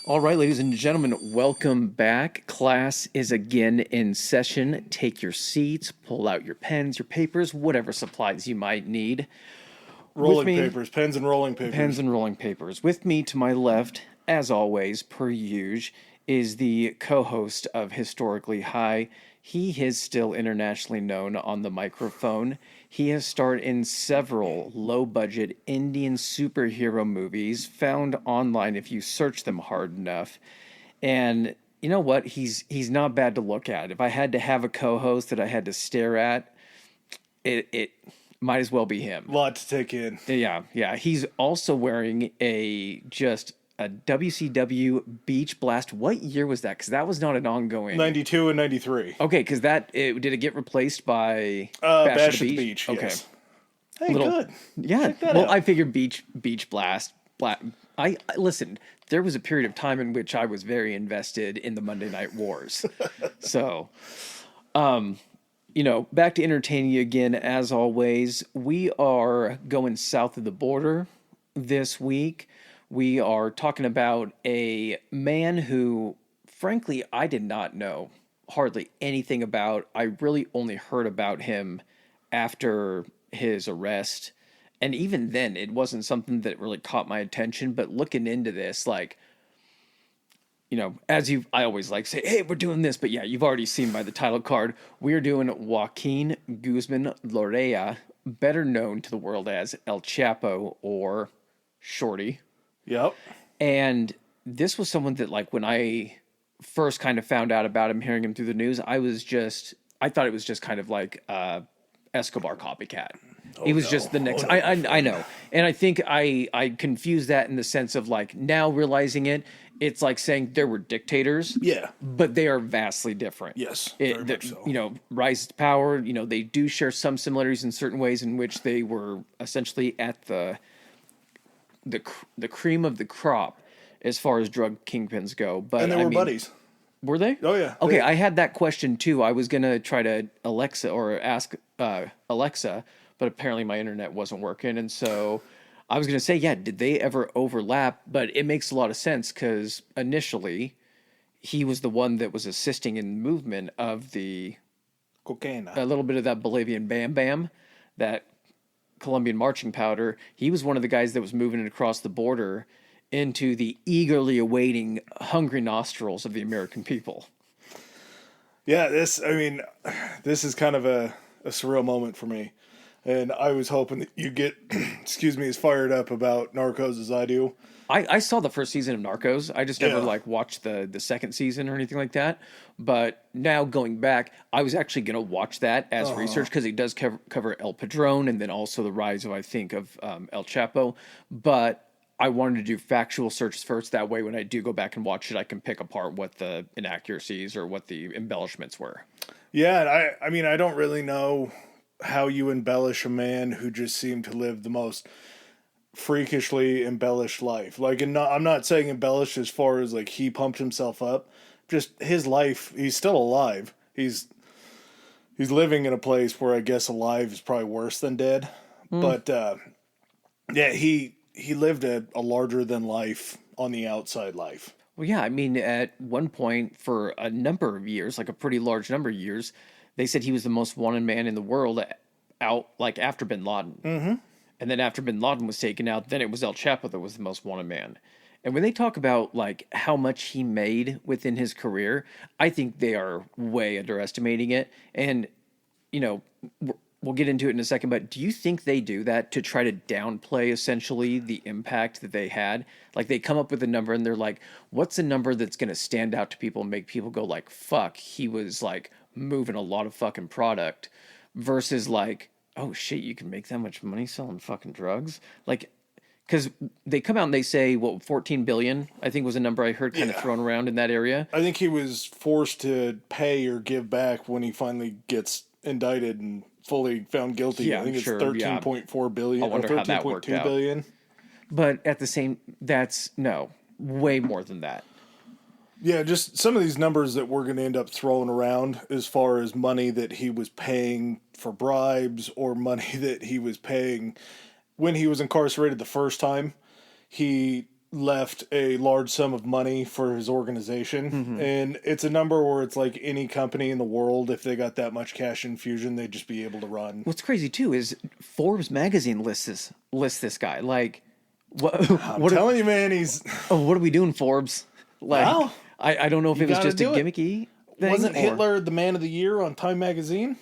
All right, ladies and gentlemen, welcome back. Class is again in session. Take your seats, pull out your pens, your papers, whatever supplies you might need. With Rolling me, papers, pens and rolling pens papers. and rolling papers. With me to my left, as always, per usual, is the co host of Historically High. He is still internationally known on the microphone. He has starred in several low budget Indian superhero movies found online if you search them hard enough. And you know what? He's not bad to look at. If I had to have a co host that I had to stare at, it might as well be him. Lot to take in. Yeah. He's also wearing a WCW Beach Blast. What year was that? Because that was not an ongoing. 92 and 93. Okay, because did it get replaced by Bash at the Beach, Okay, yes. Hey, little good. yeah. Check that Well, out. I figured Beach Blast. I listen. There was a period of time in which I was very invested in the Monday Night Wars. So, back to entertaining you again, as always. We are going south of the border this week. We are talking about a man who, frankly, I did not know hardly anything about. I really only heard about him after his arrest. And even then, it wasn't something that really caught my attention. But looking into this, I always like say, hey, we're doing this, but yeah, you've already seen by the title card, we're doing Joaquin Guzman-Loera, better known to the world as El Chapo or Shorty. Yep. And this was someone that, like, when I first kind of found out about him, hearing him through the news, I thought it was just kind of like Escobar copycat. He was no. just the next. Oh, no. I know, and I think I confused that in the sense of, like, now realizing it, it's like saying there were dictators. Yeah. But they are vastly different. Yes, very much so. Rise to power. They do share some similarities in certain ways in which they were essentially at the cream of the crop as far as drug kingpins go. But And they were buddies. were they? Oh, yeah. Okay, I had that question too. I was gonna try to ask Alexa, but apparently my internet wasn't working, and so I was gonna say, yeah, did they ever overlap? But it makes a lot of sense because initially he was the one that was assisting in the movement of Cocaine. a little bit of that Bolivian Bam Bam, that Colombian marching powder. He was one of the guys that was moving it across the border into the eagerly awaiting hungry nostrils of the American people. Yeah, this is kind of a surreal moment for me. And I was hoping that you get, excuse me, as fired up about Narcos as I do. I saw the first season of Narcos. I just never Yeah. watched the second season or anything like that. But now going back, I was actually going to watch that as research because it does cover El Padrón and then also the rise of, I think, of El Chapo. But I wanted to do factual searches first. That way, when I do go back and watch it, I can pick apart what the inaccuracies or what the embellishments were. Yeah, and I don't really know how you embellish a man who just seemed to live the most freakishly embellished life. Like, and I'm not saying embellished as far as like he pumped himself up. Just his life, he's still alive. He's living in a place where I guess alive is probably worse than dead. But yeah, he lived a larger than life on the outside life. Well, yeah, I mean, at one point for a number of years, like a pretty large number of years, they said he was the most wanted man in the world after Bin Laden. Mm-hmm. And then after Bin Laden was taken out, then it was El Chapo that was the most wanted man. And when they talk about like how much he made within his career, I think they are way underestimating it. And you know, we'll get into it in a second, but do you think they do that to try to downplay essentially the impact that they had? Like they come up with a number and they're like, what's a number that's going to stand out to people and make people go like, fuck, he was like moving a lot of fucking product versus like, oh shit, you can make that much money selling fucking drugs? Like, because they come out and they say, what, 14 billion, I think was a number I heard kind of thrown around in that area. I think he was forced to pay or give back when he finally gets indicted and fully found guilty. Yeah, I think it's sure, 13.4 billion I or wonder how that worked 13.2 out. billion. But at the same, that's, no, way more than that. Yeah, just some of these numbers that we're going to end up throwing around as far as money that he was paying for bribes or money that he was paying when he was incarcerated the first time. He left a large sum of money for his organization. And it's a number where it's like any company in the world, if they got that much cash infusion, they'd just be able to run. What's crazy too is Forbes magazine lists this guy. Like, I'm telling you, man, he's... what are we doing, Forbes? Like, Well, I don't know if it was just a gimmicky thing. Wasn't Hitler the man of the year on Time magazine?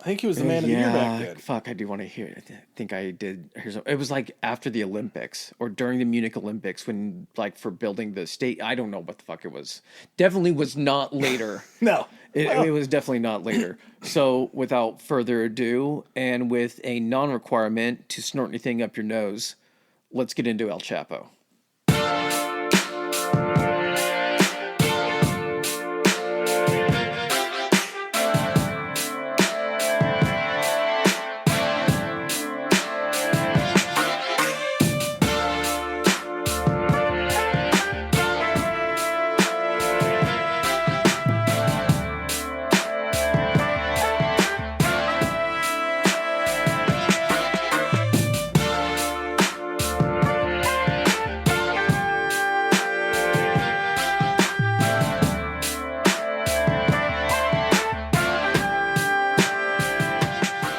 I think he was the man of the year back then. Fuck, I do want to hear it. I think I did. It was like after the Olympics or during the Munich Olympics when, like, for building the state. I don't know what the fuck it was. Definitely was not later. No. It was definitely not later. So without further ado, and with a non-requirement to snort anything up your nose, let's get into El Chapo.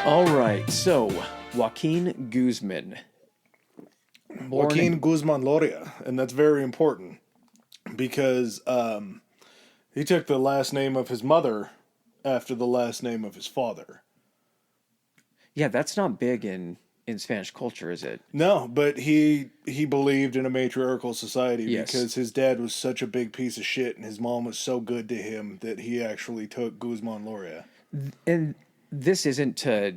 All right, so Joaquin Guzman. Joaquin Guzman-Loera, and that's very important because he took the last name of his mother after the last name of his father. Yeah, that's not big in Spanish culture, is it? No, but he believed in a matriarchal society Yes. because his dad was such a big piece of shit and his mom was so good to him that he actually took Guzman-Loera. And this isn't to,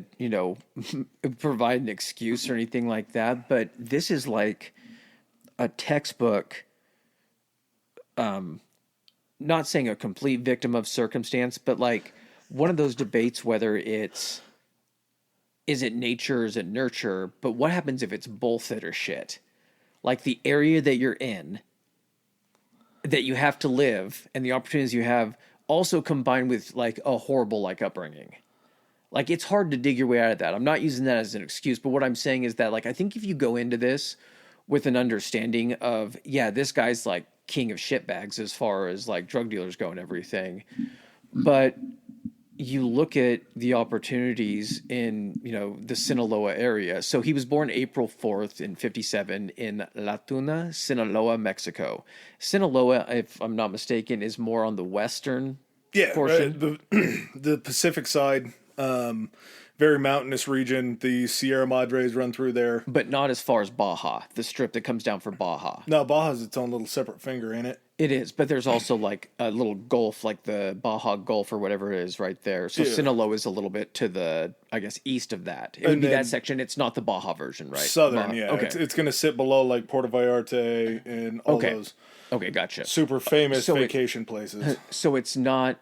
provide an excuse or anything like that, but this is like a textbook, not saying a complete victim of circumstance, but like one of those debates whether is it nature or is it nurture, but what happens if it's both that are shit? Like the area that you're in, that you have to live, and the opportunities you have also combined with like a horrible like upbringing. Like, it's hard to dig your way out of that. I'm not using that as an excuse, but what I'm saying is that, like, I think if you go into this with an understanding of, yeah, this guy's, like, king of shitbags as far as, like, drug dealers go and everything, but you look at the opportunities in, the Sinaloa area. So he was born April 4th in 57 in La Tuna, Sinaloa, Mexico. Sinaloa, if I'm not mistaken, is more on the western portion. The Pacific side. Very mountainous region. The Sierra Madres run through there. But not as far as Baja, the strip that comes down for Baja. No, Baja's its own little separate finger, ain't it? It is, but there's also like a little gulf, like the Baja Gulf or whatever it is right there. So yeah. Sinaloa is a little bit to the, I guess, east of that. It would be that section. It's not the Baja version, right? Southern, Baja. yeah. Okay. It's going to sit below like Puerto Vallarta and all those. Okay, gotcha. Super famous vacation places. So it's not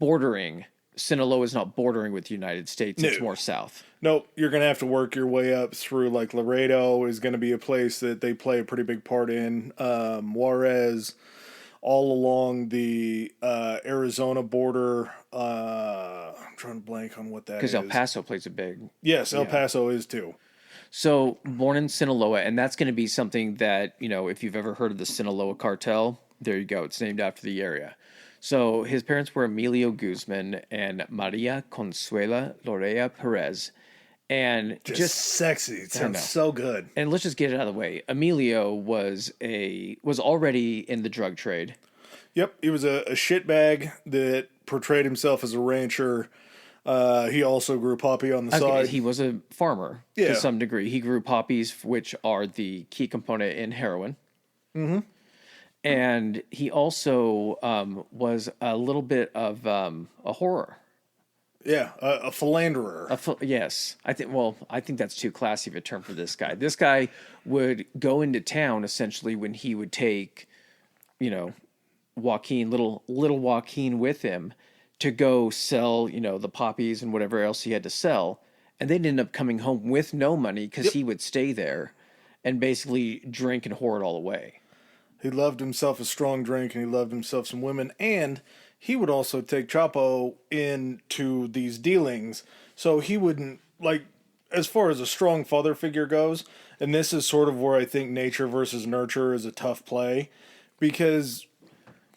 bordering. Sinaloa is not bordering with the United States. No. It's more south. Nope. You're going to have to work your way up through, like, Laredo is going to be a place that they play a pretty big part in. Juarez, all along the Arizona border. I'm trying to blank on what that is. Because El Paso plays a big... Yes, El Paso is too. So, born in Sinaloa, and that's going to be something that, if you've ever heard of the Sinaloa cartel, there you go. It's named after the area. So his parents were Emilio Guzman and Maria Consuela Lorea Perez. And just sexy. It sounds so good. And let's just get it out of the way. Emilio was already in the drug trade. Yep. He was a shitbag that portrayed himself as a rancher. He also grew poppy on the side. He was a farmer to some degree. He grew poppies, which are the key component in heroin. Mm-hmm. And he also was a little bit of a horror. Yeah, a philanderer. Yes. I think that's too classy of a term for this guy. This guy would go into town, essentially, when he would take, Joaquin, little Joaquin with him to go sell, the poppies and whatever else he had to sell. And they'd end up coming home with no money because he would stay there and basically drink and hoard all away. He loved himself a strong drink, and he loved himself some women, and he would also take Chapo into these dealings, so he wouldn't, like, as far as a strong father figure goes, and this is sort of where I think nature versus nurture is a tough play, because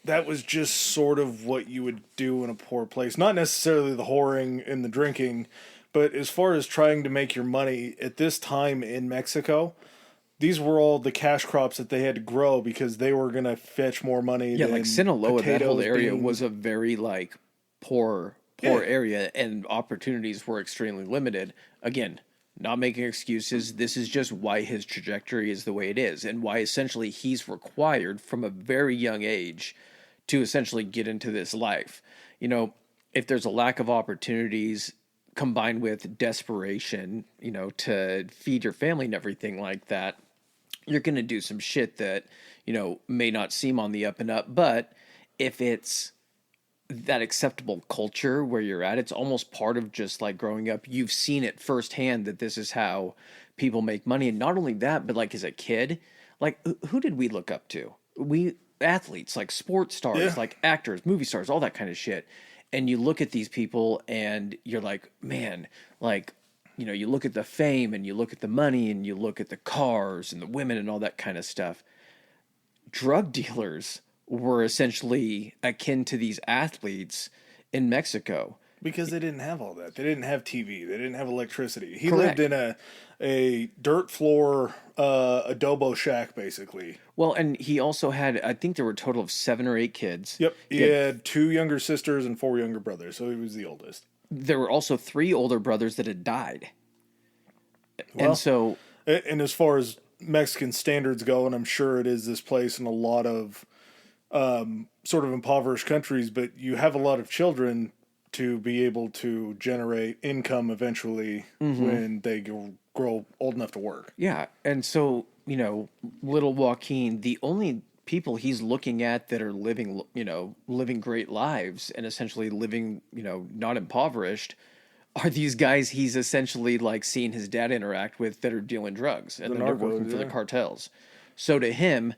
that was just sort of what you would do in a poor place. Not necessarily the whoring and the drinking, but as far as trying to make your money at this time in Mexico, these were all the cash crops that they had to grow because they were going to fetch more money. Yeah, than like Sinaloa, that whole area beans. was a very like poor area, and opportunities were extremely limited. Again, not making excuses. This is just why his trajectory is the way it is, and why essentially he's required from a very young age to essentially get into this life. You know, if there's a lack of opportunities combined with desperation, you know, to feed your family and everything like that, you're going to do some shit that, you know, may not seem on the up and up. But if it's that acceptable culture where you're at, it's almost part of just like growing up. You've seen it firsthand that this is how people make money. And not only that, but like as a kid, like who did we look up to? Athletes, like sports stars, like actors, movie stars, all that kind of shit. And you look at these people and you're like, man, like, you know, you look at the fame and you look at the money and you look at the cars and the women and all that kind of stuff. Drug dealers were essentially akin to these athletes in Mexico. Because they didn't have all that. They didn't have TV. They didn't have electricity. He Correct. lived in a dirt floor adobo shack, basically. Well, and he also had, I think there were a total of 7 or 8 kids. Yep. He had 2 younger sisters and 4 younger brothers, so he was the oldest. There were also 3 older brothers that had died. Well, and so... And as far as Mexican standards go, and I'm sure it is this place in a lot of sort of impoverished countries, but you have a lot of children to be able to generate income eventually when they grow old enough to work. Yeah, and so, you know, little Joaquin, the only people he's looking at that are living, you know, living great lives and essentially living, you know, not impoverished are these guys he's essentially like seeing his dad interact with that are dealing drugs and then they're working for the cartels. So to him,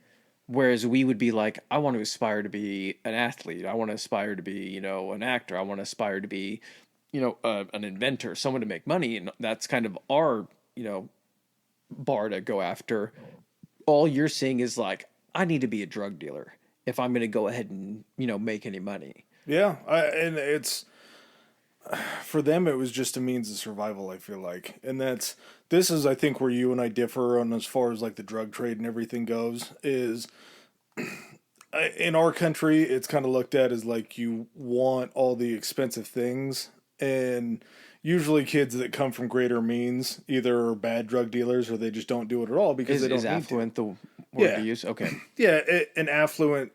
whereas we would be like, I want to aspire to be an athlete. I want to aspire to be, you know, an actor. I want to aspire to be, you know, an inventor, someone to make money. And that's kind of our, you know, bar to go after. All you're seeing is like, I need to be a drug dealer if I'm going to go ahead and, you know, make any money. Yeah. And it's, for them, it was just a means of survival, I feel like. And this is, I think, where you and I differ on as far as like the drug trade and everything goes, is in our country, it's kind of looked at as like you want all the expensive things. And usually kids that come from greater means either are bad drug dealers or they just don't do it at all because they don't need to. Is affluent the word to use? Okay. Yeah, an affluent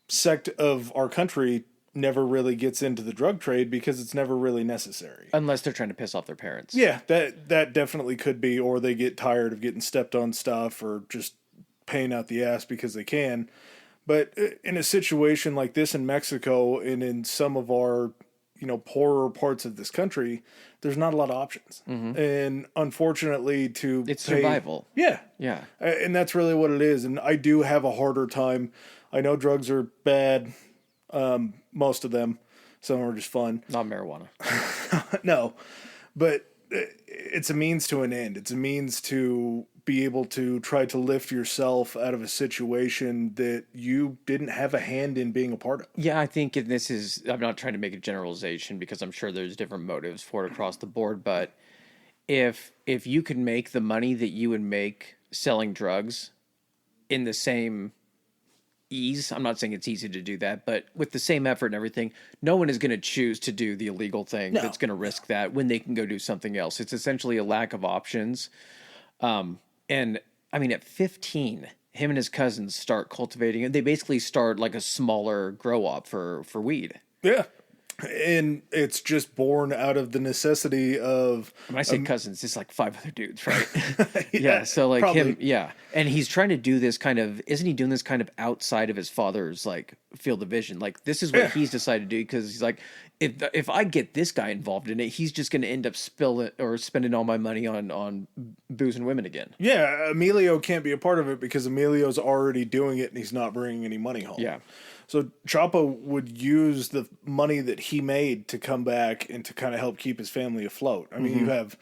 sect of our country never really gets into the drug trade because it's never really necessary. Unless they're trying to piss off their parents. Yeah, that definitely could be, or they get tired of getting stepped on stuff or just paying out the ass because they can. But in a situation like this in Mexico and in some of our, you know, poorer parts of this country, there's not a lot of options. And unfortunately it's survival. Yeah. Yeah. And that's really what it is. And I do have a harder time. I know drugs are bad. Most of them. Some are just fun. Not marijuana. No. But it's a means to an end. It's a means to be able to try to lift yourself out of a situation that you didn't have a hand in being a part of. Yeah, I think this is, I'm not trying to make a generalization because I'm sure there's different motives for it across the board, but if you could make the money that you would make selling drugs in the same ease, I'm not saying it's easy to do that, but with the same effort and everything, no one is going to choose to do the illegal thing that's going to risk that when they can go do something else. It's essentially a lack of options. And I mean, at 15, him and his cousins start cultivating it. They basically start like a smaller grow op for weed. Yeah. And it's just born out of the necessity of... When I say cousins, it's like 5 other dudes, right? Yeah, so like probably. Him, yeah. And he's trying to do this kind of... Isn't he doing this kind of outside of his father's like field of vision? Like this is what he's decided to do because he's like, if I get this guy involved in it, he's just going to end up spending all my money on booze and women again. Yeah, Emilio can't be a part of it because Emilio's already doing it and he's not bringing any money home. Yeah. So Chapo would use the money that he made to come back and to kind of help keep his family afloat. I mean, you have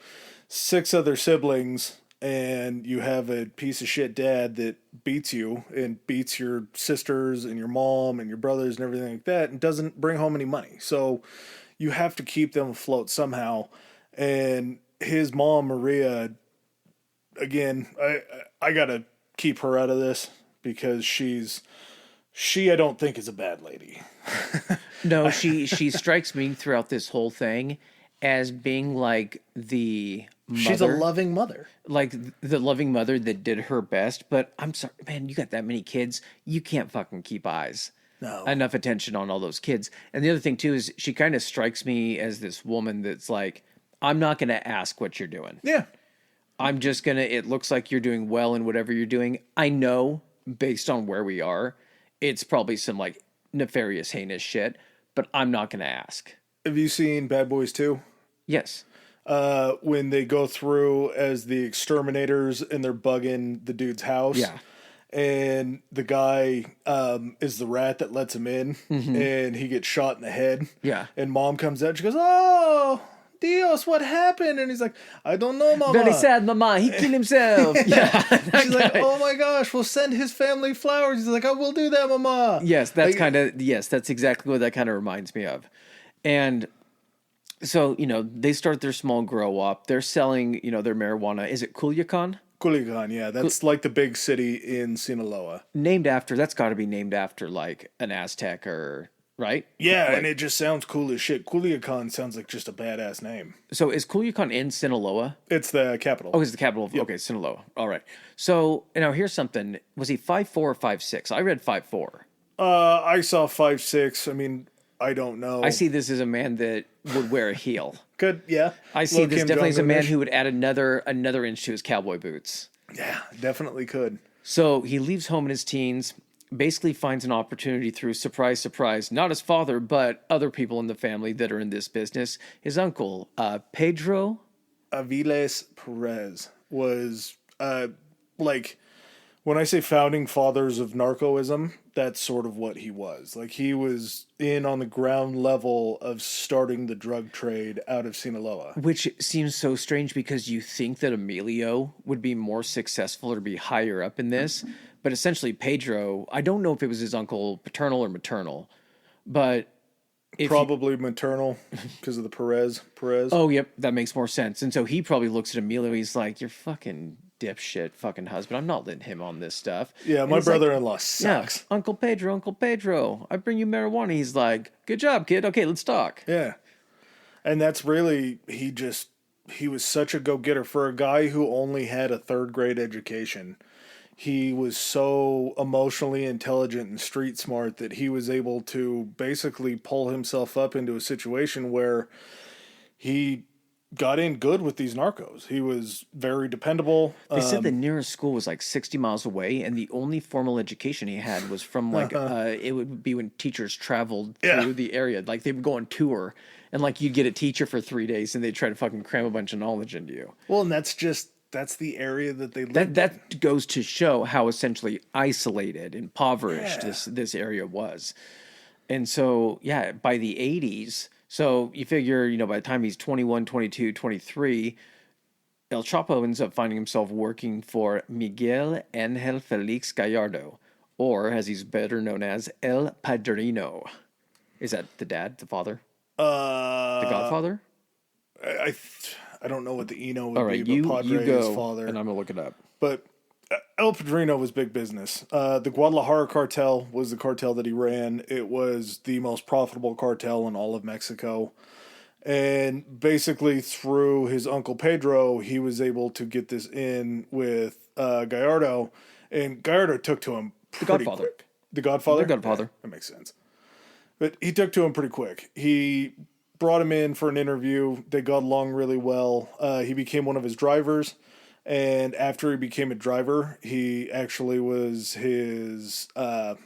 6 other siblings, and you have a piece of shit dad that beats you and beats your sisters and your mom and your brothers and everything like that, and doesn't bring home any money. So you have to keep them afloat somehow. And his mom, Maria, again, I gotta keep her out of this because she I don't think is a bad lady. No, she strikes me throughout this whole thing as being like the mother. She's a loving mother. Like the loving mother that did her best. But I'm sorry, man, you got that many kids. You can't fucking keep enough attention on all those kids. And the other thing too is she kind of strikes me as this woman that's like, I'm not going to ask what you're doing. Yeah. I'm just going to, it looks like you're doing well in whatever you're doing. I know based on where we are, it's probably some like nefarious, heinous shit, but I'm not going to ask. Have you seen Bad Boys 2? Yes. When they go through as the exterminators and they're bugging the dude's house. Yeah. And the guy is the rat that lets him in, and he gets shot in the head. Yeah. And mom comes out, she goes, "Oh, Dios, what happened?" And he's like, "I don't know, mama." Very sad, mama. He killed himself. Yeah. She's like, "Oh my gosh, we'll send his family flowers." He's like, "I will do that, mama." Yes, that's that's exactly what that kind of reminds me of. And so, they start their small grow up. They're selling, their marijuana. Is it Culiacan? Culiacan, yeah. That's like the big city in Sinaloa. That's got to be named after like an Aztec right? Yeah, and it just sounds cool as shit. Culiacan sounds like just a badass name. So is Culiacan in Sinaloa? It's the capital. Oh, it's the capital. Okay, Sinaloa. All right. So, now here's something. Was he 5'4" or 5'6"? I read 5'4". I saw 5'6". I mean, I don't know. I see this as a man that would wear a heel. Good, yeah. I see this definitely as a man who would add another inch to his cowboy boots. Yeah, definitely could. So he leaves home in his teens, basically finds an opportunity through, surprise, surprise, not his father, but other people in the family that are in this business. His uncle, Pedro Aviles Perez, was like, when I say founding fathers of narcoism, that's sort of what he was. Like, he was in on the ground level of starting the drug trade out of Sinaloa. Which seems so strange because you think that Emilio would be more successful or be higher up in this. But essentially Pedro, I don't know if it was his uncle paternal or maternal, but... Probably maternal because of the Perez. Oh, yep, that makes more sense. And so he probably looks at Emilio, he's like, "You're fucking dipshit fucking husband. I'm not letting him on this stuff." Yeah, my brother-in-law sucks. Yeah, Uncle Pedro, I bring you marijuana. He's like, "Good job, kid. Okay, let's talk." Yeah. And that's really, he was such a go-getter for a guy who only had a 3rd grade education. He was so emotionally intelligent and street smart that he was able to basically pull himself up into a situation where he got in good with these narcos. He was very dependable. They said the nearest school was like 60 miles away, and the only formal education he had was from like, it would be when teachers traveled through the area. Like they would go on tour, and like you'd get a teacher for 3 days, and they'd try to fucking cram a bunch of knowledge into you. Well, and that's the area that they live in. That goes to show how essentially isolated, impoverished this area was. And so, yeah, by the 80s, so you figure, by the time he's 21, 22, 23, El Chapo ends up finding himself working for Miguel Ángel Félix Gallardo, or as he's better known as, El Padrino. Is that the dad, the father? The Godfather? I don't know what the Eno would be, but Padre is father. And I'm going to look it up. But El Padrino was big business. The Guadalajara cartel was the cartel that he ran. It was the most profitable cartel in all of Mexico. And basically through his uncle Pedro, he was able to get this in with Gallardo. And Gallardo took to him pretty quick. The Godfather? The Godfather. Yeah, that makes sense. But he took to him pretty quick. He brought him in for an interview. They got along really well. He became one of his drivers. And after he became a driver, he actually was on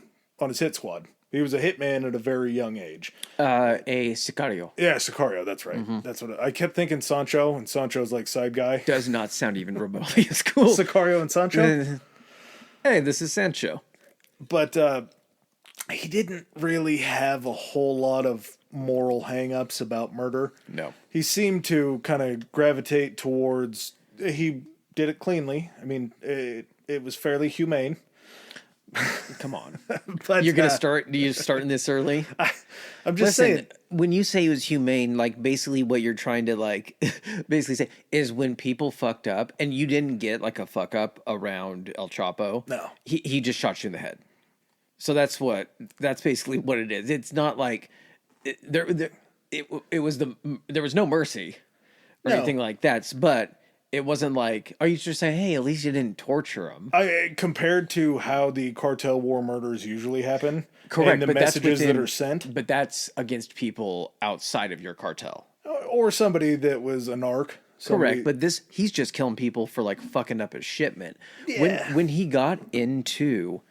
his hit squad. He was a hitman at a very young age. A sicario. Yeah, sicario, that's right. Mm-hmm. That's what I kept thinking Sancho, and Sancho's like side guy. Does not sound even remotely as cool. Sicario and Sancho? Hey, this is Sancho. But he didn't really have a whole lot of moral hang-ups about murder. No. He seemed to kind of gravitate towards, he did it cleanly. I mean, it was fairly humane. Come on. But You're going to start, you're starting this early? I'm just saying. When you say it was humane, like basically what you're trying to like basically say is when people fucked up and you didn't get like a fuck up around El Chapo. No. He just shot you in the head. So that's basically what it is. It's not like there was no mercy or anything like that, but it wasn't like, are you just saying, hey, at least you didn't torture him? Compared to how the cartel war murders usually happen, correct? And the messages that are sent, but that's against people outside of your cartel, or somebody that was a narc. Correct, but he's just killing people for like fucking up his shipment. Yeah. When he got into,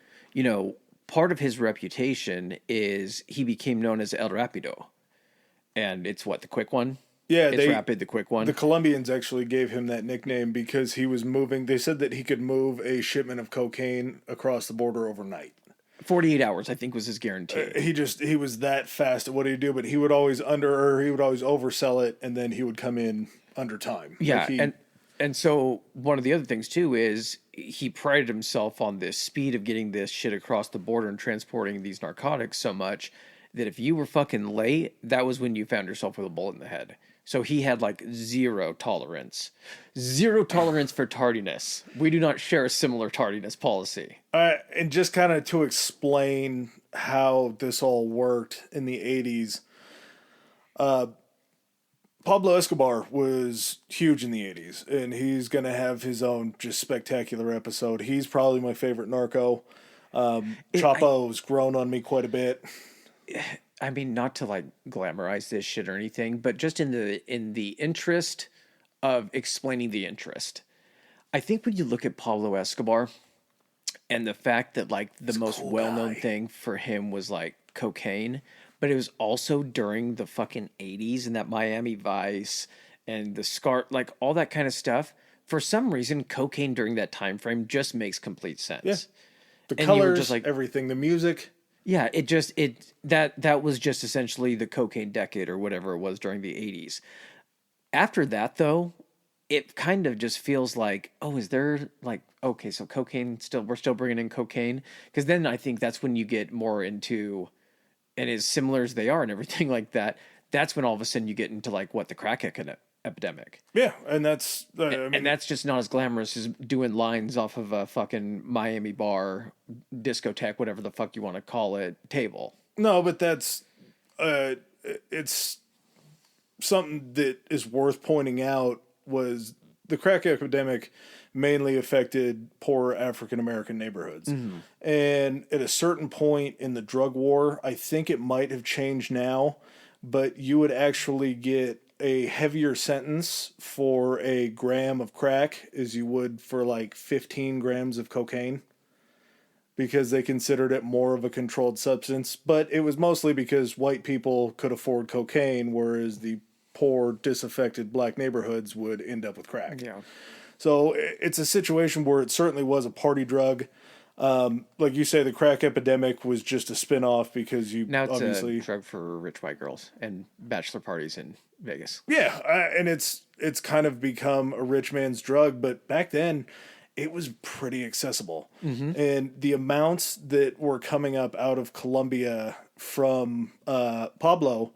part of his reputation is he became known as El Rapido, and it's the quick one. Yeah, it's rapid, the quick one. The Colombians actually gave him that nickname because he was moving. They said that he could move a shipment of cocaine across the border overnight. 48 hours, I think, was his guarantee. He was that fast at what he'd do, but he would always oversell it, and then he would come in under time. Yeah, and so one of the other things too is he prided himself on this speed of getting this shit across the border and transporting these narcotics so much that if you were fucking late, that was when you found yourself with a bullet in the head. So he had like zero tolerance for tardiness. We do not share a similar tardiness policy. And just kind of to explain how this all worked in the 80s, Pablo Escobar was huge in the 80s, and he's going to have his own just spectacular episode. He's probably my favorite narco. Chapo's grown on me quite a bit. I mean, not to like glamorize this shit or anything, but just in the interest of explaining the interest. I think when you look at Pablo Escobar and the fact that like the most well-known thing for him was like cocaine, but it was also during the fucking 80s and that Miami Vice and the scar, like all that kind of stuff. For some reason, cocaine during that time frame just makes complete sense. Yeah. The and colors, just like, everything, the music. Yeah, that was just essentially the cocaine decade or whatever it was during the 80s. After that, though, it kind of just feels like, oh, is there like, okay, so cocaine we're still bringing in cocaine? Because then I think that's when you get more into, and as similar as they are and everything like that, that's when all of a sudden you get into like the crack epidemic. Yeah, and that's... and that's just not as glamorous as doing lines off of a fucking Miami bar, discotheque, whatever the fuck you want to call it, table. No, but that's... it's something that is worth pointing out was the crack epidemic mainly affected poor African-American neighborhoods. Mm-hmm. And at a certain point in the drug war, I think it might have changed now, but you would actually get a heavier sentence for a gram of crack as you would for like 15 grams of cocaine because they considered it more of a controlled substance. But it was mostly because white people could afford cocaine, whereas the poor, disaffected black neighborhoods would end up with crack. Yeah. So it's a situation where it certainly was a party drug. Like you say, the crack epidemic was just a spin-off because now it's obviously a drug for rich white girls and bachelor parties in Vegas. Yeah, and it's kind of become a rich man's drug, but back then it was pretty accessible. Mm-hmm. And the amounts that were coming up out of Colombia from Pablo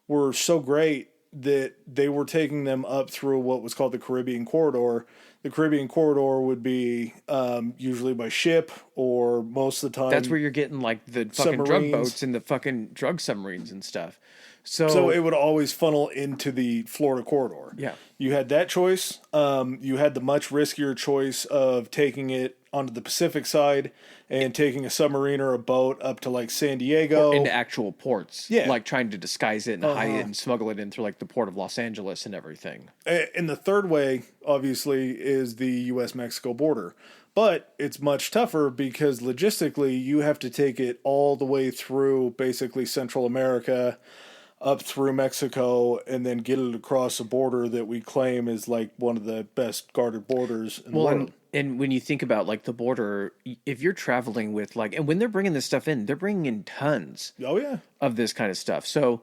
were so great that they were taking them up through what was called the Caribbean Corridor. The Caribbean Corridor would be usually by ship or most of the time. That's where you're getting like the fucking drug boats and the fucking drug submarines and stuff. So it would always funnel into the Florida corridor. Yeah. You had that choice. You had the much riskier choice of taking it onto the Pacific side and taking a submarine or a boat up to like San Diego. Or into actual ports. Yeah. Like trying to disguise it and hide it and smuggle it in through like the port of Los Angeles and everything. And the third way, obviously, is the U.S.-Mexico border. But it's much tougher because logistically you have to take it all the way through basically Central America, up through Mexico, and then get it across a border that we claim is like one of the best guarded borders in the world. And when you think about like the border, if you're traveling with like, and when they're bringing this stuff in, they're bringing in tons of this kind of stuff. So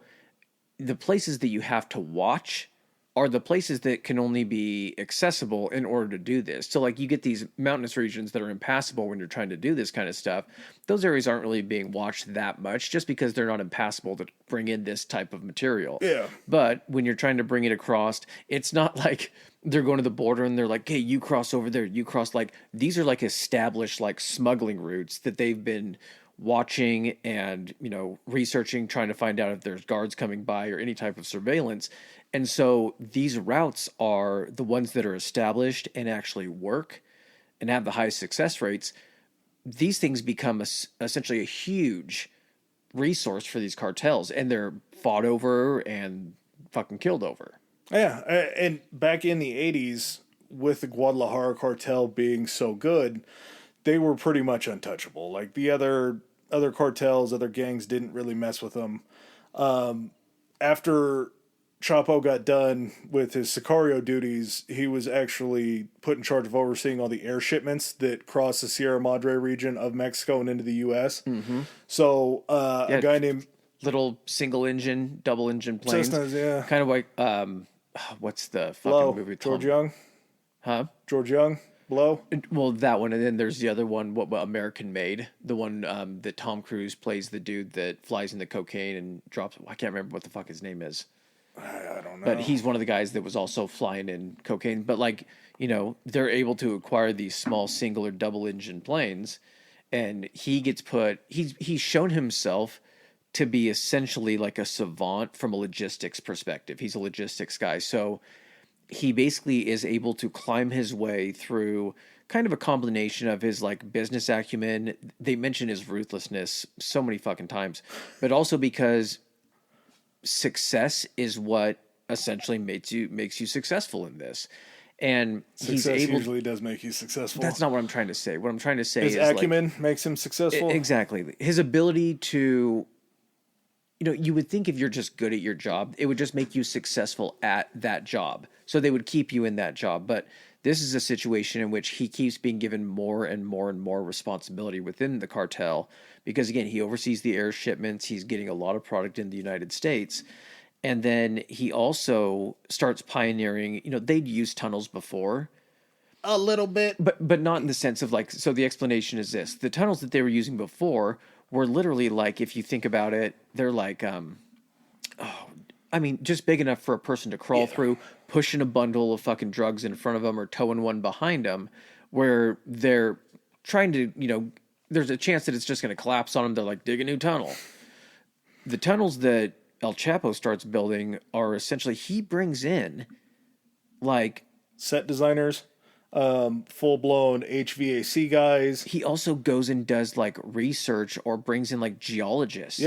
the places that you have to watch are the places that can only be accessible in order to do this. So like you get these mountainous regions that are impassable when you're trying to do this kind of stuff. Those areas aren't really being watched that much just because they're not impassable to bring in this type of material. Yeah. But when you're trying to bring it across, it's not like they're going to the border and they're like, hey, you cross over there, you cross. Like these are like established like smuggling routes that they've been watching and, you know, researching, trying to find out if there's guards coming by or any type of surveillance. And so these routes are the ones that are established and actually work and have the highest success rates. These things become essentially a huge resource for these cartels, and they're fought over and fucking killed over. Yeah, and back in the 80s, with the Guadalajara cartel being so good, they were pretty much untouchable. Like the other cartels, other gangs didn't really mess with them. After Chapo got done with his Sicario duties, he was actually put in charge of overseeing all the air shipments that cross the Sierra Madre region of Mexico and into the U.S. Mm-hmm. So a guy named... Little single engine, double engine planes. Cessnas, yeah. Kind of like, what's the fucking Blow. movie? George Young? Huh? George Young? Blow? Well, that one, and then there's the other one, what American Made, the one that Tom Cruise plays the dude that flies in the cocaine and drops. I can't remember what the fuck his name is. I don't know. But he's one of the guys that was also flying in cocaine. But like, you know, they're able to acquire these small single or double engine planes, and he gets put. He's shown himself to be essentially like a savant from a logistics perspective. He's a logistics guy, so he basically is able to climb his way through kind of a combination of his like business acumen. They mention his ruthlessness so many fucking times, but also because success is what essentially makes you successful in this. And success usually does make you successful. That's not what I'm trying to say. What I'm trying to say his is acumen makes him successful. Exactly. His ability to, you know, you would think if you're just good at your job, it would just make you successful at that job. So they would keep you in that job. But this is a situation in which he keeps being given more and more and more responsibility within the cartel because, again, he oversees the air shipments. He's getting a lot of product in the United States. And then he also starts pioneering, you know, they'd used tunnels before. A little bit. But not in the sense of like, so the explanation is this. The tunnels that they were using before were literally like, if you think about it, they're like, just big enough for a person to crawl through, pushing a bundle of fucking drugs in front of them or towing one behind them, where they're trying to, you know, there's a chance that it's just going to collapse on them. They're like, dig a new tunnel. The tunnels that El Chapo starts building are essentially, he brings in like set designers, full-blown HVAC guys. He also goes and does like research or brings in like geologists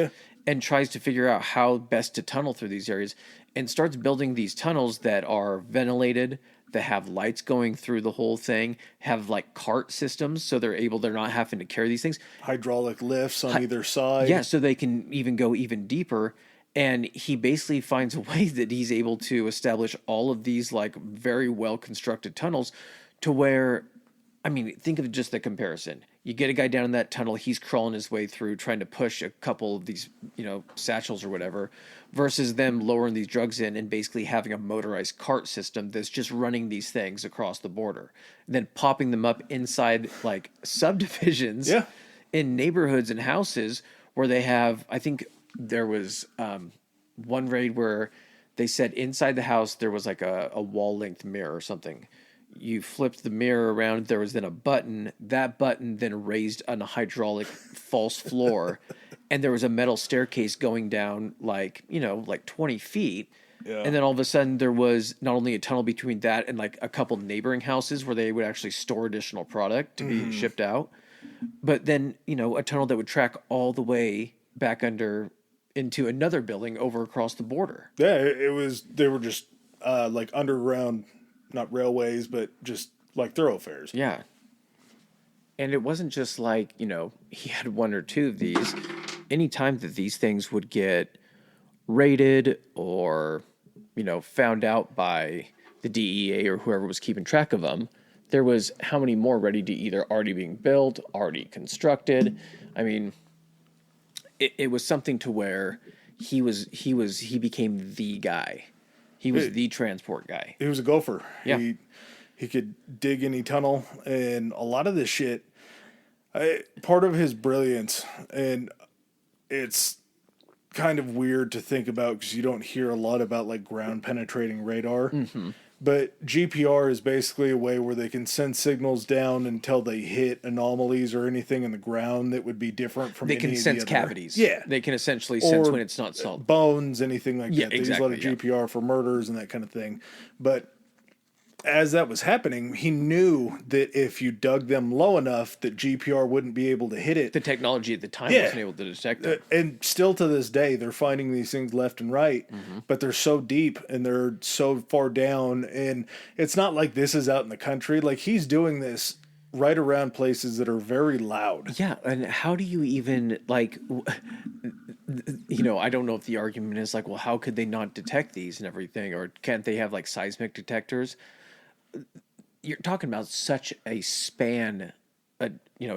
and tries to figure out how best to tunnel through these areas and starts building these tunnels that are ventilated, that have lights going through the whole thing, have like cart systems so they're not having to carry these things. Hydraulic lifts on either side. Yeah, so they can even go even deeper. And he basically finds a way that he's able to establish all of these like very well constructed tunnels to where, I mean, think of just the comparison. You get a guy down in that tunnel, he's crawling his way through, trying to push a couple of these, you know, satchels or whatever, versus them lowering these drugs in and basically having a motorized cart system that's just running these things across the border. And then popping them up inside like subdivisions in neighborhoods and houses where they have, I think there was one raid where they said inside the house there was like a wall-length mirror or something. You flipped the mirror around, there was then a button. That button then raised on a hydraulic false floor, and there was a metal staircase going down like 20 feet. Yeah. And then all of a sudden there was not only a tunnel between that and like a couple neighboring houses where they would actually store additional product to be shipped out. But then, you know, a tunnel that would track all the way back under into another building over across the border. Yeah, they were just like underground, not railways, but just like thoroughfares. Yeah. And it wasn't just like, you know, he had one or two of these. Anytime that these things would get raided or, you know, found out by the DEA or whoever was keeping track of them, there was how many more ready to either already being built, already constructed. I mean, it was something to where he became the guy. He was the transport guy. He was a gopher. Yeah. He could dig any tunnel, and a lot of this shit, part of his brilliance, and it's kind of weird to think about because you don't hear a lot about like ground penetrating radar. Mm-hmm. But GPR is basically a way where they can send signals down until they hit anomalies or anything in the ground that would be different from. They can sense cavities. Yeah, they can essentially sense when it's not salt. Bones, anything like that. They use a lot of GPR for murders and that kind of thing. But as that was happening, he knew that if you dug them low enough, that GPR wouldn't be able to hit it. The technology at the time wasn't able to detect it. And still to this day, they're finding these things left and right, but they're so deep and they're so far down. And it's not like this is out in the country. Like, he's doing this right around places that are very loud. Yeah, and how do you even, like, you know, I don't know if the argument is like, well, how could they not detect these and everything? Or can't they have, like, seismic detectors? You're talking about such a span, a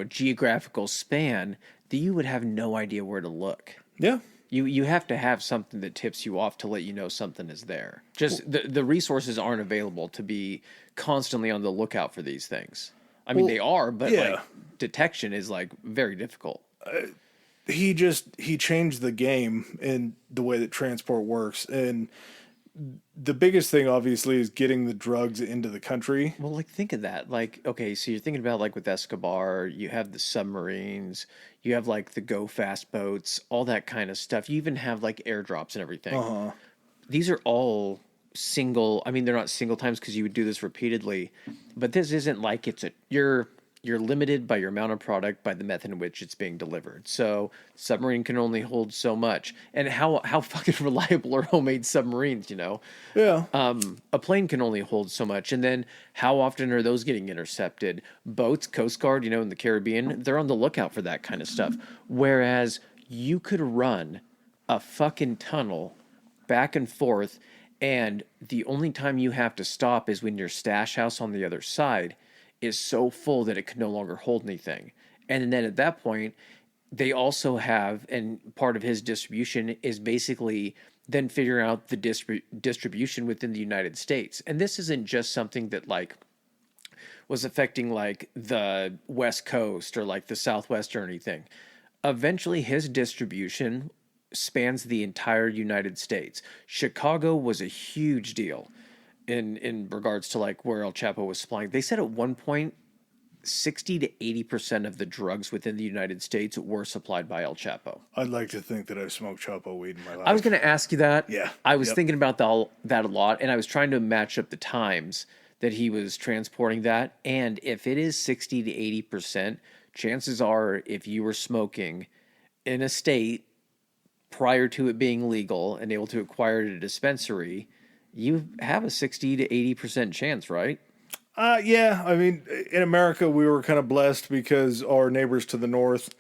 geographical span, that you would have no idea where to look. Yeah. You have to have something that tips you off to let you know something is there. Just the resources aren't available to be constantly on the lookout for these things. I mean, they are, but like detection is like very difficult. He changed the game in the way that transport works, and the biggest thing, obviously, is getting the drugs into the country. Well, like, think of that. Like, okay, so you're thinking about, like, with Escobar, you have the submarines, you have, like, the go-fast boats, all that kind of stuff. You even have, like, airdrops and everything. These are all single... I mean, they're not single times because you would do this repeatedly, but this isn't like you're limited by your amount of product by the method in which it's being delivered. So submarine can only hold so much. And how fucking reliable are homemade submarines, you know? Yeah. A plane can only hold so much. And then how often are those getting intercepted? Boats, Coast Guard, you know, in the Caribbean, they're on the lookout for that kind of stuff. Whereas you could run a fucking tunnel back and forth, and the only time you have to stop is when your stash house on the other side is so full that it can no longer hold anything. And then at that point, they also have, and part of his distribution is basically then figuring out the distribution within the United States. And this isn't just something that like was affecting like the West Coast or like the Southwest or anything. Eventually his distribution spans the entire United States. Chicago was a huge deal in regards to like where El Chapo was supplying. They said at one point 60 to 80% of the drugs within the United States were supplied by El Chapo. I'd like to think that I've smoked Chapo weed in my life. I was going to ask you that. Yeah. I was thinking about that a lot, and I was trying to match up the times that he was transporting that. And if it is 60 to 80%, chances are if you were smoking in a state prior to it being legal and able to acquire it at a dispensary, you have a 60 to 80% chance, right? Yeah. I mean, in America, we were kind of blessed because our neighbors to the north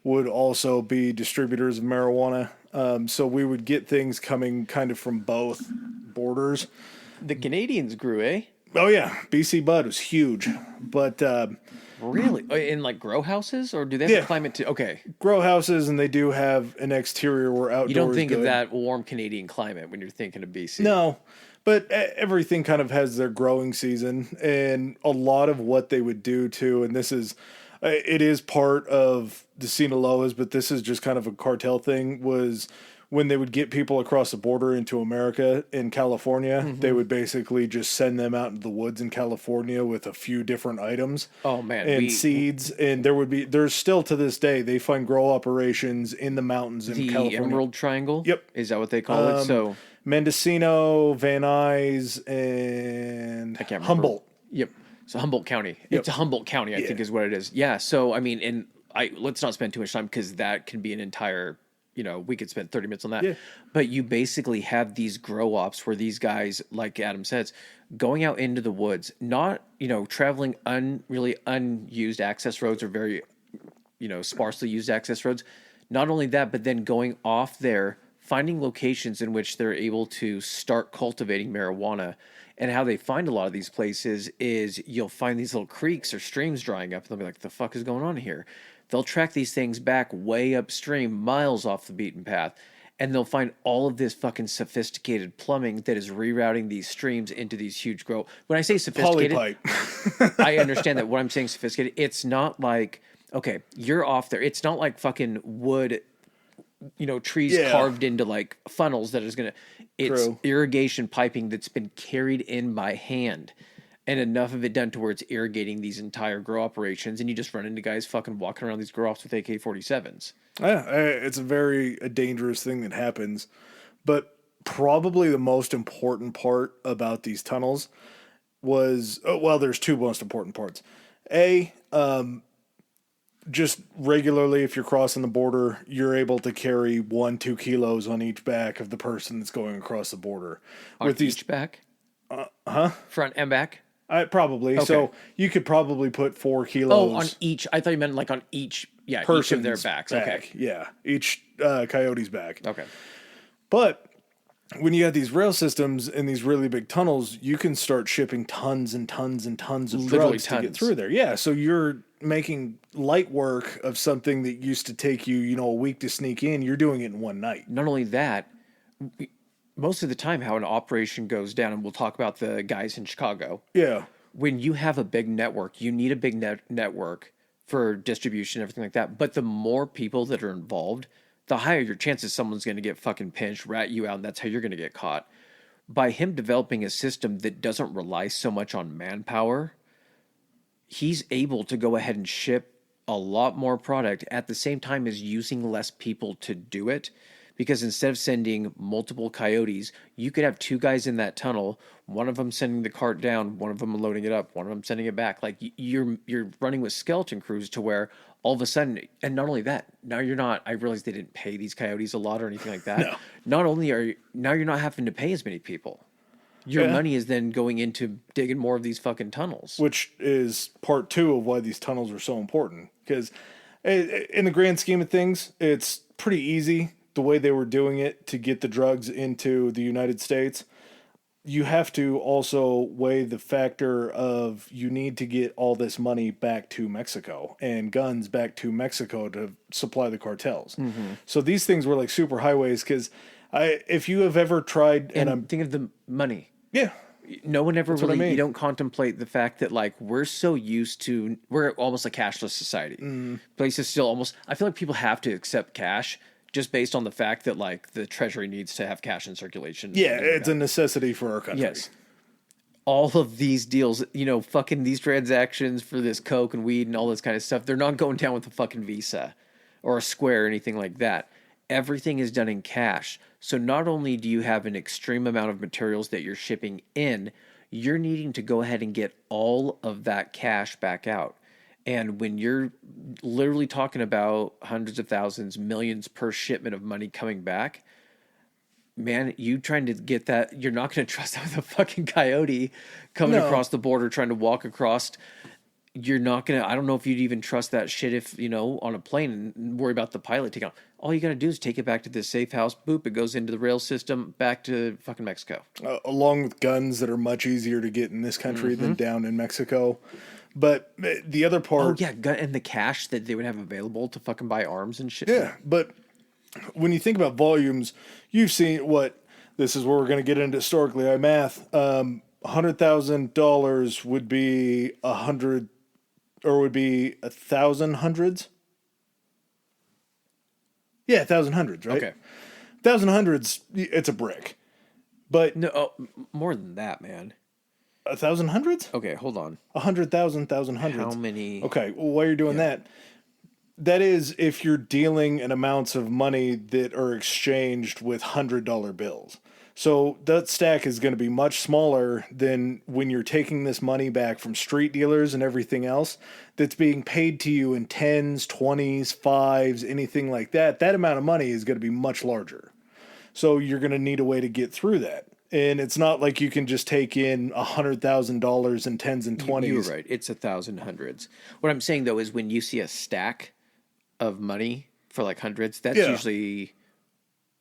would also be distributors of marijuana. So we would get things coming kind of from both borders. The Canadians grew, eh? Oh, yeah. BC Bud was huge. But... really? In like grow houses? Or do they have a climate too? Okay. Grow houses, and they do have an exterior where outdoors. You don't think of that warm Canadian climate when you're thinking of BC. No, but everything kind of has their growing season, and a lot of what they would do too, and it is part of the Sinaloas, but this is just kind of a cartel thing, was when they would get people across the border into America in California, they would basically just send them out into the woods in California with a few different items. Oh man, and seeds, and there's still to this day they find grow operations in the mountains in California. The Emerald Triangle. Yep, is that what they call it? So Mendocino, Van Nuys, and I can't remember. Humboldt. Yep, so Humboldt County. Yep. It's a Humboldt County, I think, is what it is. Yeah. So I mean, let's not spend too much time because that can be an entire. You know, we could spend 30 minutes on that. Yeah. But you basically have these grow ops where these guys, like Adam says, going out into the woods, not, traveling really unused access roads or very, sparsely used access roads. Not only that, but then going off there, finding locations in which they're able to start cultivating marijuana. And how they find a lot of these places is you'll find these little creeks or streams drying up, and they'll be like, the fuck is going on here? They'll track these things back way upstream, miles off the beaten path, and they'll find all of this fucking sophisticated plumbing that is rerouting these streams into these huge grow. When I say sophisticated, Polypipe. I understand that. What I'm saying sophisticated, it's not like, okay, you're off there. It's not like fucking wood, trees carved into like funnels that is gonna. It's True. irrigation piping that's been carried in by hand, and enough of it done to where it's irrigating these entire grow operations, and you just run into guys fucking walking around these grow ops with AK-47s. Yeah, it's a dangerous thing that happens. But probably the most important part about these tunnels was, there's two most important parts. Just regularly, if you're crossing the border, you're able to carry 1-2 kilos on each back of the person that's going across the border. On each back? Front and back? Probably. Okay. So you could probably put 4 kilos. Oh, on each. I thought you meant like on each. Yeah, each of their backs. Back. Okay. Yeah, each coyote's back. Okay. But when you have these rail systems and these really big tunnels, you can start shipping tons and tons and tons of drugs to get through there. Yeah, so you're making light work of something that used to take you, a week to sneak in. You're doing it in one night. Not only that, most of the time how an operation goes down, and we'll talk about the guys in Chicago. Yeah. When you have a big network, you need a big network for distribution, everything like that. But the more people that are involved, the higher your chances someone's going to get fucking pinched, rat you out, and that's how you're going to get caught. By him developing a system that doesn't rely so much on manpower, he's able to go ahead and ship a lot more product at the same time as using less people to do it. Because instead of sending multiple coyotes, you could have 2 guys in that tunnel, one of them sending the cart down, one of them loading it up, one of them sending it back. Like you're running with skeleton crews to where all of a sudden, and not only that, now you're not, I realize they didn't pay these coyotes a lot or anything like that. No. Not only now you're not having to pay as many people. Your money is then going into digging more of these fucking tunnels. Which is part 2 of why these tunnels are so important. Because in the grand scheme of things, it's pretty easy the way they were doing it to get the drugs into the United States. You have to also weigh the factor of you need to get all this money back to Mexico and guns back to Mexico to supply the cartels. Mm-hmm. So these things were like super highways because if you have ever tried... And think of the money. Yeah. No one ever really, you don't contemplate the fact that like we're so used to, we're almost a cashless society. Places still almost, I feel like people have to accept cash just based on the fact that like the treasury needs to have cash in circulation. Yeah, it's a necessity for our country. Yes. All of these deals, fucking these transactions for this coke and weed and all this kind of stuff, they're not going down with a fucking Visa or a Square or anything like that. Everything is done in cash. So not only do you have an extreme amount of materials that you're shipping in, you're needing to go ahead and get all of that cash back out. And when you're literally talking about hundreds of thousands, millions per shipment of money coming back, man, you trying to get that, you're not going to trust that with a fucking coyote coming across the border, trying to walk across. You're not going to, I don't know if you'd even trust that shit if, on a plane and worry about the pilot taking off. All you got to do is take it back to this safe house. Boop, it goes into the rail system back to fucking Mexico. Along with guns that are much easier to get in this country than down in Mexico. But the other part... Oh, yeah, and the cash that they would have available to fucking buy arms and shit. Yeah, but when you think about volumes, you've seen this is where we're going to get into historically. I math. $100,000 would be 100, or would be 1,000 hundreds? Yeah, 1,000 hundreds, right? Okay. 1,000 hundreds, it's a brick. But... No, more than that, man. 1,000 hundreds? Okay, hold on. 100,000, 1,000 hundreds. How many? Okay, well, while you're doing that is if you're dealing in amounts of money that are exchanged with $100 bills. So that stack is going to be much smaller than when you're taking this money back from street dealers and everything else that's being paid to you in 10s, 20s, 5s, anything like that. That amount of money is going to be much larger. So you're going to need a way to get through that. And it's not like you can just take in $100,000 in 10s and 20s. You're right. It's 1,000 hundreds. What I'm saying, though, is when you see a stack of money for like hundreds, that's usually...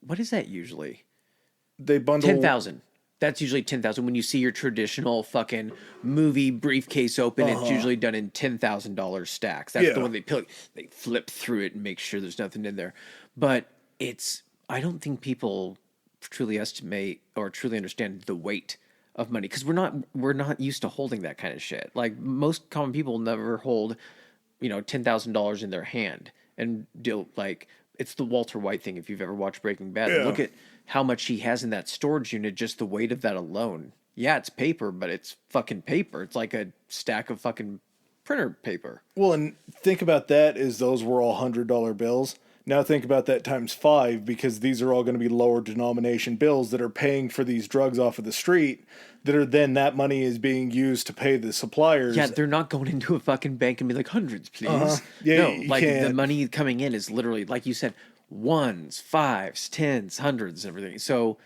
What is that usually? They bundle... 10,000. That's usually 10,000. When you see your traditional fucking movie briefcase open, it's usually done in $10,000 stacks. That's the one they flip through it and make sure there's nothing in there. But it's... I don't think people truly estimate or truly understand the weight of money because we're not used to holding that kind of shit. Like most common people never hold, $10,000 in their hand and deal like it's the Walter White thing. If you've ever watched Breaking Bad, Yeah. look at how much he has in that storage unit. Just the weight of that alone. Yeah, it's paper, but it's fucking paper. It's like a stack of fucking printer paper. Well, and think about that as those were all $100 bills. Now think about that times 5 because these are all going to be lower denomination bills that are paying for these drugs off of the street that are then that money is being used to pay the suppliers. Yeah, they're not going into a fucking bank and be like, hundreds, please. Yeah, no, you like the can't. money coming in is literally, like you said, ones, fives, tens, hundreds, and everything. So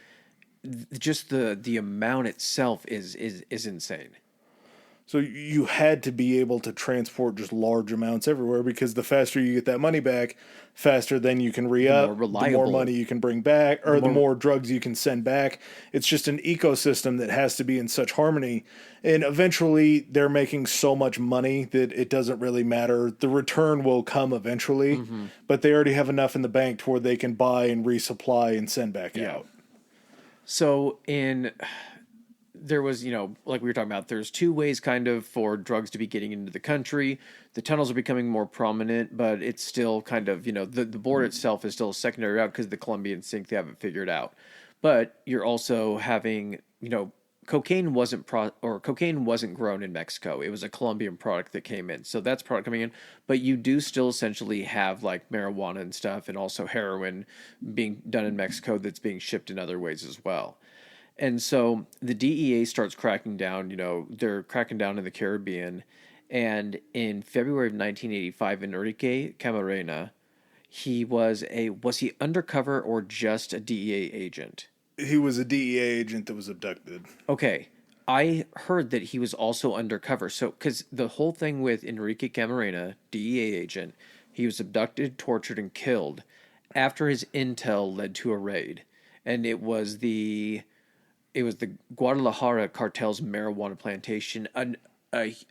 just the amount itself is insane. So you had to be able to transport just large amounts everywhere because the faster you get that money back, faster then you can re-up, more the reliable. more money you can bring back, or the more drugs you can send back. It's just an ecosystem that has to be in such harmony. And eventually they're making so much money that it doesn't really matter. The return will come eventually, but they already have enough in the bank to where they can buy and resupply and send back out. So there was, like we were talking about, there's two ways kind of for drugs to be getting into the country. The tunnels are becoming more prominent, but it's still kind of, the border itself is still a secondary route because the Colombians think they haven't figured out. But you're also having, cocaine wasn't grown in Mexico. It was a Colombian product that came in. So that's product coming in, but you do still essentially have like marijuana and stuff and also heroin being done in Mexico that's being shipped in other ways as well. And so the DEA starts cracking down, they're cracking down in the Caribbean. And in February of 1985, Enrique Camarena, was he undercover or just a DEA agent? He was a DEA agent that was abducted. Okay. I heard that he was also undercover. So, because the whole thing with Enrique Camarena, DEA agent, he was abducted, tortured, and killed after his intel led to a raid. And it was the Guadalajara cartel's marijuana plantation, an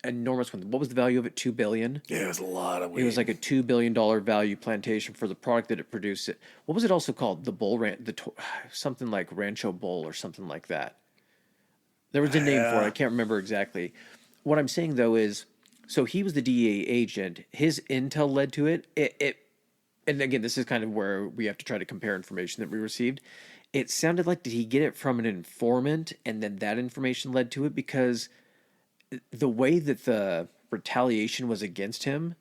enormous one. What was the value of it? $2 billion? Yeah, it was a lot of weed. It was like a $2 billion value plantation for the product that it produced. What was it also called? The Bull something like Rancho Bull or something like that. There was a name for it. I can't remember exactly. What I'm saying though is, so he was the DEA agent. His intel led to it. And again, this is kind of where we have to try to compare information that we received. It sounded like, did he get it from an informant and then that information led to it? Because the way that the retaliation was against him,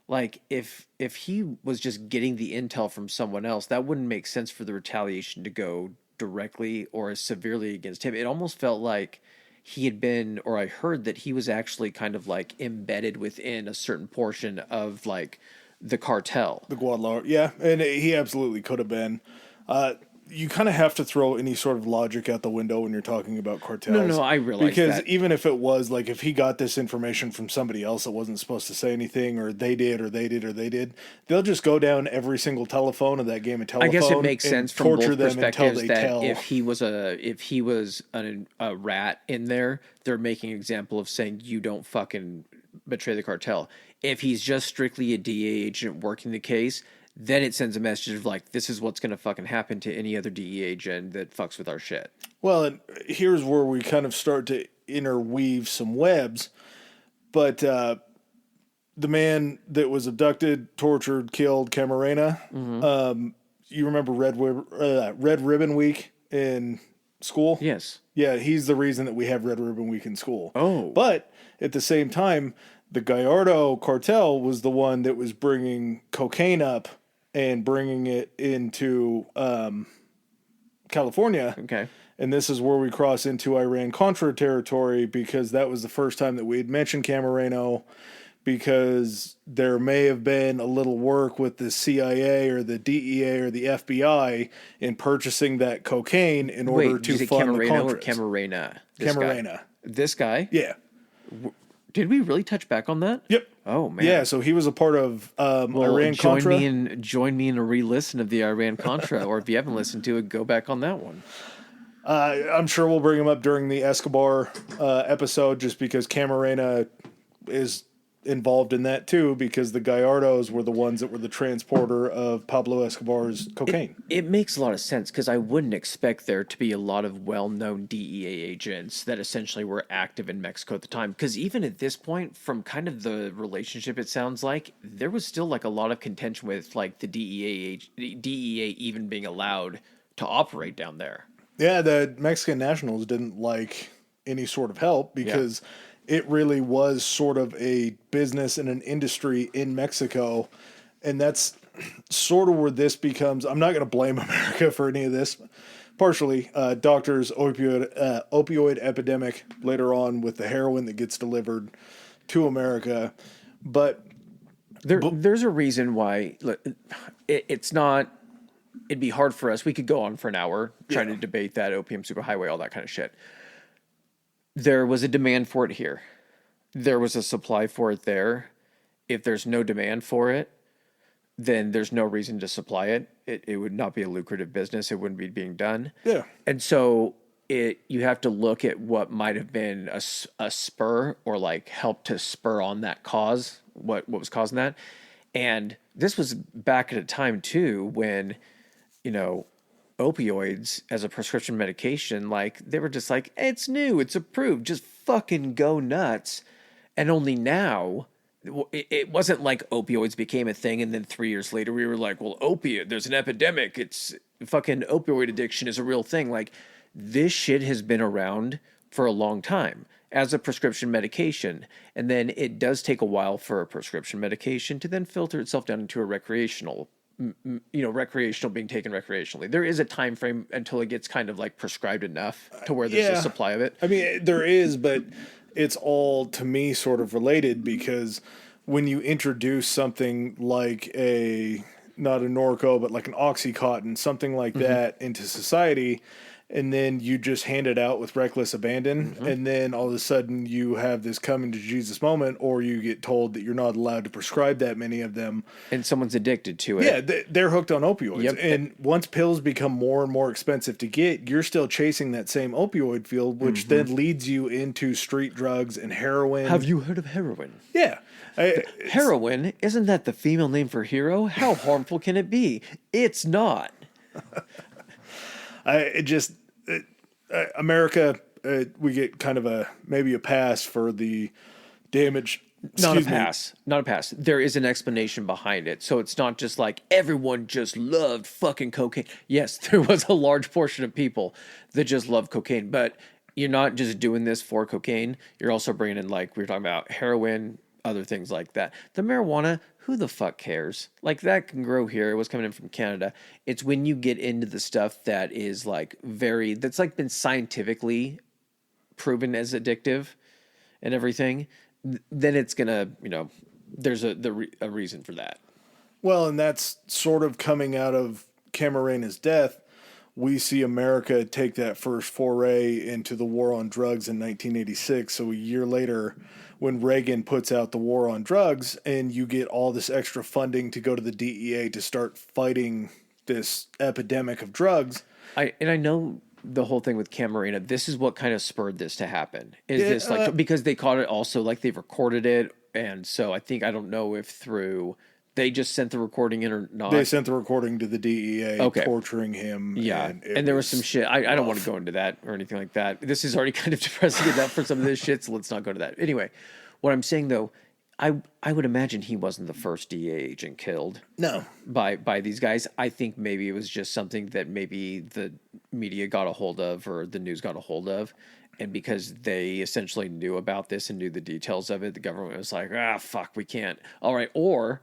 like if he was just getting the intel from someone else, that wouldn't make sense for the retaliation to go directly or as severely against him. It almost felt like he had been, or I heard that he was actually kind of like embedded within a certain portion of like the cartel. The Guadalajara, yeah, and he absolutely could have been. You kind of have to throw any sort of logic out the window when you're talking about cartels. No, I realize because that. Even if it was like if he got this information from somebody else that wasn't supposed to say anything, or they did, they'll just go down every single telephone of that game of telephone. I guess it makes sense from both perspectives that tell. if he was a rat in there, they're making an example of saying you don't fucking betray the cartel. If he's just strictly a DEA agent working the case, then it sends a message of like, this is what's going to fucking happen to any other DEA agent that fucks with our shit. Well, and here's where we kind of start to interweave some webs. But the man that was abducted, tortured, killed, Camarena, you remember Red Ribbon Week in school? Yes. Yeah, he's the reason that we have Red Ribbon Week in school. Oh. But at the same time, the Gallardo cartel was the one that was bringing cocaine up and bringing it into California. Okay. And this is where we cross into Iran-Contra territory because that was the first time that we had mentioned Camarena, because there may have been a little work with the CIA or the DEA or the FBI in purchasing that cocaine in order to fund the Contras. Or Camarena? Camarena. This guy? Yeah. Did we really touch back on that? Yep. Oh man. Yeah, so he was a part of Iran-Contra. Join me in a re-listen of the Iran-Contra, or if you haven't listened to it, go back on that one. I'm sure we'll bring him up during the Escobar episode, just because Camarena is involved in that too, because the Gallardos were the ones that were the transporter of Pablo Escobar's cocaine. It makes a lot of sense because I wouldn't expect there to be a lot of well-known DEA agents that essentially were active in Mexico at the time. Because even at this point, from kind of the relationship, it sounds like there was still like a lot of contention with like the DEA even being allowed to operate down there. Yeah, the Mexican nationals didn't like any sort of help because it really was sort of a business and an industry in Mexico. And that's sort of where this becomes. I'm not going to blame America for any of this. Partially, doctors' opioid epidemic later on with the heroin that gets delivered to America. But there's a reason why it's not. It'd be hard for us. We could go on for an hour trying to debate that opium superhighway, all that kind of shit. There was a demand for it here. There was a supply for it there. If there's no demand for it, then there's no reason to supply it. It would not be a lucrative business. It wouldn't be being done. Yeah. And so you have to look at what might have been a spur or like help to spur on that cause, what was causing that. And this was back at a time too when, opioids as a prescription medication, like they were just like, it's new, it's approved, just fucking go nuts. And only now, it wasn't like opioids became a thing and then 3 years later we were like, well, there's an epidemic. It's fucking opioid addiction is a real thing. Like this shit has been around for a long time as a prescription medication. And then it does take a while for a prescription medication to then filter itself down into a recreational being taken recreationally. There is a time frame until it gets kind of like prescribed enough to where there's a supply of it. I mean, there is, but it's all to me sort of related because when you introduce something like not a Norco, but like an Oxycontin, something like that into society, and then you just hand it out with reckless abandon, and then all of a sudden you have this coming to Jesus moment, or you get told that you're not allowed to prescribe that many of them. And someone's addicted to it. Yeah, they're hooked on opioids. Yep. And once pills become more and more expensive to get, you're still chasing that same opioid field, which then leads you into street drugs and heroin. Have you heard of heroin? Yeah. Heroin, isn't that the female name for hero? How harmful can it be? It's not. America, we get kind of maybe a pass for the damage. Not a pass. There is an explanation behind it. So it's not just like everyone just loved fucking cocaine. Yes, there was a large portion of people that just love cocaine, but you're not just doing this for cocaine. You're also bringing in, like we were talking about, heroin, other things like that. The marijuana, who the fuck cares? Like that can grow here. It was coming in from Canada. It's when you get into the stuff that is like that's like been scientifically proven as addictive and everything, then it's gonna, there's a reason for that. Well, and that's sort of coming out of Camarena's death. We see America take that first foray into the war on drugs in 1986. So a year later, when Reagan puts out the war on drugs and you get all this extra funding to go to the DEA to start fighting this epidemic of drugs. I know the whole thing with Camarena, this is what kind of spurred this to happen. Is this like, because they caught it also, like they've recorded it. And so I don't know if they just sent the recording in or not. They sent the recording to the DEA, torturing him. Yeah, and there was some shit. I don't want to go into that or anything like that. This is already kind of depressing enough for some of this shit, so let's not go to that. Anyway, what I'm saying, though, I would imagine he wasn't the first DEA agent killed. No. By these guys. I think maybe it was just something that maybe the media got a hold of or the news got a hold of. And because they essentially knew about this and knew the details of it, the government was like, fuck, we can't. All right, or...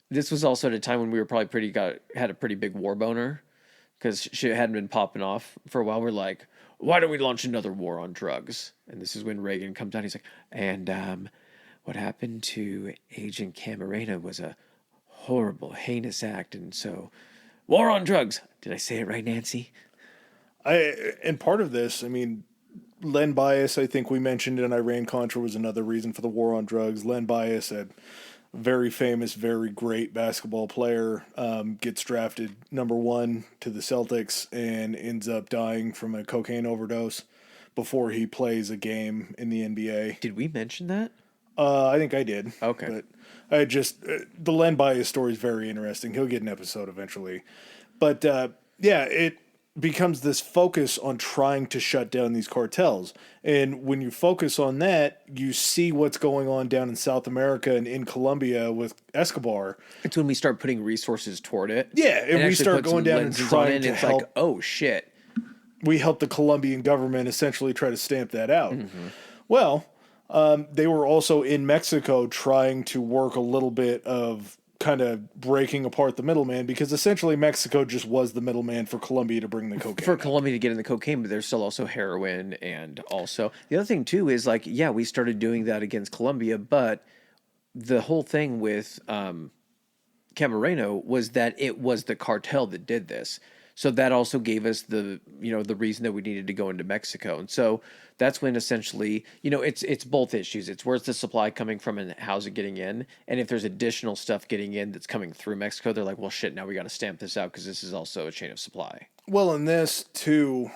This was also at a time when we were probably had a pretty big war boner because shit hadn't been popping off for a while. We're like, why don't we launch another war on drugs? And this is when Reagan comes down. He's like, and what happened to Agent Camarena was a horrible, heinous act. And so, war on drugs. Did I say it right, Nancy? And part of this, I mean, Len Bias, I think we mentioned in Iran-Contra was another reason for the war on drugs. Len Bias had... very famous, very great basketball player, gets drafted number 1 to the Celtics and ends up dying from a cocaine overdose before he plays a game in the NBA. Did we mention that? I think I did. Okay. But I just, the Len Bias story is very interesting. He'll get an episode eventually. But yeah, it becomes this focus on trying to shut down these cartels. And when you focus on that, you see what's going on down in South America and in Colombia with Escobar. It's when we start putting resources toward it. Yeah, and we actually start put some going down and lenses on trying it, to it's help. like, oh shit. We helped the Colombian government essentially try to stamp that out. Well, they were also in Mexico trying to work a little bit of kind of breaking apart the middleman, because essentially Mexico just was the middleman for Colombia to bring the cocaine. For Colombia to get in the cocaine, but there's still also heroin. And also the other thing too is like, yeah, we started doing that against Colombia, but the whole thing with Camareno was that it was the cartel that did this. So that also gave us the reason that we needed to go into Mexico. And so that's when essentially, it's both issues. It's where's the supply coming from and how's it getting in? And if there's additional stuff getting in that's coming through Mexico, they're like, well, shit, now we got to stamp this out because this is also a chain of supply. Well, in this too,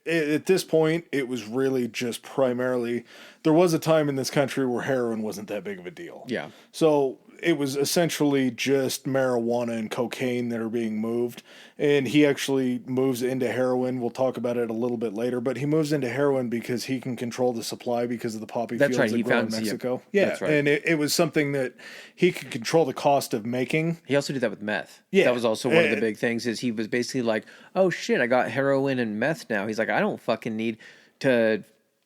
at this point, it was really just primarily, there was a time in this country where heroin wasn't that big of a deal. Yeah. So it was essentially just marijuana and cocaine that are being moved. And he actually moves into heroin. We'll talk about it a little bit later, but he moves into heroin because he can control the supply because of the poppy fields that grow in Mexico. Yeah, that's right. And it was something that he could control the cost of making. He also did that with meth. Yeah. That was also one of the big things is he was basically like, oh shit, I got heroin and meth now. He's like, I don't fucking need to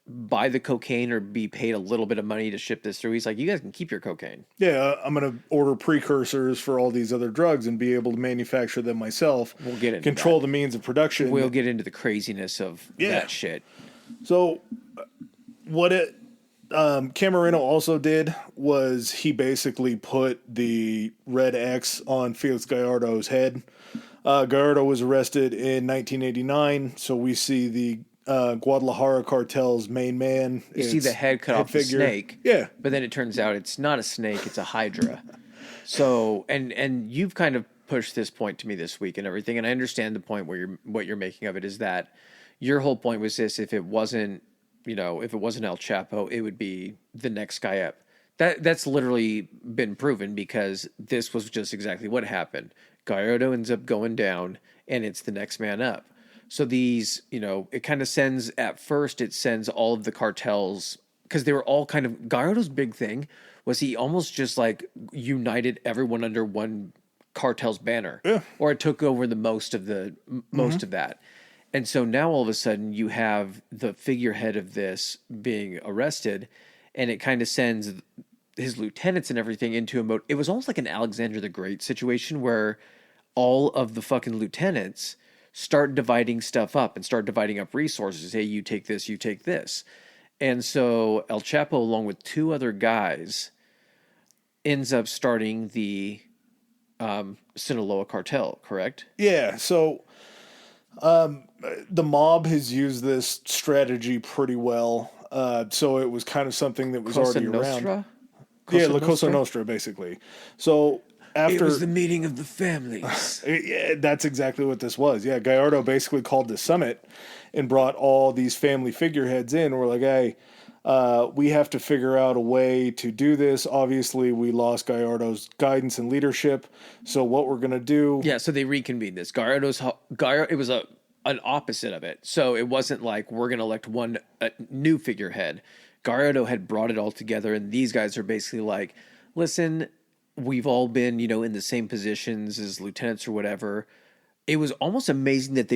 buy the cocaine or be paid a little bit of money to ship this through. He's like, you guys can keep your cocaine. Yeah, I'm going to order precursors for all these other drugs and be able to manufacture them myself. We'll get into control the means of production. We'll get into the craziness of that shit. So what Camareno also did was he basically put the red X on Felix Gallardo's head. Gallardo was arrested in 1989, so we see the Guadalajara cartel's main man. You see the head cut off the snake. Yeah. But then it turns out it's not a snake, it's a hydra. So, and you've kind of pushed this point to me this week and everything, and I understand the point where what you're making of it is that your whole point was this: if it wasn't El Chapo, it would be the next guy up. That's literally been proven because this was just exactly what happened. Gallardo ends up going down, and it's the next man up. So these, it kind of sends all of the cartels, because they were all kind of, Gallardo's big thing was he almost just like united everyone under one cartel's banner. Yeah. Or it took over the most of that. And so now all of a sudden you have the figurehead of this being arrested, and it kind of sends his lieutenants and everything into a mode. It was almost like an Alexander the Great situation where all of the fucking lieutenants start dividing stuff up and start dividing up resources. Hey, you take this, you take this. And so El Chapo, along with two other guys, ends up starting the Sinaloa cartel, correct? Yeah, so the mob has used this strategy pretty well. So it was kind of something that was Cosa already Nostra? around. Yeah, La Cosa Nostra, basically. So after, it was the meeting of the families. Yeah, that's exactly what this was. Yeah, Gallardo basically called the summit and brought all these family figureheads in. We're like, hey, we have to figure out a way to do this. Obviously, we lost Gallardo's guidance and leadership. So what we're going to do... Yeah, so they reconvened this. It was an opposite of it. So it wasn't like we're going to elect one new figurehead. Gallardo had brought it all together, and these guys are basically like, listen... We've all been, in the same positions as lieutenants or whatever. It was almost amazing that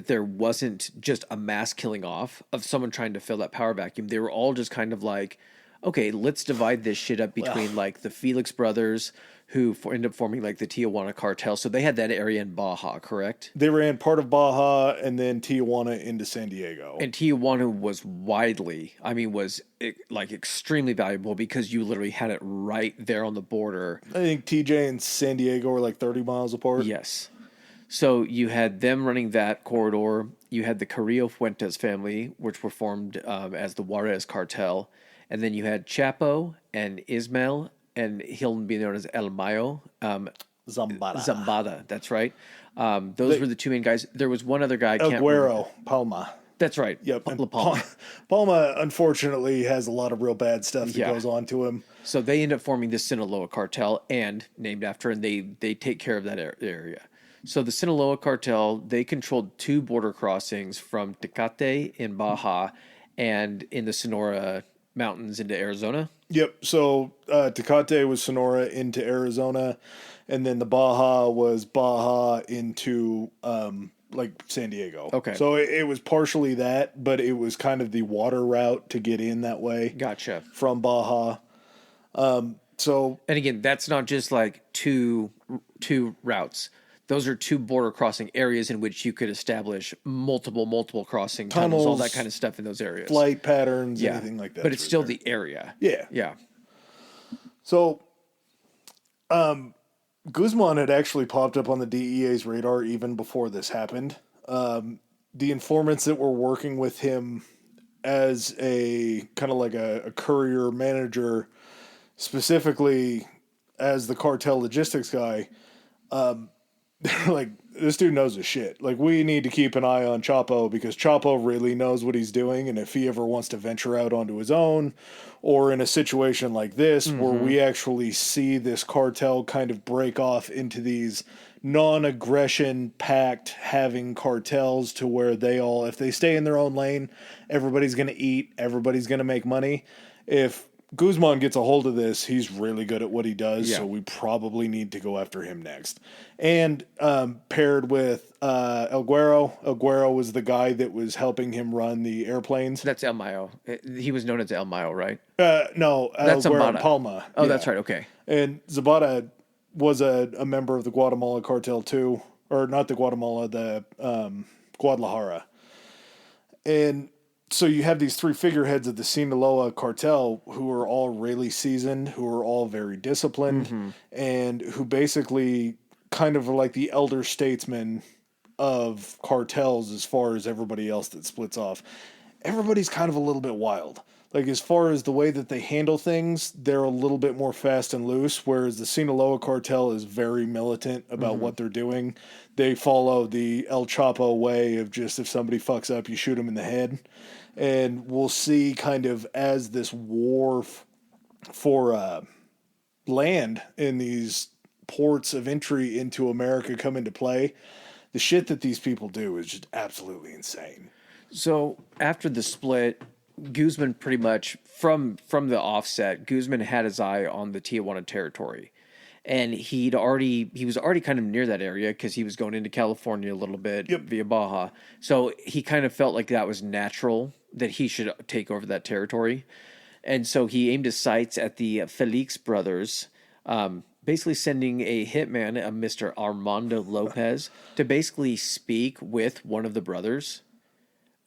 there wasn't just a mass killing off of someone trying to fill that power vacuum. They were all just kind of like, okay, let's divide this shit up between like the Felix brothers who end up forming like the Tijuana cartel. So they had that area in Baja, correct? They ran part of Baja and then Tijuana into San Diego. And Tijuana was was like extremely valuable because you literally had it right there on the border. I think TJ and San Diego were like 30 miles apart. Yes. So you had them running that corridor. You had the Carrillo Fuentes family, which were formed as the Juarez cartel. And then you had Chapo and Ismael, and he'll be known as El Mayo. Zambada. That's right. Those were the two main guys. There was one other guy. El Güero Palma. That's right. Yep. And La Palma. Palma, unfortunately, has a lot of real bad stuff that goes on to him. So they end up forming the Sinaloa cartel, and named after, and they take care of that area. So the Sinaloa cartel, they controlled 2 border crossings from Tecate in Baja and in the Sonora Mountains into Arizona. Yep. So Tecate was Sonora into Arizona, and then the Baja was Baja into like San Diego. Okay. So it was partially that, but it was kind of the water route to get in that way. Gotcha. From Baja. So and again, that's not just like two routes. Those are 2 border crossing areas in which you could establish multiple crossing tunnels, all that kind of stuff in those areas. Flight patterns, anything like that. But it's still the area. Yeah. Yeah. So, Guzman had actually popped up on the DEA's radar even before this happened. The informants that were working with him as a kind of like a courier manager, specifically as the cartel logistics guy, like, this dude knows his shit. Like, we need to keep an eye on Chapo because Chapo really knows what he's doing. And if he ever wants to venture out onto his own, or in a situation like this, where we actually see this cartel kind of break off into these non-aggression pact having cartels to where they all, if they stay in their own lane, everybody's going to eat, everybody's going to make money. If Guzman gets a hold of this, he's really good at what he does, so we probably need to go after him next. And paired with El Guero. El Guero was the guy that was helping him run the airplanes. That's El Mayo. He was known as El Mayo, right? No, that's El Guero, Zambada. Palma. Oh, that's right, okay. And Zapata was a member of the Guatemala cartel too. Or not the Guatemala, the Guadalajara. And so you have these 3 figureheads of the Sinaloa cartel who are all really seasoned, who are all very disciplined, and who basically kind of are like the elder statesmen of cartels as far as everybody else that splits off. Everybody's kind of a little bit wild. Like, as far as the way that they handle things, they're a little bit more fast and loose, whereas the Sinaloa cartel is very militant about what they're doing. They follow the El Chapo way of just, if somebody fucks up, you shoot them in the head. And we'll see kind of as this war for land in these ports of entry into America come into play, the shit that these people do is just absolutely insane. So after the split, Guzman pretty much, from the offset, Guzman had his eye on the Tijuana territory. And he was already kind of near that area because he was going into California a little bit via Baja. So he kind of felt like that was natural that he should take over that territory. And so he aimed his sights at the Felix brothers, basically sending a hitman, a Mr. Armando Lopez, to basically speak with one of the brothers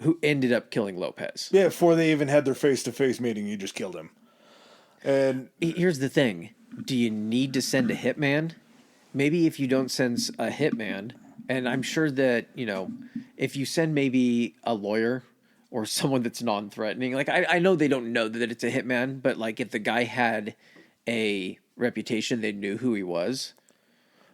who ended up killing Lopez. Yeah, before they even had their face-to-face meeting, he just killed him. And here's the thing. Do you need to send a hitman? Maybe if you don't send a hitman, and I'm sure that, if you send maybe a lawyer or someone that's non-threatening, like I know they don't know that it's a hitman, but like if the guy had a reputation, they knew who he was,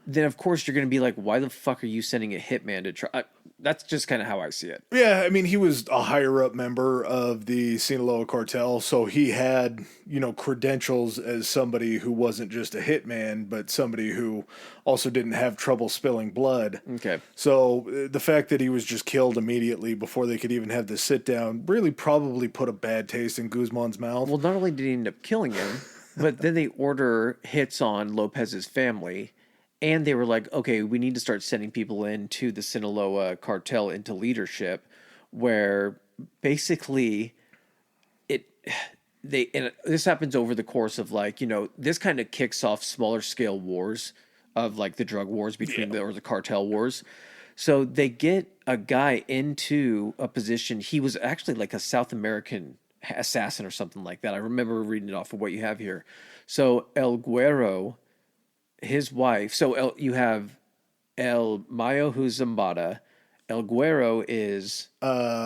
then of course you're going to be like, why the fuck are you sending a hitman to try? That's just kind of how I see it. Yeah, I mean, he was a higher up member of the Sinaloa cartel, so he had, credentials as somebody who wasn't just a hitman, but somebody who also didn't have trouble spilling blood. Okay. So the fact that he was just killed immediately before they could even have this sit down really probably put a bad taste in Guzman's mouth. Well, not only did he end up killing him, but then they order hits on Lopez's family. And they were like, okay, we need to start sending people into the Sinaloa cartel into leadership, where basically this happens over the course of this kind of kicks off smaller scale wars of like the drug wars between or the cartel wars. So they get a guy into a position. He was actually like a South American assassin or something like that. I remember reading it off of what you have here. So El Guero, his wife, so you have El Mayo who's Zambada. El Guero is Palma.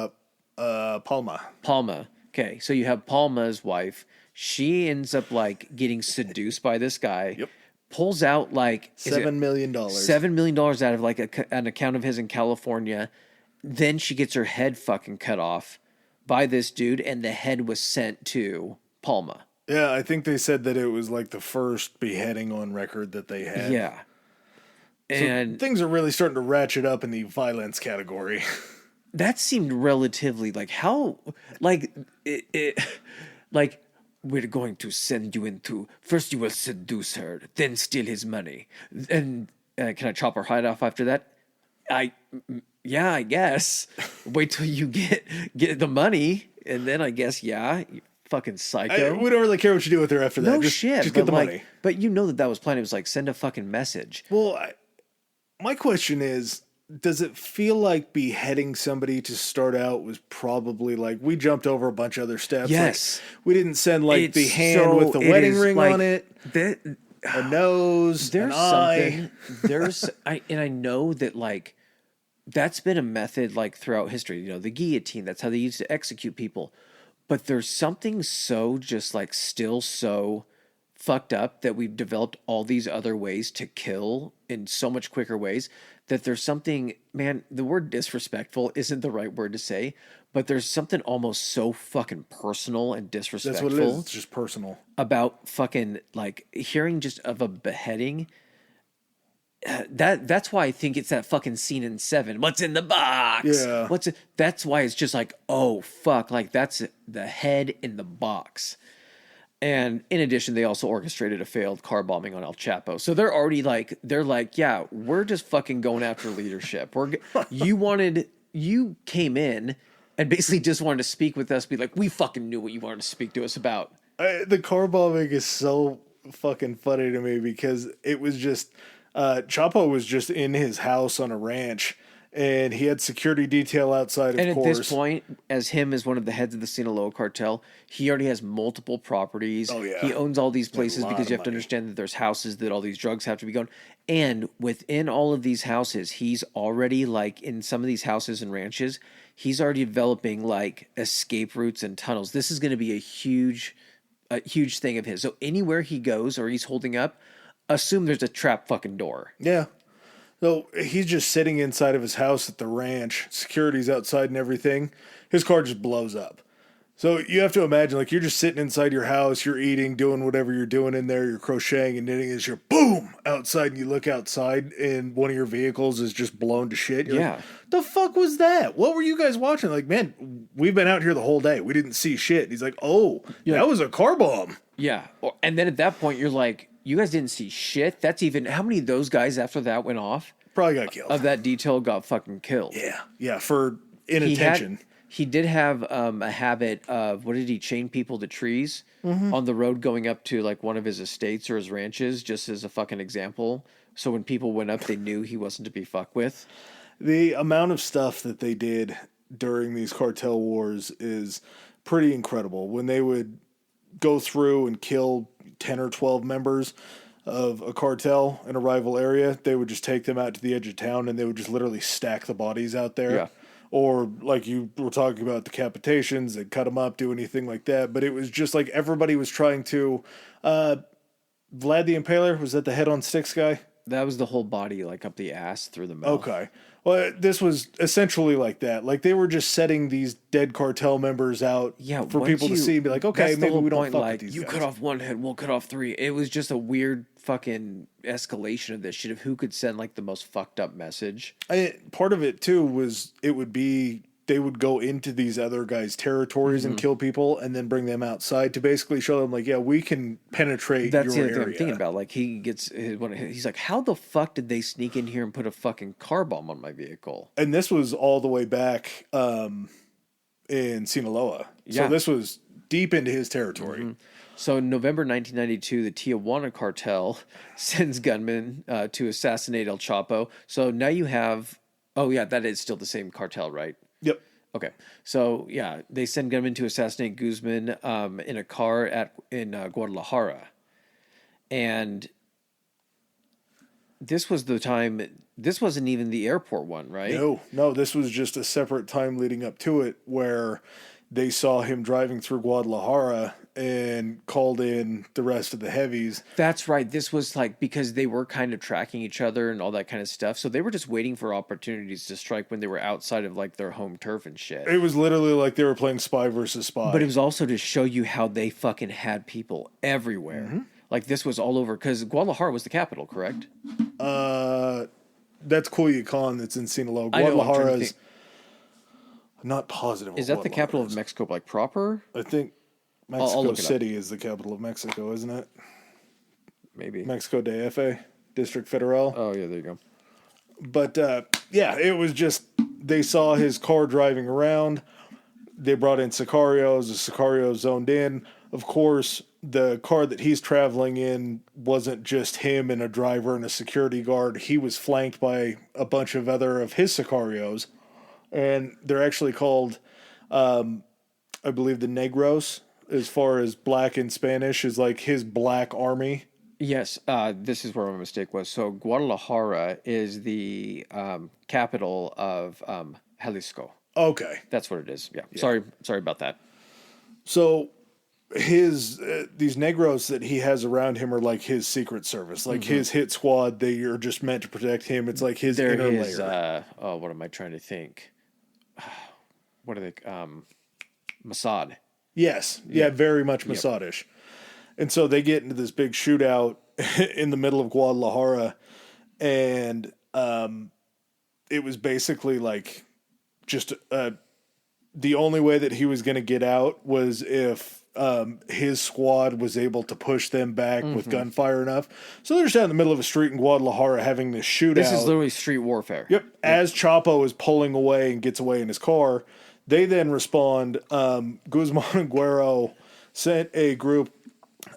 Okay, so you have Palma's wife. She ends up like getting seduced by this guy. Yep. Pulls out like $7 million. $7 million out of like an account of his in California. then she gets her head fucking cut off by this dude, and the head was sent to Palma. Yeah, I think they said that it was like the first beheading on record that they had. Yeah. So And things are really starting to ratchet up in the violence category. that seemed relatively like how, like, like, we're going to send you into, first you will seduce her, then steal his money. And can I chop her head off after that? Yeah, I guess. Wait till you get the money, and then I guess, yeah, you fucking psycho. We don't really care what you do with her after that. No just, shit. Just get the like, money. But you know that was planned. It was like, send a fucking message. Well, my question is, does it feel like beheading somebody to start out was probably like, we jumped over a bunch of other steps? Yes. Like, we didn't send like the hand with the wedding ring like, on it, a nose, there's an eye. I know that like that's been a method like throughout history, you know, the guillotine, that's how they used to execute people. But there's something so just like still so fucked up that we've developed all these other ways to kill in so much quicker ways that there's something, man, the word disrespectful isn't the right word to say, but there's something almost so fucking personal and disrespectful. That's what it is. It's just personal. About fucking like hearing just of a beheading. That's why I think it's that fucking scene in Seven. What's in the box? Yeah. That's why it's just like, oh fuck, like that's the head in the box. And in addition, they also orchestrated a failed car bombing on El Chapo. So they're already like, yeah, we're just fucking going after leadership. You came in and basically just wanted to speak with us, be like, we fucking knew what you wanted to speak to us about. The car bombing is so fucking funny to me because it was just, Chapo was just in his house on a ranch. And he had security detail outside, of course. And at this point, as one of the heads of the Sinaloa cartel, he already has multiple properties. Oh, yeah. He owns all these places because you have to money. understand that there's houses that all these drugs have to be going. And within all of these houses, he's already, like, in some of these houses and ranches, he's already developing, like, escape routes and tunnels. This is going to be a huge thing of his. So anywhere he goes or he's holding up, assume there's a trap fucking door. Yeah. So he's just sitting inside of his house at the ranch. Security's outside and everything. His car just blows up. So you have to imagine, like, you're just sitting inside your house, you're eating, doing whatever you're doing in there, you're crocheting and knitting, and you're boom outside, and you look outside, and one of your vehicles is just blown to shit. You're like, the fuck was that? What were you guys watching? Like, man, we've been out here the whole day. We didn't see shit. And he's like, that was a car bomb. Yeah. And then at that point, you're like, you guys didn't see shit? That's even... How many of those guys after that went off? Probably got killed. Of that detail got fucking killed. Yeah. Yeah, for inattention. He did have a habit of... What did he... Chain people to trees on the road going up to like one of his estates or his ranches, just as a fucking example. So when people went up, they knew he wasn't to be fucked with. The amount of stuff that they did during these cartel wars is pretty incredible. When they would go through and kill 10 or 12 members of a cartel in a rival area, they would just take them out to the edge of town and they would just literally stack the bodies out there. Yeah. Or like you were talking about decapitations, they'd cut them up, do anything like that. But it was just like everybody was trying to... Vlad the Impaler, was that the head on sticks guy? That was the whole body, like up the ass through the mouth. Okay. Well, this was essentially like that. Like they were just setting these dead cartel members out for people to see and be like, okay, maybe we don't fuck with these guys. You cut off one head, we'll cut off three. It was just a weird fucking escalation of this shit of who could send like the most fucked up message. Part of it too was they would go into these other guys' territories and kill people and then bring them outside to basically show them like, yeah, we can penetrate your area. That's the other thing I'm thinking about. Like he's like, how the fuck did they sneak in here and put a fucking car bomb on my vehicle? And this was all the way back in Sinaloa. Yeah. So this was deep into his territory. Mm-hmm. So in November 1992, the Tijuana cartel sends gunmen to assassinate El Chapo. So now you have, that is still the same cartel, right? Yep. Okay. So yeah, they send gunmen to assassinate Guzman in a car in Guadalajara, and this was the time. This wasn't even the airport one, right? No. This was just a separate time leading up to it, where they saw him driving through Guadalajara, and called in the rest of the heavies. That's right. This was like because they were kind of tracking each other and all that kind of stuff. So they were just waiting for opportunities to strike when they were outside of like their home turf and shit. It was literally like they were playing spy versus spy. But it was also to show you how they fucking had people everywhere. Like this was all over because Guadalajara was the capital, correct? That's Culiacan that's in Sinaloa. I know, I'm trying to Guadalajara is think. not positive. Is that the capital of Mexico, like proper? I think I'll Mexico look it up. City is the capital of Mexico, isn't it? Maybe. Mexico DF, District Federal. Oh yeah, there you go. But yeah, it was just they saw his car driving around. They brought in Sicarios. The Sicarios zoned in. Of course, the car that he's traveling in wasn't just him and a driver and a security guard. He was flanked by a bunch of other of his Sicarios. And they're actually called, I believe, the Negros, as far as black in Spanish, is like his black army. Yes, this is where my mistake was. So Guadalajara is the capital of Jalisco. Okay. That's what it is. Yeah. Sorry about that. So his these Negros that he has around him are like his secret service, like his hit squad. They are just meant to protect him. It's like his inner layer. What am I trying to think? What are they? Mossad. Yes. Yeah, very much Mossadish. And so they get into this big shootout in the middle of Guadalajara, and it was basically like just the only way that he was going to get out was if his squad was able to push them back with gunfire enough. So they're just out in the middle of a street in Guadalajara having this shootout. This is literally street warfare. Yep. As Chapo is pulling away and gets away in his car, they then respond. Guzmán-Loera sent a group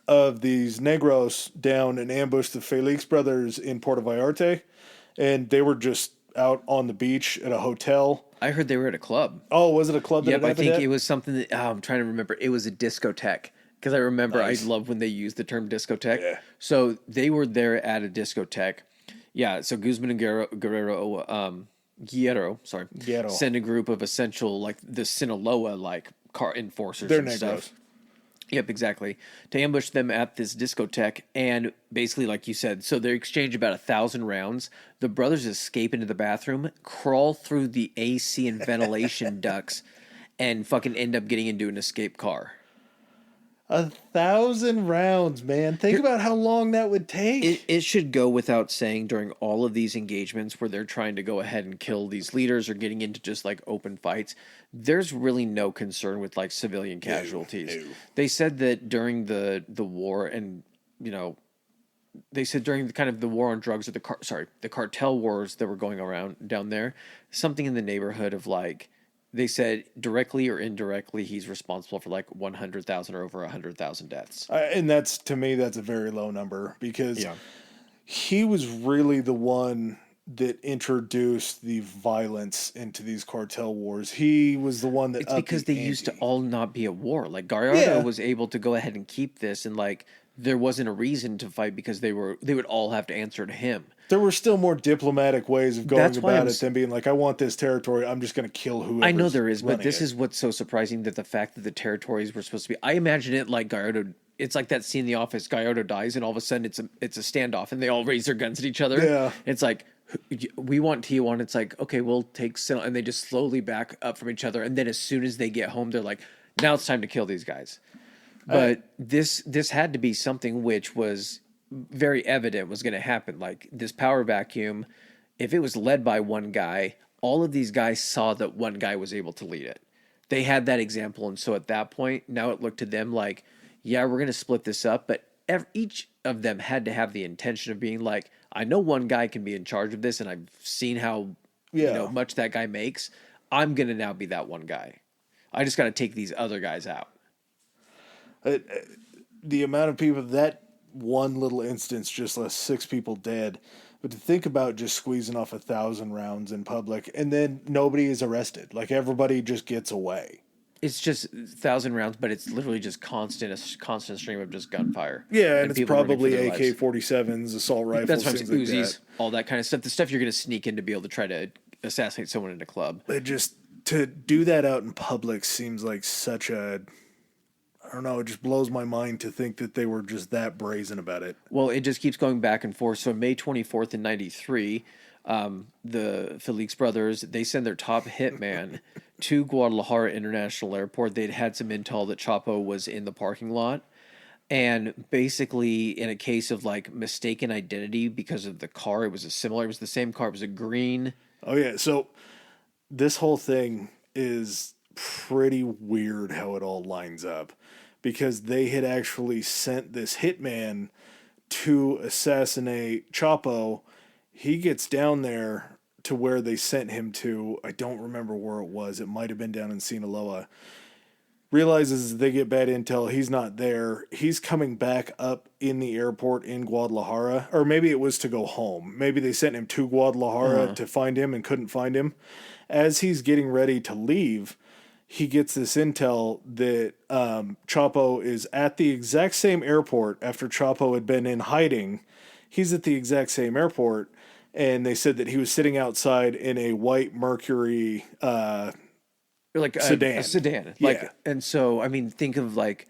of these Negros down and ambushed the Felix brothers in Puerto Vallarta, and they were just out on the beach at a hotel. I heard they were at a club. Oh, was it a club? Yep, I think it was something that I'm trying to remember. It was a discotheque because I remember I love when they use the term discotheque. Yeah. So they were there at a discotheque. Yeah. So Guzman and Guerrero sent a group of essential like the Sinaloa like car enforcers and stuff. Yep, exactly. To ambush them at this discotheque, and basically, like you said, so they exchange about 1,000 rounds. The brothers escape into the bathroom, crawl through the AC and ventilation ducts, and fucking end up getting into an escape car. 1,000 rounds, man. Think about how long that would take. It should go without saying during all of these engagements where they're trying to go ahead and kill these leaders or getting into just like open fights, there's really no concern with like civilian casualties. No. They said that during the war and, you know, they said during the kind of the war on drugs or the cartel wars that were going around down there, something in the neighborhood of like, they said directly or indirectly, he's responsible for like 100,000 or over 100,000 deaths. And that's, to me, that's a very low number because he was really the one that introduced the violence into these cartel wars. He was the one that it's because they used to all not be at war. Like Gallardo was able to go ahead and keep this, and like there wasn't a reason to fight because they would all have to answer to him. There were still more diplomatic ways of going about it than being like, I want this territory, I'm just going to kill whoever. I know there is, but this is what's so surprising, that the fact that the territories were supposed to be... I imagine it like Gallardo... It's like that scene in The Office, Gallardo dies, and all of a sudden it's a standoff, and they all raise their guns at each other. Yeah. It's like, we want Tijuana. It's like, okay, we'll take... And they just slowly back up from each other, and then as soon as they get home, they're like, now it's time to kill these guys. But this had to be something which was... very evident was going to happen. Like this power vacuum, if it was led by one guy, all of these guys saw that one guy was able to lead it. They had that example, and so at that point, now it looked to them like, yeah, we're going to split this up, but each of them had to have the intention of being like, I know one guy can be in charge of this, and I've seen how much that guy makes. I'm going to now be that one guy. I just got to take these other guys out. The amount of people that one little instance just left 6 people dead, but to think about just squeezing off 1,000 rounds in public and then nobody is arrested, like everybody just gets away. It's just 1,000 rounds, but it's literally just a constant stream of just gunfire. Yeah, and it's probably AK-47s, assault rifles, that's what I'm saying, Uzis, like that. All that kind of stuff. The stuff you're going to sneak in to be able to try to assassinate someone in a club. It just, to do that out in public seems like such a, I don't know. It just blows my mind to think that they were just that brazen about it. Well, it just keeps going back and forth. So May 24th in 93, the Felix brothers, they send their top hitman to Guadalajara International Airport. They'd had some intel that Chapo was in the parking lot. And basically, in a case of like mistaken identity because of the car, it was the same car. It was a green. Oh, yeah. So this whole thing is pretty weird how it all lines up, because they had actually sent this hitman to assassinate Chapo. He gets down there to where they sent him to. I don't remember where it was. It might have been down in Sinaloa. Realizes they get bad intel. He's not there. He's coming back up in the airport in Guadalajara. Or maybe it was to go home. Maybe they sent him to Guadalajara to find him and couldn't find him. As he's getting ready to leave, he gets this intel that Chapo is at the exact same airport after Chapo had been in hiding. He's at the exact same airport, and they said that he was sitting outside in a white Mercury Like sedan. A sedan. Yeah. Like, and so, I mean, think of like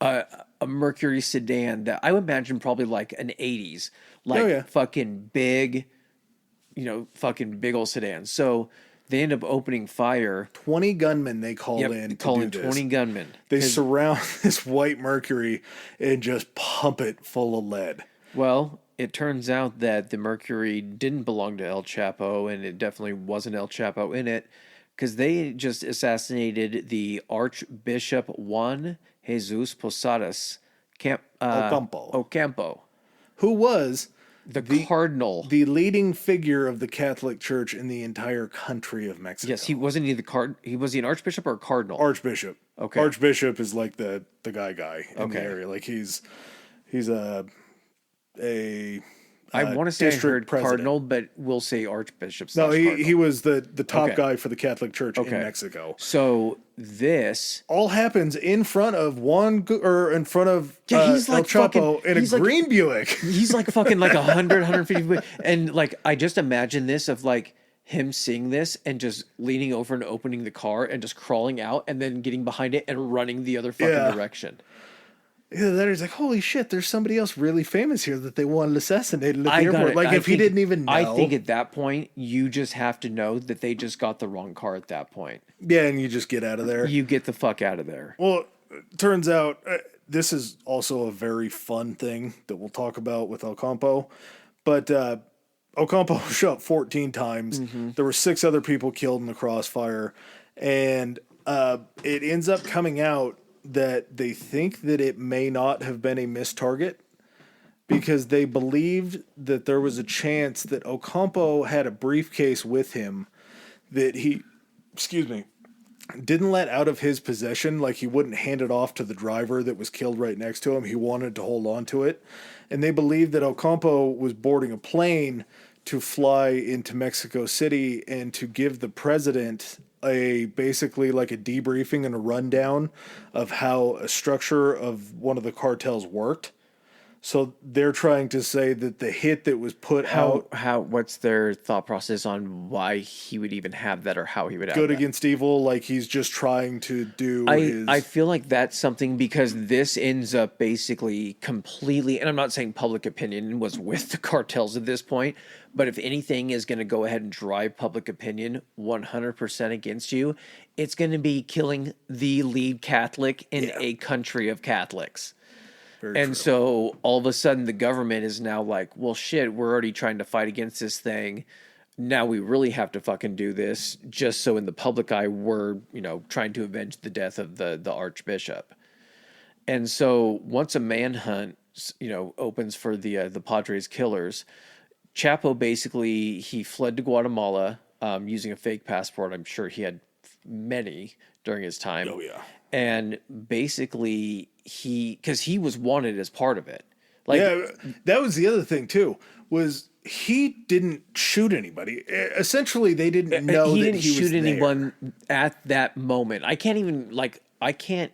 a Mercury sedan that I would imagine probably like an 80s, like fucking big, fucking big old sedan. So they end up opening fire. 20 gunmen they called in. Call in 20 gunmen. They surround this white Mercury and just pump it full of lead. Well, it turns out that the Mercury didn't belong to El Chapo, and it definitely wasn't El Chapo in it, because they just assassinated the Archbishop Juan Jesus Posadas Ocampo, who was the cardinal, the leading figure of the Catholic Church in the entire country of Mexico. Yes, he wasn't was he an archbishop or a cardinal? Archbishop. Okay. Archbishop is like the guy in the area. Like he's a I want to say I heard president. cardinal, but we'll say archbishop. No, he was the top guy for the Catholic Church in Mexico. So this all happens in front of in front of he's El like Chapo in a green Buick. He's like fucking like 150, and like I just imagine this of like him seeing this and just leaning over and opening the car and just crawling out and then getting behind it and running the other fucking direction. Either that or he's like, holy shit, there's somebody else really famous here that they wanted assassinated at the airport. Like, if he didn't even know. I think at that point, you just have to know that they just got the wrong car at that point. Yeah, and you just get out of there. You get the fuck out of there. Well, it turns out this is also a very fun thing that we'll talk about with Ocampo. But Ocampo shot 14 times. Mm-hmm. There were 6 other people killed in the crossfire. And it ends up coming out that they think that it may not have been a missed target, because they believed that there was a chance that Ocampo had a briefcase with him that he, didn't let out of his possession. Like, he wouldn't hand it off to the driver that was killed right next to him. He wanted to hold on to it. And they believed that Ocampo was boarding a plane to fly into Mexico City and to give the president basically like a debriefing and a rundown of how a structure of one of the cartels worked. So they're trying to say that the hit that was put out... What's their thought process on why he would even have that, or how he would have good that? Against evil, like he's just trying to do I feel like that's something, because this ends up basically completely, and I'm not saying public opinion was with the cartels at this point, but if anything is going to go ahead and drive public opinion 100% against you, it's going to be killing the lead Catholic in a country of Catholics. And so all of a sudden the government is now like, well, shit, we're already trying to fight against this thing. Now we really have to fucking do this, just so in the public eye we're, trying to avenge the death of the archbishop. And so once a manhunt, opens for the Padres killers, Chapo basically, he fled to Guatemala using a fake passport. I'm sure he had many during his time. Oh, yeah. And basically, because he was wanted as part of it. That was the other thing too, was he didn't shoot anybody. Essentially, they didn't know he that didn't he was shoot there. anyone at that moment. I can't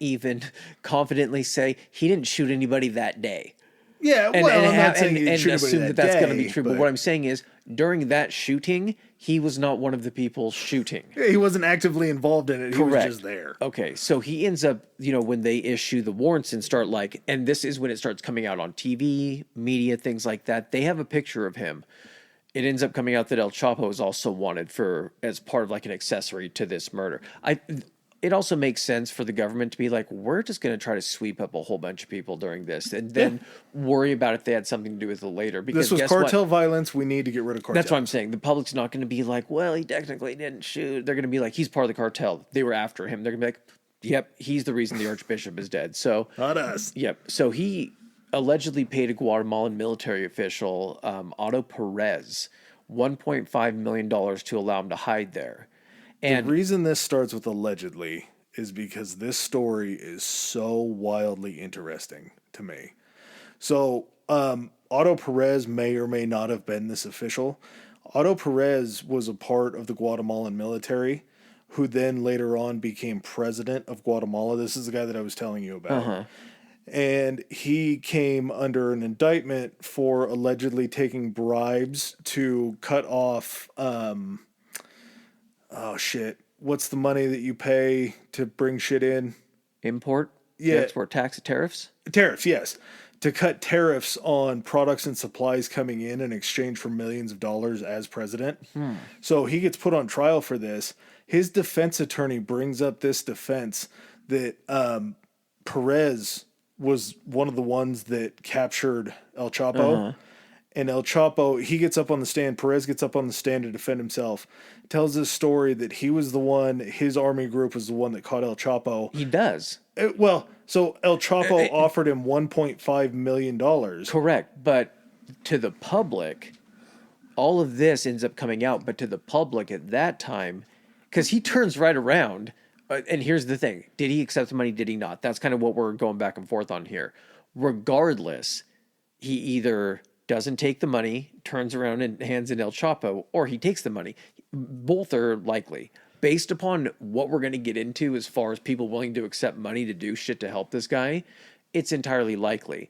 even confidently say he didn't shoot anybody that day. Yeah, I'm not saying he didn't shoot assume anybody that's going to day, be true. But what I'm saying is, During that shooting, he was not one of the people shooting. He wasn't actively involved in it. He was just there. Okay, so he ends up, when they issue the warrants and start and this is when it starts coming out on TV, media, things like that. They have a picture of him. It ends up coming out that El Chapo is also wanted as part of an accessory to this murder. It also makes sense for the government to be like, we're just going to try to sweep up a whole bunch of people during this and then worry about if they had something to do with it later. Because this was cartel violence. We need to get rid of cartel. That's what I'm saying. The public's not going to be like, well, he technically didn't shoot. They're going to be like, he's part of the cartel. They were after him. They're going to be like, yep, he's the reason the Archbishop is dead. So not us. Yep. So he allegedly paid a Guatemalan military official, Otto Perez, $1.5 million to allow him to hide there. And the reason this starts with allegedly is because this story is so wildly interesting to me. So, Otto Perez may or may not have been this official. Otto Perez was a part of the Guatemalan military who then later on became president of Guatemala. This is the guy that I was telling you about. Uh-huh. And he came under an indictment for allegedly taking bribes to cut off... oh shit! What's the money that you pay to bring shit in? Import? Yeah. Export tax tariffs? Tariffs, yes. To cut tariffs on products and supplies coming in exchange for millions of dollars as president. So he gets put on trial for this. His defense attorney brings up this defense that Perez was one of the ones that captured El Chapo. Uh-huh. And El Chapo, he gets up on the stand. Perez gets up on the stand to defend himself. Tells this story that he was the one, his army group was the one that caught El Chapo. He does. So El Chapo offered him $1.5 million. Correct. But to the public, all of this ends up coming out. But to the public at that time, because he turns right around. And here's the thing. Did he accept the money? Did he not? That's kind of what we're going back and forth on here. Regardless, he either doesn't take the money, turns around and hands in El Chapo, or he takes the money. Both are likely. Based upon what we're going to get into as far as people willing to accept money to do shit to help this guy, it's entirely likely.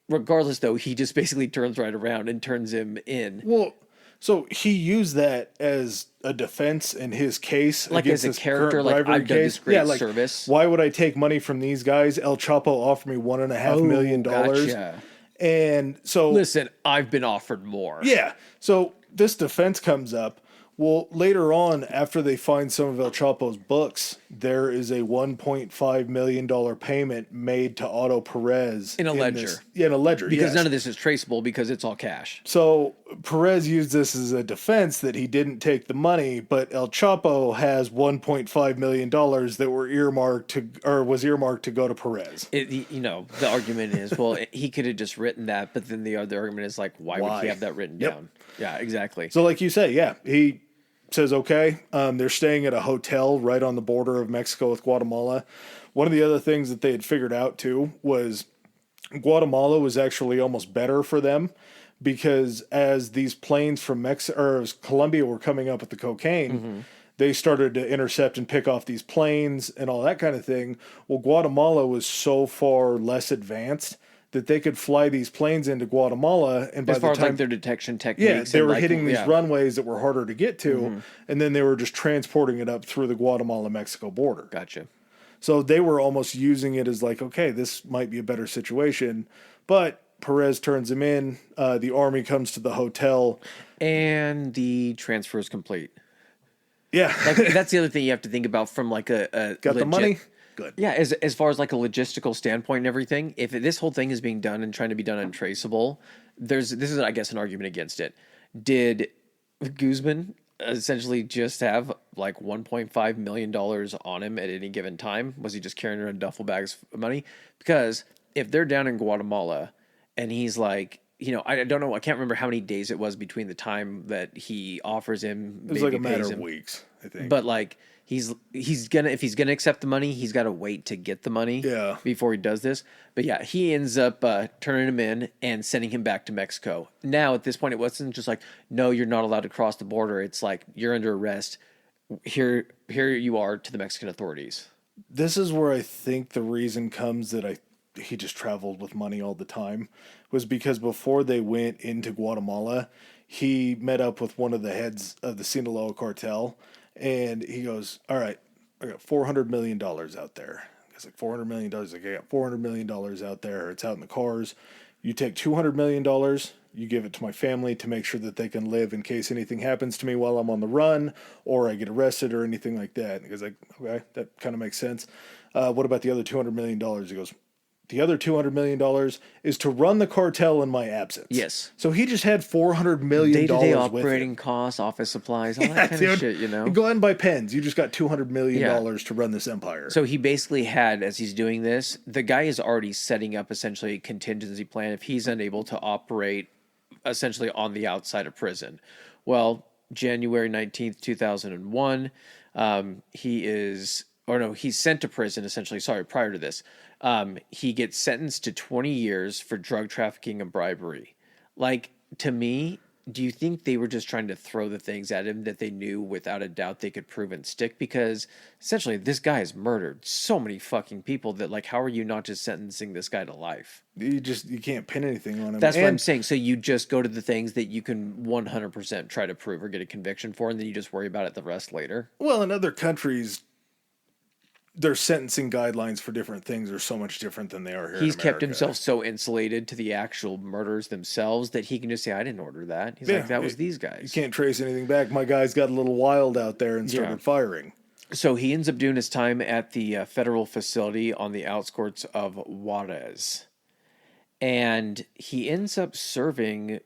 Regardless, though, he just basically turns right around and turns him in. Well, so he used that as a defense in his case. Like as a character, like I've done this great service. Why would I take money from these guys? El Chapo offered me $1.5 million. Gotcha. And so... Listen, I've been offered more. Yeah. So this defense comes up. Well, later on, after they find some of El Chapo's books, there is a $1.5 million payment made to Otto Perez. In a ledger. In a ledger, because none of this is traceable because it's all cash. So Perez used this as a defense that he didn't take the money, but El Chapo has $1.5 million that was earmarked to go to Perez. The argument is, well, he could have just written that, but then the other argument is like, why would he have that written down? Yeah, exactly. So like you say, he says, okay, they're staying at a hotel right on the border of Mexico with Guatemala. One of the other things that they had figured out, too, was Guatemala was actually almost better for them because as these planes from Colombia were coming up with the cocaine, they started to intercept and pick off these planes and all that kind of thing. Well, Guatemala was so far less advanced that they could fly these planes into Guatemala, and by as far the time as their detection techniques, they were hitting these runways that were harder to get to, and then they were just transporting it up through the Guatemala-Mexico border. Gotcha. So they were almost using it as like, okay, this might be a better situation, but Perez turns him in. The army comes to the hotel, and the transfer is complete. Yeah, that's the other thing you have to think about from like a got the money. Good. Yeah, as far as like a logistical standpoint and everything, if this whole thing is being done and trying to be done untraceable, this is, I guess, an argument against it. Did Guzman essentially just have like $1.5 million on him at any given time? Was he just carrying around duffel bags of money? Because if they're down in Guatemala and he's like, I don't know, I can't remember how many days it was between the time that he offers him. It was like a matter of weeks, I think. But like, if he's gonna accept the money, he's got to wait to get the money before he does this. But yeah, he ends up turning him in and sending him back to Mexico. Now at this point, it wasn't just like, no, you're not allowed to cross the border. It's like, you're under arrest. Here you are to the Mexican authorities. This is where I think the reason comes that he just traveled with money all the time was because before they went into Guatemala, he met up with one of the heads of the Sinaloa cartel, and he goes, "All right, I got $400 million out there." It's like $400 million. Like, I got $400 million out there. It's out in the cars. You take $200 million, you give it to my family to make sure that they can live in case anything happens to me while I'm on the run or I get arrested or anything like that. Because like, okay, that kind of makes sense. What about the other $200 million? He goes, the other $200 million is to run the cartel in my absence. Yes. So he just had $400 million day-to-day with operating him. costs, office supplies, all that kind of shit, you know? Go ahead and buy pens. You just got $200 million to run this empire. So he basically had, as he's doing this, the guy is already setting up essentially a contingency plan if he's unable to operate essentially on the outside of prison. Well, January 19th, 2001, he's sent to prison essentially, prior to this. He gets sentenced to 20 years for drug trafficking and bribery. Like, to me, do you think they were just trying to throw the things at him that they knew without a doubt they could prove and stick? Because essentially this guy has murdered so many fucking people that, like, how are you not just sentencing this guy to life? You can't pin anything on him. That's what I'm saying. So you just go to the things that you can 100% try to prove or get a conviction for, and then you just worry about it the rest later. Well, in other countries, their sentencing guidelines for different things are so much different than they are here. He's in kept America. himself so insulated to the actual murders themselves that he can just say, I didn't order that. He's like, that was these guys. You can't trace anything back. My guys got a little wild out there and started firing. So he ends up doing his time at the federal facility on the outskirts of Juarez. And he ends up serving...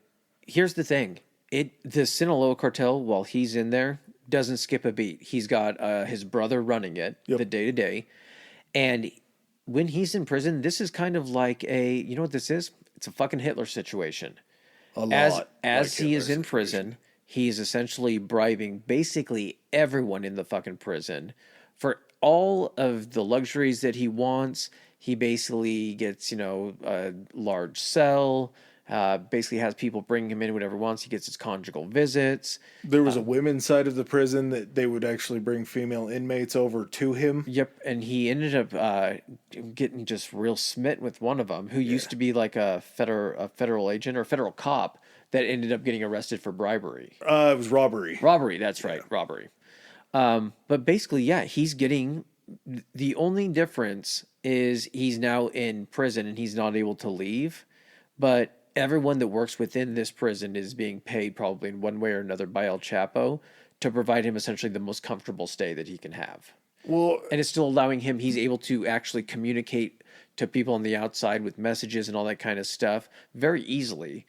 Here's the thing. The Sinaloa cartel, while he's in there, doesn't skip a beat. He's got his brother running it, the day-to-day. And when he's in prison, this is kind of like you know what this is? It's a fucking Hitler situation. As he is in prison, he's essentially bribing basically everyone in the fucking prison for all of the luxuries that he wants. He basically gets, a large cell, basically has people bring him in whenever he wants. He gets his conjugal visits. There was a women's side of the prison that they would actually bring female inmates over to him. Yep, and he ended up getting just real smitten with one of them, who used to be like a federal agent or federal cop that ended up getting arrested for bribery. It was robbery. Robbery, that's right, robbery. But basically, he's getting... The only difference is he's now in prison and he's not able to leave, but everyone that works within this prison is being paid probably in one way or another by El Chapo to provide him essentially the most comfortable stay that he can have. Well, and it's still allowing him, he's able to actually communicate to people on the outside with messages and all that kind of stuff very easily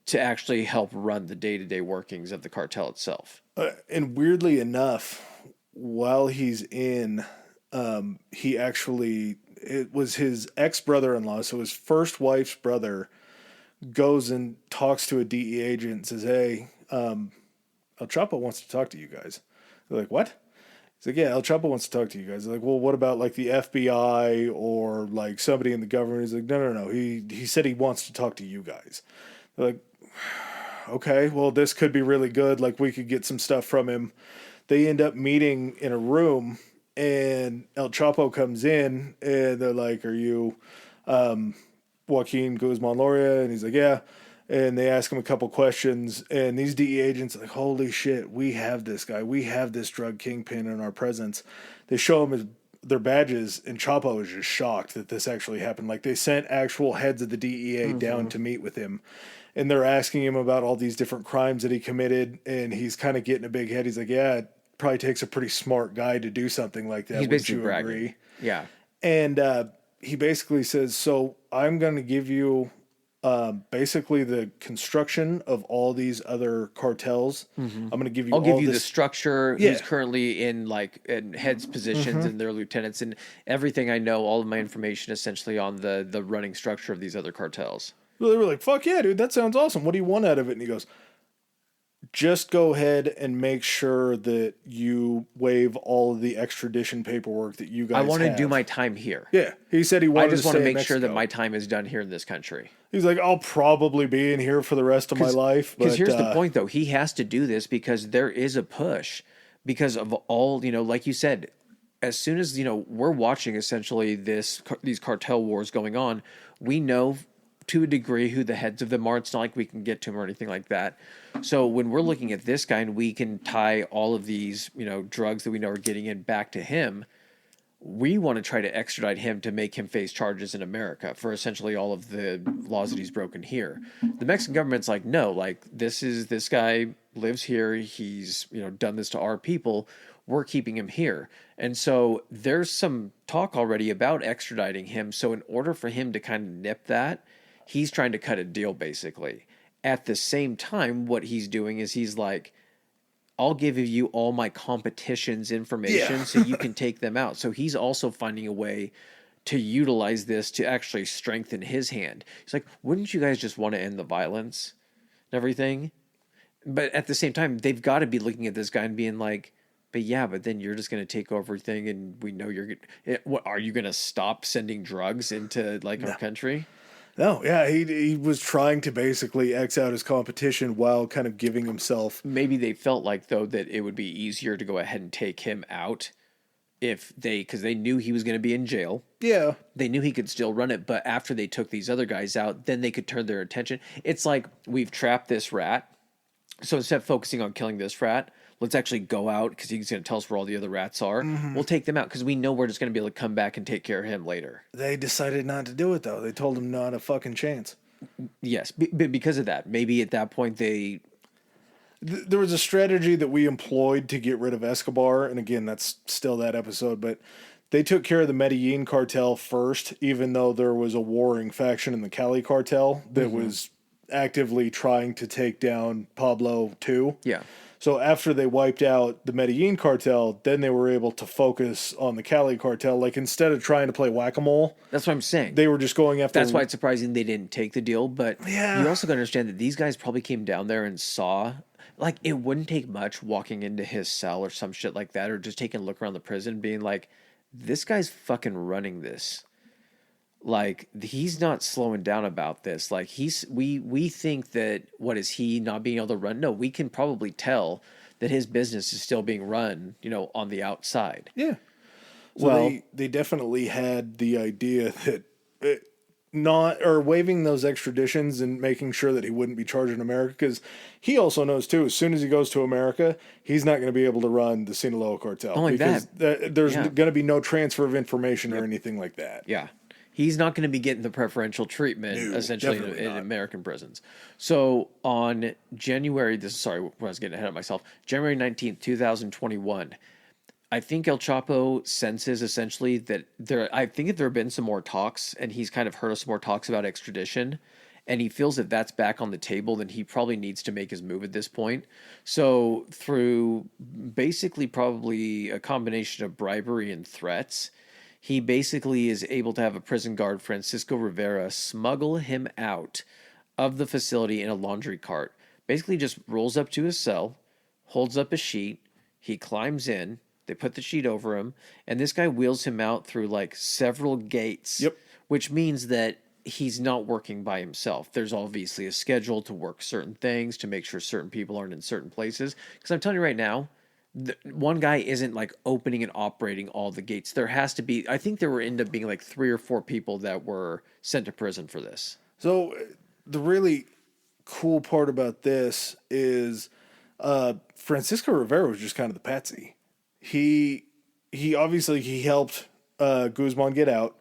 to actually help run the day-to-day workings of the cartel itself. And weirdly enough, while he's in, it was his ex-brother-in-law, so his first wife's brother, goes and talks to a DE agent and says, hey, El Chapo wants to talk to you guys. They're like, what? He's like, yeah, El Chapo wants to talk to you guys. They're like, well, what about like the FBI or like somebody in the government? He's like, no. He said he wants to talk to you guys. They're like, okay, well, this could be really good. Like we could get some stuff from him. They end up meeting in a room and El Chapo comes in and they're like, are you, Joaquin Guzman-Loera? And he's like, yeah. And they ask him a couple questions, and these DE agents are like, holy shit, we have this guy. We have this drug kingpin in our presence. They show him their badges, and Chapo is just shocked that this actually happened. Like, they sent actual heads of the DEA down to meet with him, and they're asking him about all these different crimes that he committed, and he's kind of getting a big head. He's like, yeah, it probably takes a pretty smart guy to do something like that. He's basically bragging. Agree? Yeah. And he basically says, so I'm going to give you basically the construction of all these other cartels. I'm going to give you I'll give you the structure. Yeah. Who's currently in heads positions and their lieutenants and everything. I know all of my information essentially on the running structure of these other cartels. Well, they were like, fuck yeah, dude, that sounds awesome. What do you want out of it? And he goes, just go ahead and make sure that you waive all of the extradition paperwork that you guys I want to have. do my time here. Yeah. He said he wanted I just to want to stay in make sure that Mexico. my time is done here in this country. He's like, I'll probably be in here for the rest of my life. Because here's the point, though. He has to do this because there is a push. Because of all, like you said, as soon as, we're watching essentially these cartel wars going on, we know to a degree who the heads of them are. It's not like we can get to them or anything like that. So when we're looking at this guy and we can tie all of these, drugs that we know are getting in back to him, we want to try to extradite him to make him face charges in America for essentially all of the laws that he's broken here. The Mexican government's like, no, like this guy lives here. He's, done this to our people. We're keeping him here. And so there's some talk already about extraditing him. So in order for him to kind of nip that, he's trying to cut a deal basically. At the same time, what he's doing is he's like, I'll give you all my competition's information so you can take them out. So he's also finding a way to utilize this to actually strengthen his hand. He's like, wouldn't you guys just want to end the violence and everything? But at the same time, they've got to be looking at this guy and being like, but then you're just going to take over everything and we know you're good. What, are you going to stop sending drugs into our country? No, yeah, he was trying to basically X out his competition while kind of giving himself. Maybe they felt like, though, that it would be easier to go ahead and take him out because they knew he was going to be in jail. Yeah. They knew he could still run it, but after they took these other guys out, then they could turn their attention. It's like, we've trapped this rat, so instead of focusing on killing this rat, let's actually go out because he's going to tell us where all the other rats are. Mm-hmm. We'll take them out because we know we're just going to be able to come back and take care of him later. They decided not to do it, though. They told him not a fucking chance. Yes, because of that. Maybe at that point there was a strategy that we employed to get rid of Escobar, and again, that's still that episode, but they took care of the Medellin cartel first, even though there was a warring faction in the Cali cartel that was actively trying to take down Pablo too. Yeah. So after they wiped out the Medellin cartel, then they were able to focus on the Cali cartel. Like, instead of trying to play whack-a-mole. That's what I'm saying. They were just going after... That's why it's surprising they didn't take the deal. But you also got to understand that these guys probably came down there and saw... Like, it wouldn't take much walking into his cell or some shit like that, or just taking a look around the prison being like, this guy's fucking running this. Like, he's not slowing down about this. Like, we think that, what is he not being able to run? No, we can probably tell that his business is still being run, on the outside. Yeah. So they definitely had the idea that waiving those extraditions and making sure that he wouldn't be charged in America, because he also knows too, as soon as he goes to America, he's not going to be able to run the Sinaloa cartel. Only because there's going to be no transfer of information or Yep. anything like that. Yeah. He's not going to be getting the preferential treatment, essentially, in American prisons. So on January 19th, 2021, I think El Chapo senses essentially that I think if there have been some more talks, and he's kind of heard of some more talks about extradition, and he feels that that's back on the table, then he probably needs to make his move at this point. So through basically probably a combination of bribery and threats, he basically is able to have a prison guard, Francisco Rivera, smuggle him out of the facility in a laundry cart. Basically just rolls up to his cell, holds up a sheet, he climbs in, they put the sheet over him, and this guy wheels him out through like several gates, which means that he's not working by himself. There's obviously a schedule to work certain things, to make sure certain people aren't in certain places. Because I'm telling you right now, one guy isn't like opening and operating all the gates. There has to be, I think there were end up being like 3 or 4 people that were sent to prison for this. So the really cool part about this is Francisco Rivera was just kind of the patsy. He obviously he helped Guzman get out.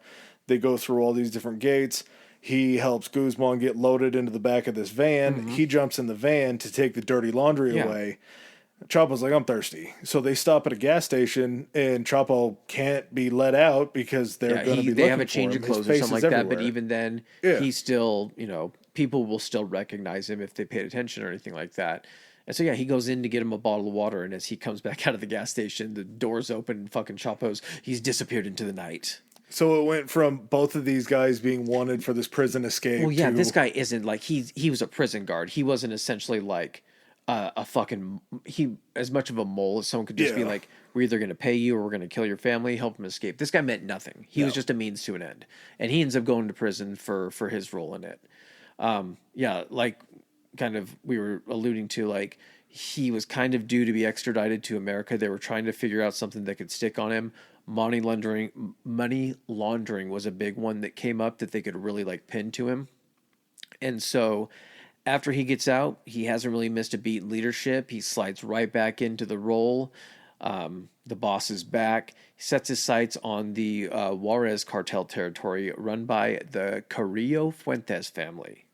They go through all these different gates. He helps Guzman get loaded into the back of this van. Mm-hmm. He jumps in the van to take the dirty laundry away. Chapo's like, I'm thirsty. So they stop at a gas station, and Chapo can't be let out because they're going to be looking for him. They have a change of clothes or something like that, but even then, he's still, people will still recognize him if they paid attention or anything like that. And so, he goes in to get him a bottle of water, and as he comes back out of the gas station, the doors open, and fucking he's disappeared into the night. So it went from both of these guys being wanted for this prison escape. Well, yeah, this guy isn't like, he was a prison guard. He wasn't essentially like as much of a mole as someone could just be like, we're either going to pay you or we're going to kill your family, help him escape. This guy meant nothing. He was just a means to an end. And he ends up going to prison for his role in it. Like kind of we were alluding to, like, he was kind of due to be extradited to America. They were trying to figure out something that could stick on him. Money laundering was a big one that came up that they could really like pin to him. And so after he gets out, he hasn't really missed a beat in leadership. He slides right back into the role. The boss is back. He sets his sights on the Juarez cartel territory run by the Carrillo Fuentes family.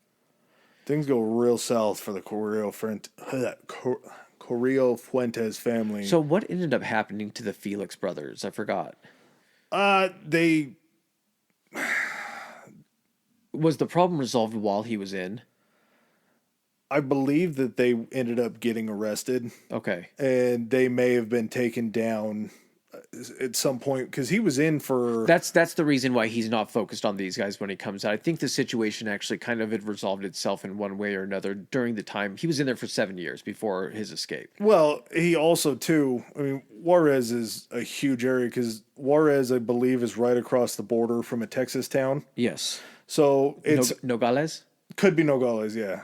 Things go real south for the Carrillo Fuentes family. So what ended up happening to the Felix brothers? I forgot. They Was the problem resolved while he was in? I believe that they ended up getting arrested. Okay. And they may have been taken down at some point because he was in for. That's the reason why he's not focused on these guys when he comes out. I think the situation actually kind of had resolved itself in one way or another during the time he was in there for 7 years before his escape. Well, he also too. I mean, Juarez is a huge area because Juarez, I believe, is right across the border from a Texas town. Yes. So it's Nogales. Could be Nogales, yeah.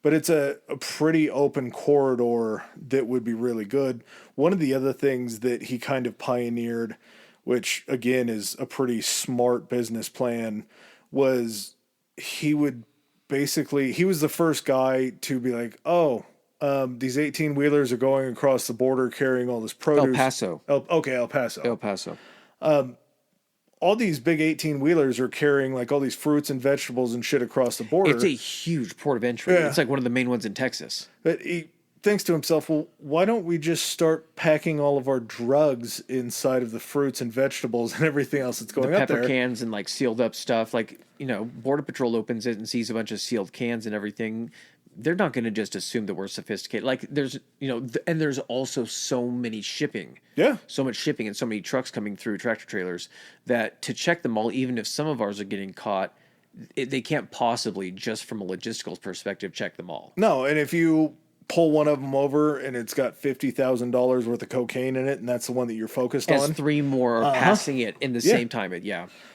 But it's a pretty open corridor that would be really good. One of the other things that he kind of pioneered, which again is a pretty smart business plan, was he was the first guy to be like, oh, these 18-wheelers are going across the border carrying all this produce. El Paso. El Paso. El Paso. All these big 18-wheelers are carrying like all these fruits and vegetables and shit across the border. It's a huge port of entry. Yeah. It's like one of the main ones in Texas. But he thinks to himself, well, why don't we just start packing all of our drugs inside of the fruits and vegetables and everything else that's going up there? Pepper cans and like sealed up stuff. Like, Border Patrol opens it and sees a bunch of sealed cans and everything. They're not going to just assume that we're sophisticated. Like there's, and there's also so many shipping. Yeah. So much shipping and so many trucks coming through tractor trailers that to check them all, even if some of ours are getting caught, they can't possibly, just from a logistical perspective, check them all. No. And if you pull one of them over and it's got $50,000 worth of cocaine in it, and that's the one that you're focused on. 3 more are passing it in the same time.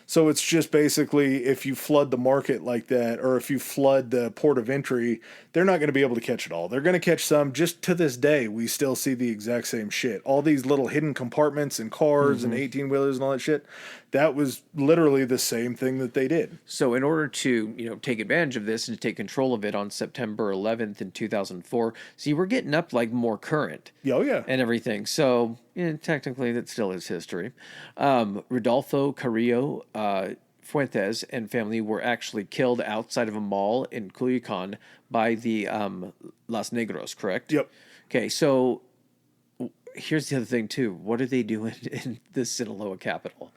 So it's just basically if you flood the market like that, or if you flood the port of entry, they're not going to be able to catch it all. They're going to catch some. Just to this day, we still see the exact same shit. All these little hidden compartments and cars and 18-wheelers and all that shit. That was literally the same thing that they did. So in order to, take advantage of this and to take control of it on September 11th in 2004, see, we're getting up like more current. Oh, yeah. And everything. So technically that still is history. Rodolfo Carrillo Fuentes and family were actually killed outside of a mall in Culiacan by the Los Negros, correct? Yep. Okay, so here's the other thing, too. What are they doing in the Sinaloa capital?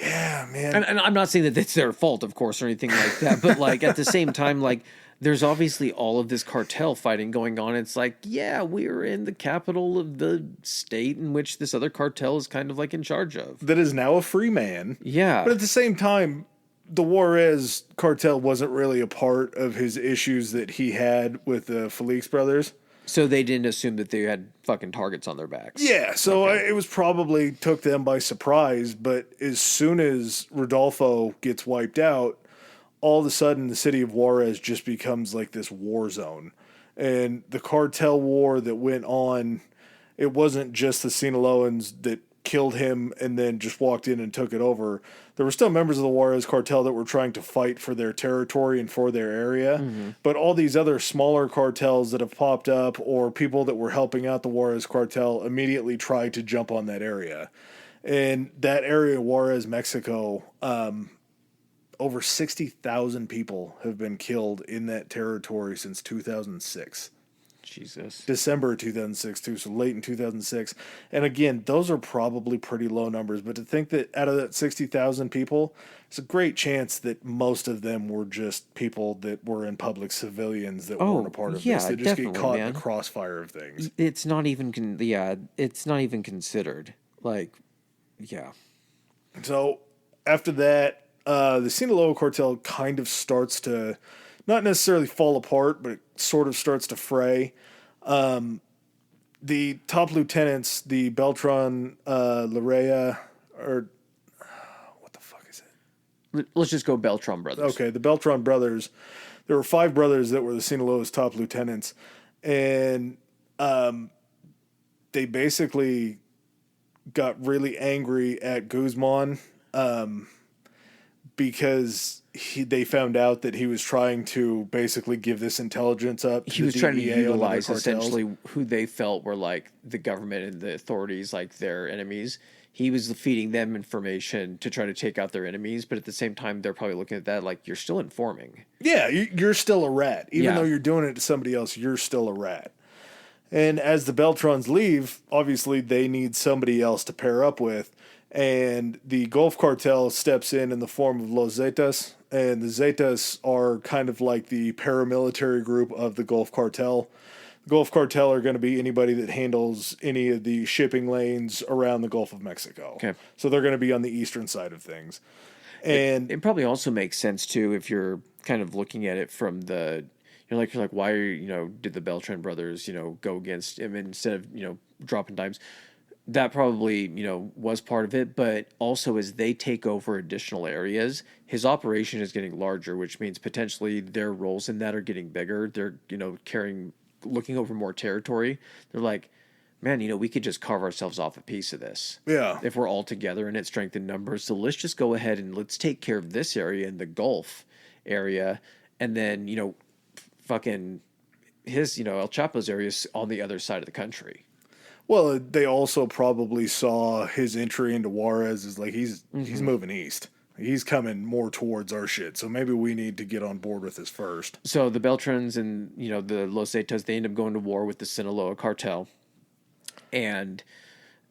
Yeah, man. And I'm not saying that it's their fault, of course, or anything like that, but like at the same time, like there's obviously all of this cartel fighting going on. It's like, yeah, we're in the capital of the state in which this other cartel is kind of like in charge of. That is now a free man. Yeah. But at the same time, the Juarez cartel wasn't really a part of his issues that he had with the Felix brothers. So they didn't assume that they had fucking targets on their backs. Yeah, so it was probably took them by surprise, but as soon as Rodolfo gets wiped out, all of a sudden the city of Juarez just becomes like this war zone. And the cartel war that went on, it wasn't just the Sinaloans that killed him and then just walked in and took it over. There were still members of the Juarez cartel that were trying to fight for their territory and for their area. Mm-hmm. But all these other smaller cartels that have popped up, or people that were helping out the Juarez cartel, immediately tried to jump on that area. And that area, Juarez, Mexico, over 60,000 people have been killed in that territory since 2006. Jesus. December 2006 too, so late in 2006. And again, those are probably pretty low numbers, but to think that out of that 60,000 people, it's a great chance that most of them were just people that were in public, civilians that weren't a part of this. They just get caught in the crossfire of things. It's not even it's not even considered. Like, yeah. So after that, the Sinaloa cartel kind of starts to not necessarily fall apart, but it sort of starts to fray. The top lieutenants, the Beltran-Loera, or what the fuck is it? Let's just go Beltran brothers. Okay, the Beltran brothers. There were 5 brothers that were the Sinaloa's top lieutenants, and they basically got really angry at Guzman because they found out that he was trying to basically give this intelligence up to He was trying to DEA on other utilize cartels. essentially who they felt were like the government and the authorities, like their enemies. He was feeding them information to try to take out their enemies, but at the same time, they're probably looking at that like you're still informing. Yeah, you're still a rat. Even Yeah. though you're doing it to somebody else, you're still a rat. And as the Beltrons leave, obviously they need somebody else to pair up with. And the Gulf Cartel steps in the form of Los Zetas. And the Zetas are kind of like the paramilitary group of the Gulf Cartel. The Gulf Cartel are going to be anybody that handles any of the shipping lanes around the Gulf of Mexico. Okay. So they're going to be on the eastern side of things. And It probably also makes sense too if you're kind of looking at it from you're like why did the Beltran brothers go against him instead of dropping dimes. That probably was part of it, but also as they take over additional areas, his operation is getting larger, which means potentially their roles in that are getting bigger. They're looking over more territory. They're like, man, we could just carve ourselves off a piece of this. Yeah. If we're all together and it's strength in numbers. So let's just go ahead and let's take care of this area in the Gulf area. And then, fucking his, El Chapo's area is on the other side of the country. Well, they also probably saw his entry into Juarez as like he's moving east. He's coming more towards our shit. So maybe we need to get on board with this first. So the Beltrans and, the Los Zetas, they end up going to war with the Sinaloa cartel. And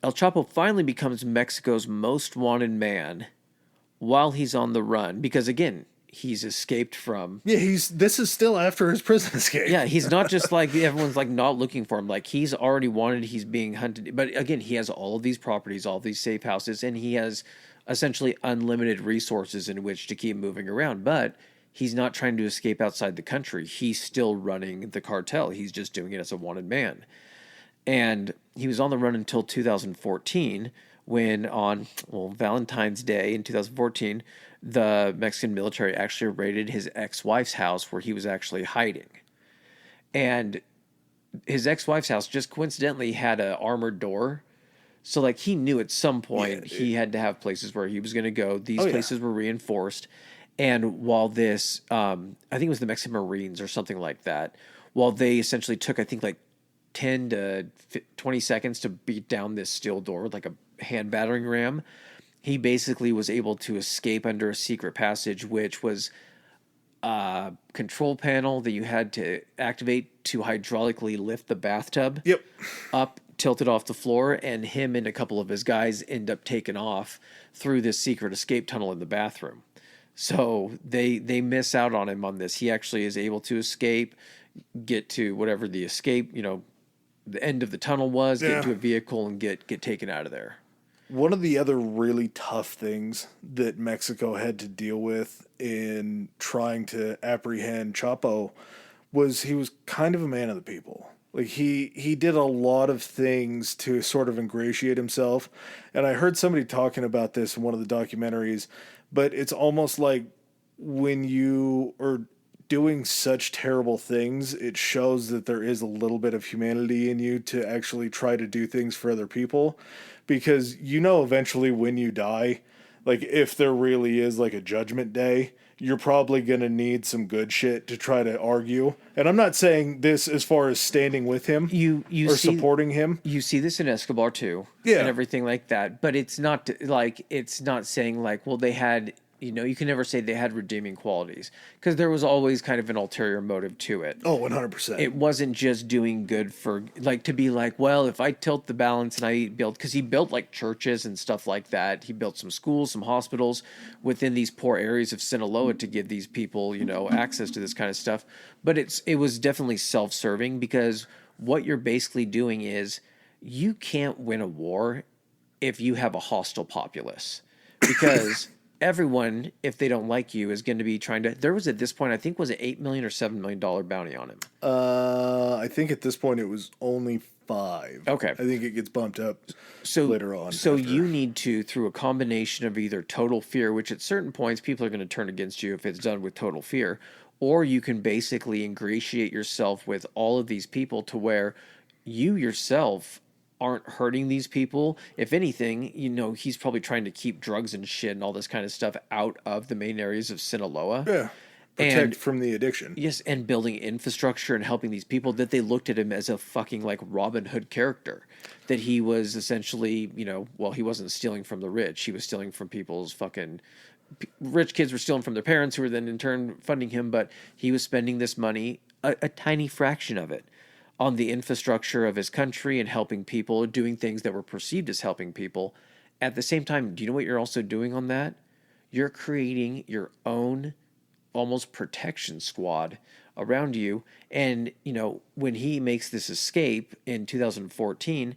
El Chapo finally becomes Mexico's most wanted man while he's on the run. Because, again, he's escaped from... Yeah, this is still after his prison escape. Yeah, he's not just like everyone's like not looking for him. Like he's already wanted, he's being hunted. But again, he has all of these properties, all of these safe houses, and he has essentially unlimited resources in which to keep moving around. But he's not trying to escape outside the country. He's still running the cartel. He's just doing it as a wanted man. And he was on the run until 2014 when on Valentine's Day in 2014, the Mexican military actually raided his ex-wife's house where he was actually hiding. And his ex-wife's house just coincidentally had an armored door. So like he knew at some point he had to have places where he was going to go. These places were reinforced. And while this, I think it was the Mexican Marines or something like that, while they essentially took, I think like 10 to 20 seconds to beat down this steel door with like a hand battering ram, he basically was able to escape under a secret passage, which was a control panel that you had to activate to hydraulically lift the bathtub up, tilted off the floor, and him and a couple of his guys end up taking off through this secret escape tunnel in the bathroom. So they miss out on him on this. He actually is able to escape, get to whatever the escape, the end of the tunnel was, get into a vehicle and get taken out of there. One of the other really tough things that Mexico had to deal with in trying to apprehend Chapo was he was kind of a man of the people. Like he did a lot of things to sort of ingratiate himself. And I heard somebody talking about this in one of the documentaries, but it's almost like when you are doing such terrible things, it shows that there is a little bit of humanity in you to actually try to do things for other people. Because eventually when you die, like if there really is like a judgment day, you're probably going to need some good shit to try to argue. And I'm not saying this as far as standing with him or supporting him. You see this in Escobar too, and everything like that. But it's not saying like, well, they had, you can never say they had redeeming qualities because there was always kind of an ulterior motive to it. Oh, 100%. It wasn't just doing good for like to be like, well, if I tilt the balance and I build, because he built like churches and stuff like that. He built some schools, some hospitals within these poor areas of Sinaloa to give these people, access to this kind of stuff. But it was definitely self-serving because what you're basically doing is you can't win a war if you have a hostile populace because everyone, if they don't like you, is going to be trying to... There was at this point, I think, was it $8 million or $7 million bounty on him? I think at this point it was only 5. Okay. I think it gets bumped up later on. So you need to, through a combination of either total fear, which at certain points people are going to turn against you if it's done with total fear, or you can basically ingratiate yourself with all of these people to where you yourself aren't hurting these people. If anything, he's probably trying to keep drugs and shit and all this kind of stuff out of the main areas of Sinaloa. Yeah. Protect from the addiction. Yes, and building infrastructure and helping these people, that they looked at him as a fucking like Robin Hood character. That he was essentially, he wasn't stealing from the rich. He was stealing from people's fucking... Rich kids were stealing from their parents, who were then in turn funding him, but he was spending this money, a tiny fraction of it, on the infrastructure of his country and helping people, doing things that were perceived as helping people. At the same time, do you know what you're also doing on that? You're creating your own almost protection squad around you. And, when he makes this escape in 2014,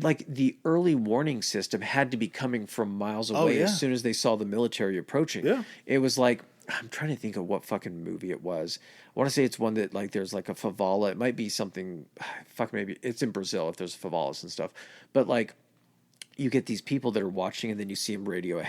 like the early warning system had to be coming from miles away as soon as they saw the military approaching. Yeah. It was like, I'm trying to think of what fucking movie it was. I want to say it's one that like there's like a favela. It might be something, maybe it's in Brazil if there's favelas and stuff. But like, you get these people that are watching, and then you see them radio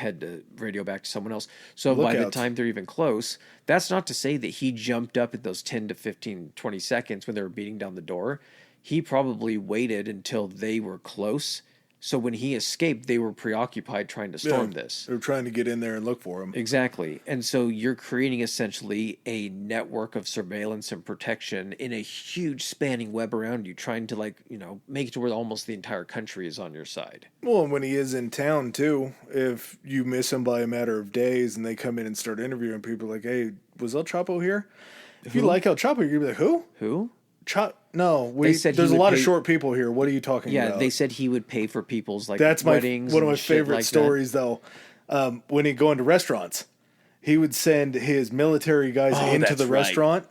back to someone else. So by the time they're even close, that's not to say that he jumped up at those 10 to 15, 20 seconds when they were beating down the door. He probably waited until they were close. So when he escaped, they were preoccupied trying to storm this. They were trying to get in there and look for him. Exactly. And so you're creating essentially a network of surveillance and protection in a huge spanning web around you, trying to make it to where almost the entire country is on your side. Well, and when he is in town too, if you miss him by a matter of days and they come in and start interviewing people like, hey, was El Chapo here? If you like El Chapo, you'd be like, who? Who? No, there's a lot of short people here. What are you talking about? Yeah, they said he would pay for people's That's weddings. One of my favorite stories, though. When he'd go into restaurants, he would send his military guys into the restaurant,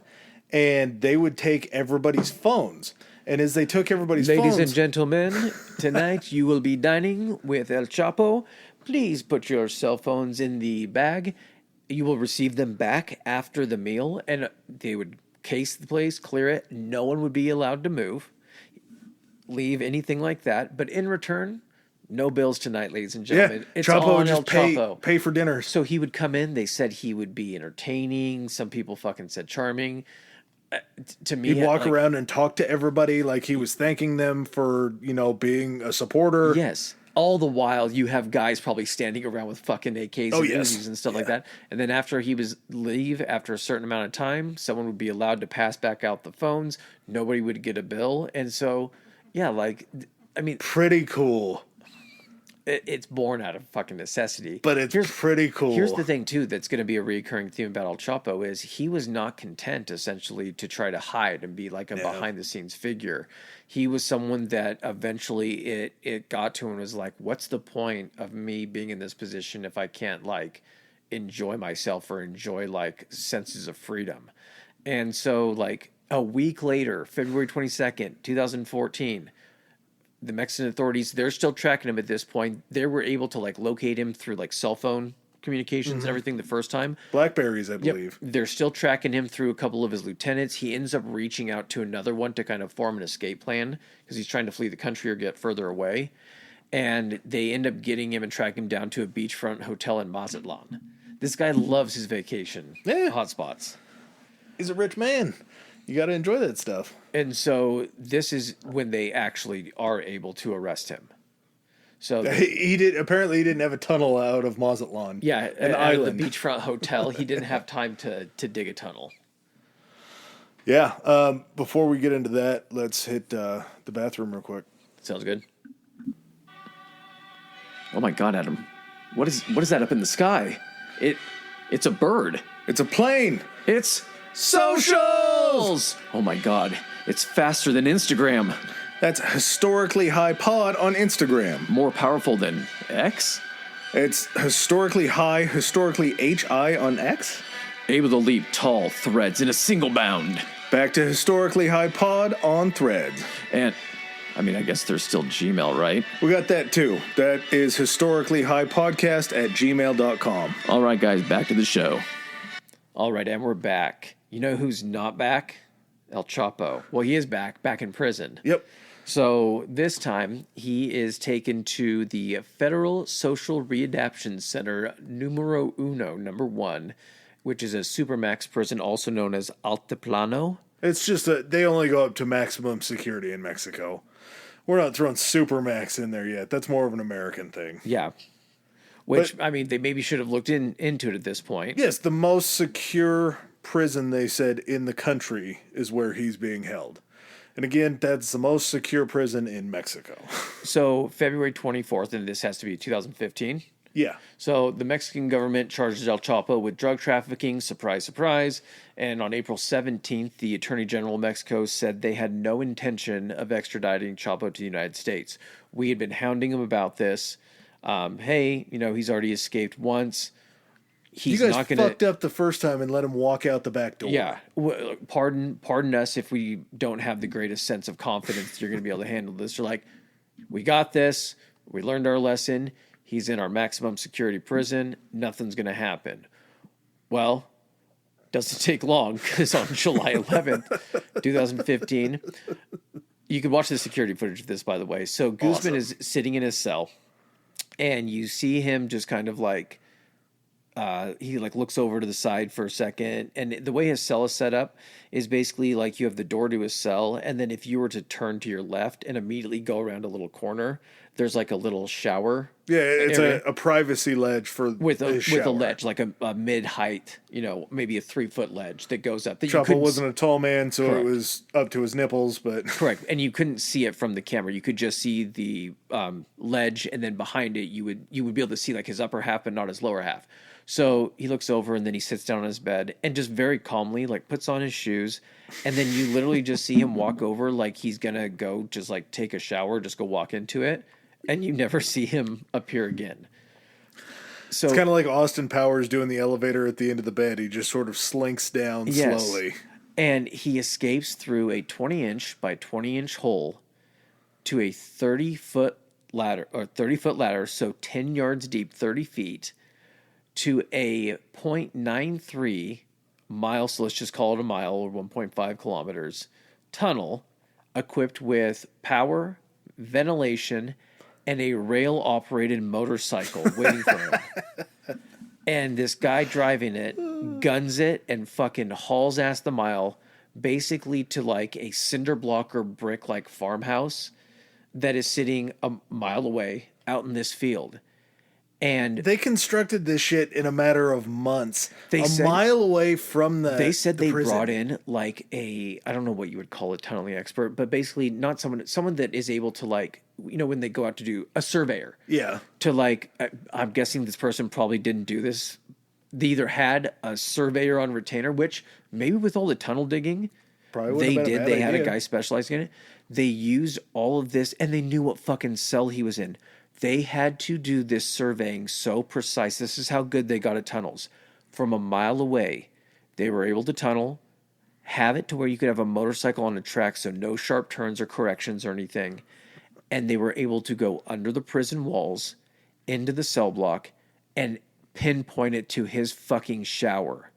and they would take everybody's phones. And as they took everybody's phones... Ladies and gentlemen, tonight you will be dining with El Chapo. Please put your cell phones in the bag. You will receive them back after the meal, and they would case the place, clear it. No one would be allowed to move, leave, anything like that. But in return, no bills tonight, ladies and gentlemen. Yeah, it's Chapo on just El Chapo. Pay for dinner. So he would come in. They said he would be entertaining. Some people fucking said charming. To me, he'd walk around and talk to everybody like he was thanking them for, being a supporter. Yes. All the while, you have guys probably standing around with fucking AKs and Uzis and stuff like that. And then after he was leave, after a certain amount of time, someone would be allowed to pass back out the phones. Nobody would get a bill. And so, pretty cool. It's born out of fucking necessity. But it's pretty cool. Here's the thing, too, that's going to be a recurring theme about El Chapo is he was not content, essentially, to try to hide and be like a behind-the-scenes figure. He was someone that eventually it got to and was like, what's the point of me being in this position if I can't, enjoy myself or enjoy, senses of freedom? And so, a week later, February 22nd, 2014... the Mexican authorities, they're still tracking him at this point. They were able to locate him through cell phone communications and everything the first time. Blackberries, I believe. Yep. They're still tracking him through a couple of his lieutenants. He ends up reaching out to another one to kind of form an escape plan because he's trying to flee the country or get further away. And they end up getting him and tracking him down to a beachfront hotel in Mazatlan. This guy loves his vacation hotspots. He's a rich man. You got to enjoy that stuff. And so this is when they actually are able to arrest him. So he didn't have a tunnel out of Mazatlan. Yeah, an island, the beachfront hotel. He didn't have time to dig a tunnel. Yeah. Before we get into that, let's hit the bathroom real quick. Sounds good. Oh my God, Adam! What is that up in the sky? It's a bird. It's a plane. It's socials. Oh my God! It's faster than Instagram. That's historically high pod on Instagram. More powerful than X? It's historically high, historically HI on X. Able to leap tall threads in a single bound. Back to historically high pod on Threads. And, I guess there's still Gmail, right? We got that too. That is historically high podcast at gmail.com. All right, guys, back to the show. All right, and we're back. You know who's not back? El Chapo. Well, he is back in prison. Yep. So this time he is taken to the Federal Social Readaptation Center numero uno, number 1, which is a supermax prison, also known as Altiplano. It's just they only go up to maximum security in Mexico. We're not throwing Supermax in there yet. That's more of an American thing. Yeah. Which, I mean, they maybe should have looked into it at this point. Yes, the most secure prison, they said, in the country is where he's being held. And again, that's the most secure prison in Mexico. So February 24th, and this has to be 2015. Yeah. So the Mexican government charges El Chapo with drug trafficking, surprise, surprise. And on April 17th, the Attorney General of Mexico said they had no intention of extraditing Chapo to the United States. We had been hounding him about this. Hey, he's already escaped once. He's not going to fucked up the first time and let him walk out the back door. Yeah. Pardon us if we don't have the greatest sense of confidence you're going to be able to handle this. They're like, we got this. We learned our lesson. He's in our maximum security prison. Nothing's going to happen. Well, doesn't take long because on July 11th, 2015, you can watch the security footage of this, by the way. So Guzman is sitting in his cell, and you see him just kind of like, he like looks over to the side for a second, and the way his cell is set up is basically like you have the door to his cell, and then if you were to turn to your left and immediately go around a little corner, there's like a little shower. Yeah, it's a privacy ledge for with a ledge, like a mid height, maybe a 3-foot ledge that goes up. That Chapo wasn't a tall man, so correct. It was up to his nipples, but correct. And you couldn't see it from the camera. You could just see the ledge, and then behind it, you would be able to see like his upper half, but not his lower half. So he looks over, and then he sits down on his bed and just very calmly like puts on his shoes, and then you literally just see him walk over like he's gonna go just like take a shower, just go walk into it, and you never see him appear again. So it's kind of like Austin Powers doing the elevator at the end of the bed. He just sort of slinks down slowly. And he escapes through a 20-inch by 20-inch hole to a 30-foot ladder, so 10 yards deep, 30 feet, to a 0.93 mile, so let's just call it a mile, or 1.5 kilometers, tunnel equipped with power, ventilation, and a rail-operated motorcycle waiting for him. And this guy driving it guns it and fucking hauls ass the mile, basically to like a cinder block or brick like farmhouse that is sitting a mile away out in this field. And they constructed this shit in a matter of months. Mile away from they said they prison. Brought in like I don't know what you would call a tunneling expert, but basically not someone that is able to like, when they go out to do a surveyor. Yeah. To like, I'm guessing this person probably didn't do this. They either had a surveyor on retainer, which maybe with all the tunnel digging, probably they did. They had a guy specializing in it. They used all of this, and they knew what fucking cell he was in. They had to do this surveying so precise. This is how good they got at tunnels. From a mile away, they were able to tunnel, have it to where you could have a motorcycle on a track, so no sharp turns or corrections or anything. And they were able to go under the prison walls, into the cell block, and pinpoint it to his fucking shower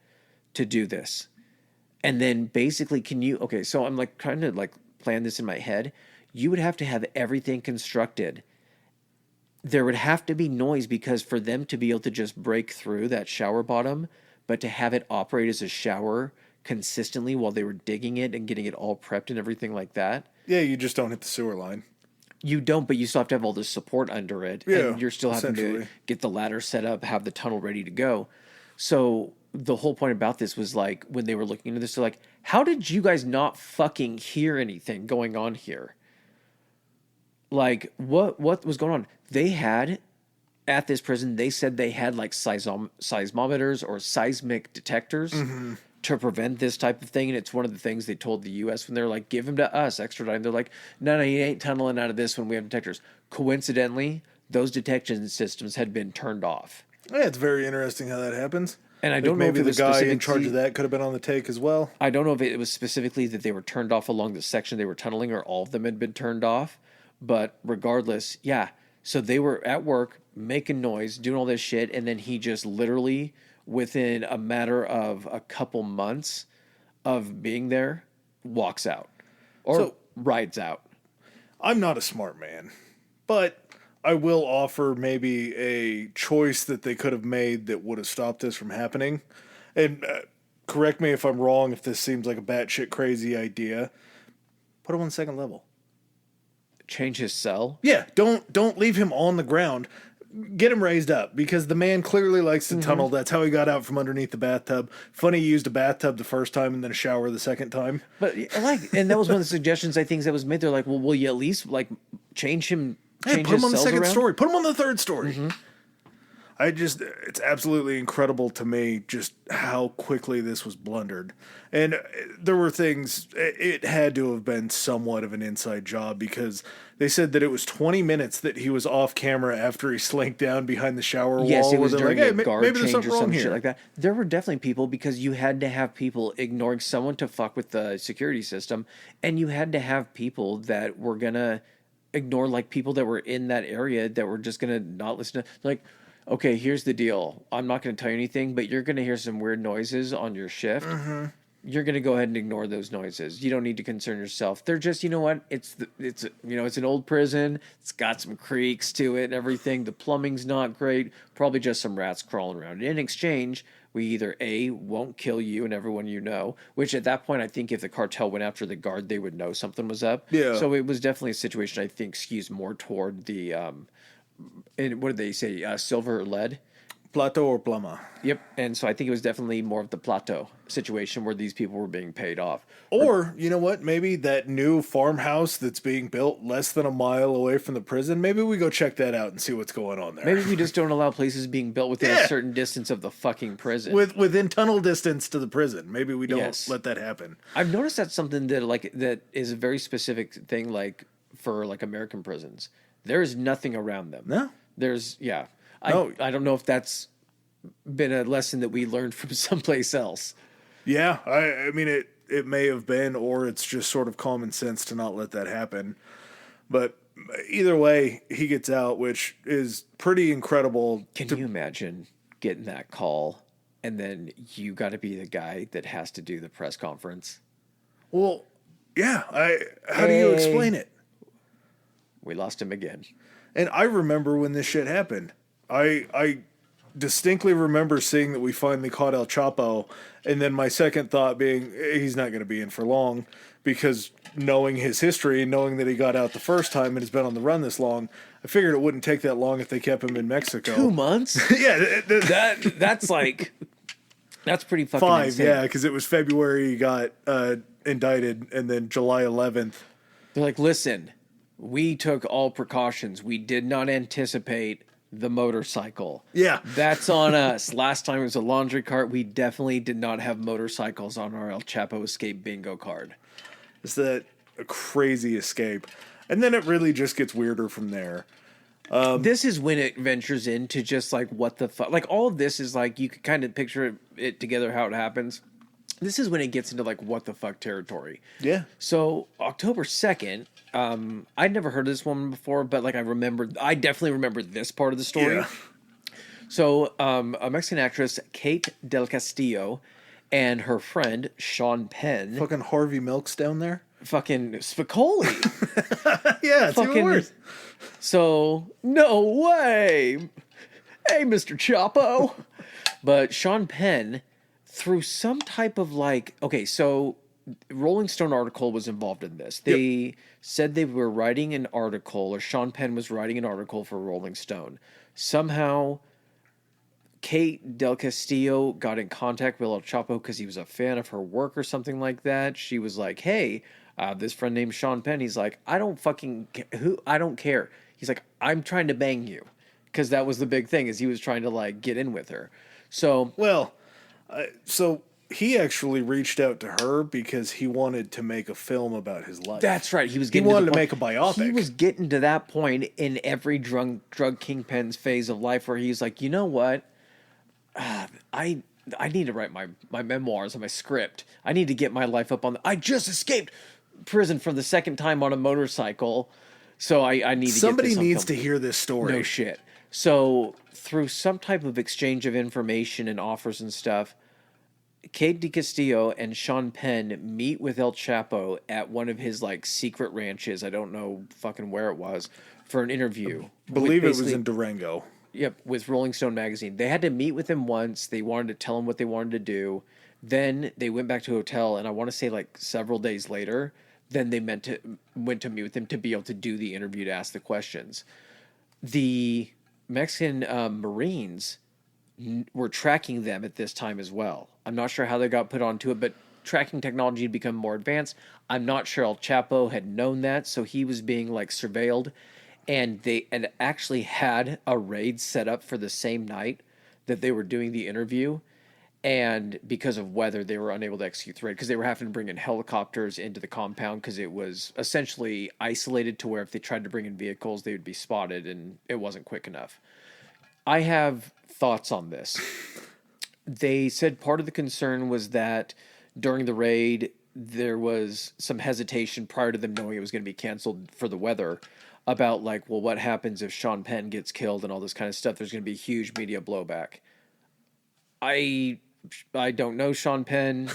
to do this. And then basically, so I'm like trying to like plan this in my head. You would have to have everything constructed. There would have to be noise, because for them to be able to just break through that shower bottom, but to have it operate as a shower consistently while they were digging it and getting it all prepped and everything like that. Yeah, you just don't hit the sewer line. You don't, but you still have to have all the support under it. Yeah, and you're still having to get the ladder set up, have the tunnel ready to go. So the whole point about this was like, when they were looking into this, they're like, how did you guys not fucking hear anything going on here? Like, what was going on? They had, at this prison, they said they had like seismometers or seismic detectors to prevent this type of thing. And it's one of the things they told the U.S. when they're like, give him to us, extradite him. They're like, no, you ain't tunneling out of this when we have detectors. Coincidentally, those detection systems had been turned off. Yeah, it's very interesting how that happens. And I don't know if maybe the guy in charge of that could have been on the take as well. I don't know if it was specifically that they were turned off along the section they were tunneling, or all of them had been turned off. But regardless, yeah. So they were at work, making noise, doing all this shit, and then he just literally, within a matter of a couple months of being there, walks out. Or rides out. I'm not a smart man, but I will offer maybe a choice that they could have made that would have stopped this from happening. And correct me if I'm wrong, if this seems like a batshit crazy idea. Put him on second level. change his cell. Yeah, don't leave him on the ground. Get him raised up, because the man clearly likes to tunnel. That's how he got out from underneath the bathtub. Funny, he used a bathtub the first time and then a shower the second time. But and that was one of the suggestions I think that was made. They're like, well, will you at least like change him? Hey, put him on the second story. Put him on the third story. It's absolutely incredible to me just how quickly this was blundered. And there were things, it had to have been somewhat of an inside job, because they said that it was 20 minutes that he was off camera after he slinked down behind the shower wall. Yes, it was during like, hey, a guard maybe change or some shit like that. There were definitely people, because you had to have people ignoring someone to fuck with the security system, and you had to have people that were going to ignore like people that were in that area that were just going to not listen to, like, okay, here's the deal. I'm not going to tell you anything, but you're going to hear some weird noises on your shift. You're going to go ahead and ignore those noises. You don't need to concern yourself. They're just, you know what? It's an old prison. It's got some creaks to it and everything. The plumbing's not great. Probably just some rats crawling around. In exchange, we either A, won't kill you and everyone you know, which at that point, I think if the cartel went after the guard, they would know something was up. Yeah. So it was definitely a situation I think skews more toward the and what did they say? Silver or lead? Plateau or plama. Yep. And so I think it was definitely more of the plateau situation where these people were being paid off. Or, you know what? Maybe that new farmhouse that's being built less than a mile away from the prison, maybe we go check that out and see what's going on there. Maybe we just don't allow places being built within a certain distance of the fucking prison. Within tunnel distance to the prison. Maybe we don't let that happen. I've noticed that's something that is a very specific thing, like for like American prisons. There is nothing around them. No. I don't know if that's been a lesson that we learned from someplace else. Yeah, I mean, it may have been, or it's just sort of common sense to not let that happen. But either way, he gets out, which is pretty incredible. Can you imagine getting that call, and then you got to be the guy that has to do the press conference? Well, yeah. How do you explain it? We lost him again. And I remember when this shit happened. I distinctly remember seeing that we finally caught El Chapo, and then my second thought being, he's not going to be in for long, because knowing his history, knowing that he got out the first time and has been on the run this long, I figured it wouldn't take that long if they kept him in Mexico. 2 months? Yeah. That's pretty fucking 5, insane. yeah, because it was February he got indicted, and then July 11th. They're like, listen, we took all precautions. We did not anticipate the motorcycle. Yeah. That's on us. Last time it was a laundry cart. We definitely did not have motorcycles on our El Chapo escape bingo card. It's a crazy escape. And then it really just gets weirder from there. This is when it ventures into just like, what the fuck? Like, all of this is like, you can kind of picture it together how it happens. This is when it gets into like, what the fuck territory. Yeah. So October 2nd, I'd never heard of this woman before, but like I definitely remember this part of the story. Yeah. So a Mexican actress, Kate Del Castillo, and her friend, Sean Penn. Fucking Harvey Milk's down there. Fucking Spicoli. Yeah, it's even worse. So, no way. Hey, Mr. Chapo. But Sean Penn, through some type of like, okay, so Rolling Stone article was involved in this. They said they were writing an article, or Sean Penn was writing an article for Rolling Stone. Somehow, Kate Del Castillo got in contact with El Chapo because he was a fan of her work or something like that. She was like, hey, this friend named Sean Penn. He's like, I don't care. He's like, I'm trying to bang you. Because that was the big thing, is he was trying to like get in with her. So, so he actually reached out to her because he wanted to make a film about his life. That's right. He wanted to make a biopic. He was getting to that point in every drug kingpin's phase of life where he's like, you know what? I need to write my memoirs and my script. I need to get my life up on I just escaped prison for the second time on a motorcycle. So I need to Somebody get this needs to hear this story. No shit. So through some type of exchange of information and offers and stuff, Kate Del Castillo and Sean Penn meet with El Chapo at one of his like secret ranches. I don't know fucking where it was, for an interview. I believe it was in Durango. Yep, with Rolling Stone magazine. They had to meet with him once. They wanted to tell him what they wanted to do. Then they went back to a hotel, and I want to say like several days later, then they went to meet with him to be able to do the interview to ask the questions. The Mexican Marines were tracking them at this time as well. I'm not sure how they got put onto it, but tracking technology had become more advanced. I'm not sure El Chapo had known that, so he was being like surveilled, and they had actually had a raid set up for the same night that they were doing the interview. And because of weather, they were unable to execute the raid because they were having to bring in helicopters into the compound because it was essentially isolated to where if they tried to bring in vehicles, they would be spotted, and it wasn't quick enough. I have thoughts on this. They said part of the concern was that during the raid, there was some hesitation prior to them knowing it was going to be canceled for the weather about like, well, what happens if Sean Penn gets killed and all this kind of stuff? There's going to be huge media blowback. I don't know Sean Penn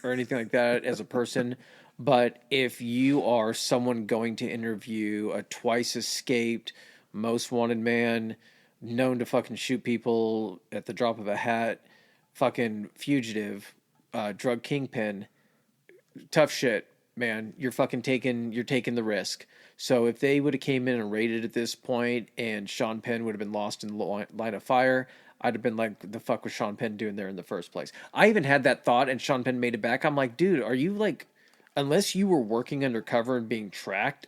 or anything like that as a person, but if you are someone going to interview a twice escaped, most wanted man, known to fucking shoot people at the drop of a hat, fucking fugitive, drug kingpin, tough shit, man. You're taking the risk. So if they would have came in and raided at this point and Sean Penn would have been lost in the line of fire, I'd have been like, the fuck was Sean Penn doing there in the first place? I even had that thought, and Sean Penn made it back. I'm like, dude, are you like, unless you were working undercover and being tracked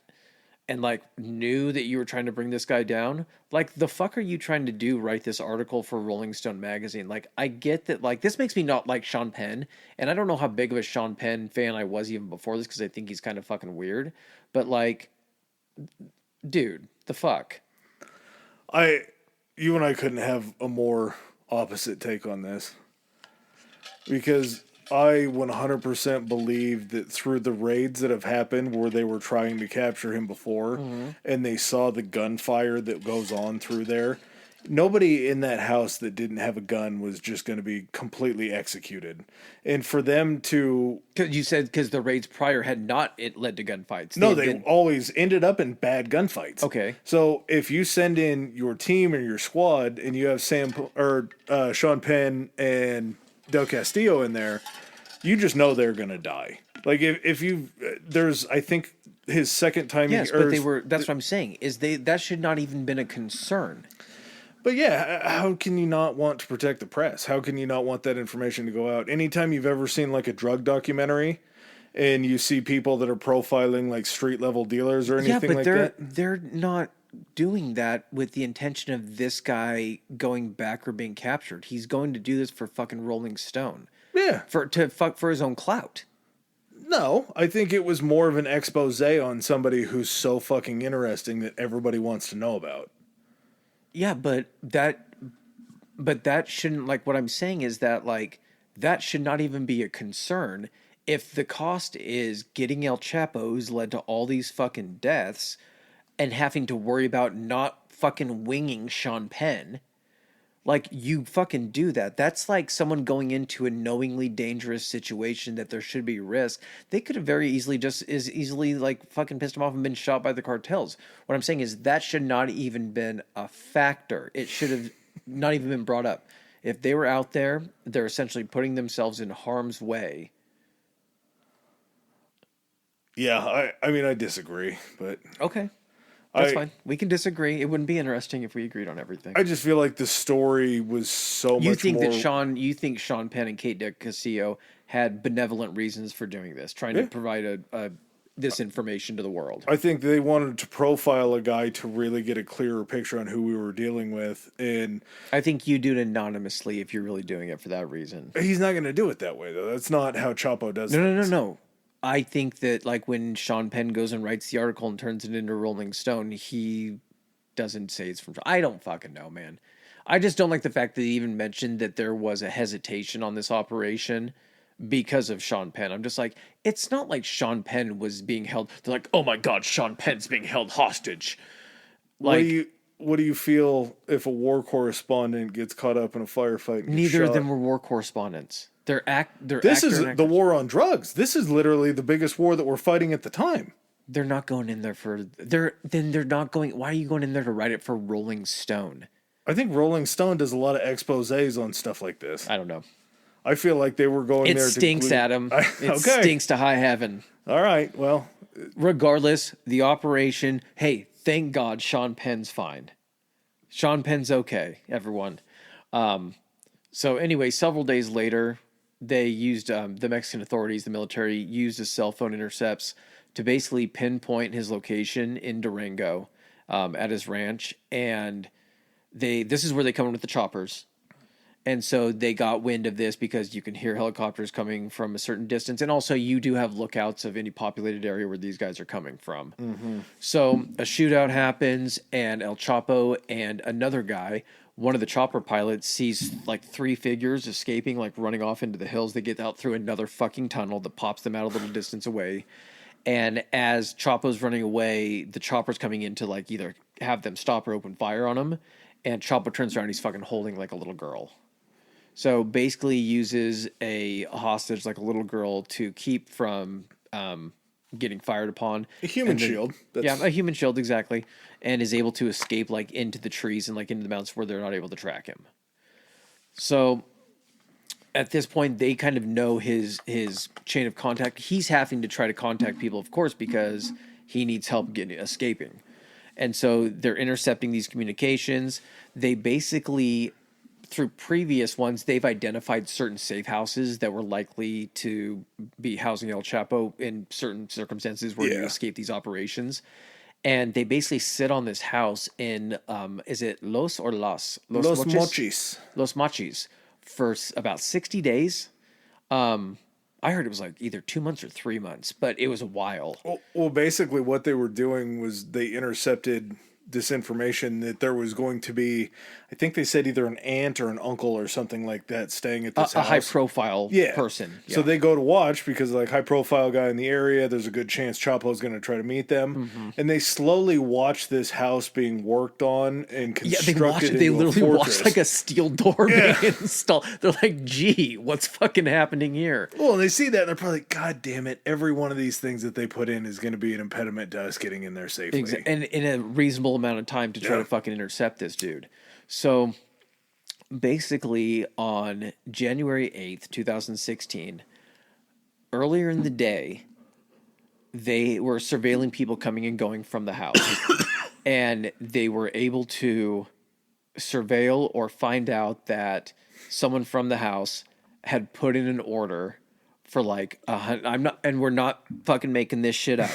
and like knew that you were trying to bring this guy down, like the fuck are you trying to do? Write this article for Rolling Stone magazine? Like, I get that, like, this makes me not like Sean Penn, and I don't know how big of a Sean Penn fan I was even before this because I think he's kind of fucking weird, but like, dude, the fuck. You and I couldn't have a more opposite take on this, because I 100% believe that through the raids that have happened where they were trying to capture him before, and they saw the gunfire that goes on through there, nobody in that house that didn't have a gun was just going to be completely executed. And for them to... You said because the raids prior had not led to gunfights. No, they always ended up in bad gunfights. Okay. So if you send in your team or your squad and you have Sean Penn and Del Castillo in there, you just know they're going to die. Like if you... There's, I think, his second time... Yes, but they were... That's what I'm saying, is that should not even been a concern. But yeah, how can you not want to protect the press? How can you not want that information to go out? Anytime you've ever seen like a drug documentary and you see people that are profiling like street level dealers or anything like that. They're not doing that with the intention of this guy going back or being captured. He's going to do this for fucking Rolling Stone. Yeah. For his own clout. No, I think it was more of an expose on somebody who's so fucking interesting that everybody wants to know about. Yeah, but that shouldn't, like, what I'm saying is that, like, that should not even be a concern if the cost is getting El Chapo, who's led to all these fucking deaths, and having to worry about not fucking winging Sean Penn. Like, you fucking do that. That's like someone going into a knowingly dangerous situation that there should be risk. They could have very easily like fucking pissed him off and been shot by the cartels. What I'm saying is that should not even been a factor. It should have not even been brought up. If they were out there, they're essentially putting themselves in harm's way. Yeah, I mean, I disagree, but... Okay. That's fine. We can disagree. It wouldn't be interesting if we agreed on everything. I just feel like the story was so much more... You think Sean Penn and Kate Del Castillo had benevolent reasons for doing this, trying to provide this information to the world. I think they wanted to profile a guy to really get a clearer picture on who we were dealing with, and... I think you do it anonymously if you're really doing it for that reason. He's not going to do it that way, though. That's not how Chapo does it. No. I think that, like, when Sean Penn goes and writes the article and turns it into Rolling Stone, he doesn't say it's from... I don't fucking know, man. I just don't like the fact that he even mentioned that there was a hesitation on this operation because of Sean Penn. I'm just like, it's not like Sean Penn was being held... They're like, oh my God, Sean Penn's being held hostage. Like, what do you feel if a war correspondent gets caught up in a firefight and neither gets of shot? them were war correspondents. This is the war on drugs. This is literally the biggest war that we're fighting at the time. They're not going in there for... They're not going... Why are you going in there to write it for Rolling Stone? I think Rolling Stone does a lot of exposés on stuff like this. I don't know. I feel like they were going there to... It stinks, Adam. It stinks to high heaven. All right. Well, Regardless, the operation, hey, thank God Sean Penn's fine. Sean Penn's okay, everyone. So anyway, several days later, they used the Mexican authorities, the military, used his cell phone intercepts to basically pinpoint his location in Durango at his ranch. And this is where they come in with the choppers. And so they got wind of this because you can hear helicopters coming from a certain distance. And also you do have lookouts of any populated area where these guys are coming from. Mm-hmm. So a shootout happens and El Chapo and another guy, one of the chopper pilots, sees like three figures escaping, like running off into the hills. They get out through another fucking tunnel that pops them out a little distance away. And as Chapo's running away, the chopper's coming in to like either have them stop or open fire on him. And Chapo turns around, he's fucking holding like a little girl. So basically uses a hostage, like a little girl, to keep from getting fired upon. A human shield. Yeah, a human shield, exactly. And is able to escape like into the trees and like into the mountains where they're not able to track him. So at this point, they kind of know his chain of contact. He's having to try to contact people, of course, because he needs help escaping. And so they're intercepting these communications. They basically, through previous ones, they've identified certain safe houses that were likely to be housing El Chapo in certain circumstances where you escape these operations. And they basically sit on this house in, is it Los or Las? Los Mochis. Los Mochis for about 60 days. I heard it was like either 2 months or 3 months, but it was a while. Well, basically what they were doing was they intercepted this information that there was going to be, I think they said either an aunt or an uncle or something like that staying at this house. A high-profile person. Yeah. So they go to watch because, like, high-profile guy in the area, there's a good chance Chapo's going to try to meet them. Mm-hmm. And they slowly watch this house being worked on and constructed they literally watched, like, a steel door being installed. They're like, gee, what's fucking happening here? Well, and they see that, and they're probably like, God damn it, every one of these things that they put in is going to be an impediment to us getting in there safely. Exactly. And in a reasonable amount of time to try to fucking intercept this dude. So basically on January 8th, 2016, earlier in the day, they were surveilling people coming and going from the house. And they were able to surveil or find out that someone from the house had put in an order for like we're not fucking making this shit up.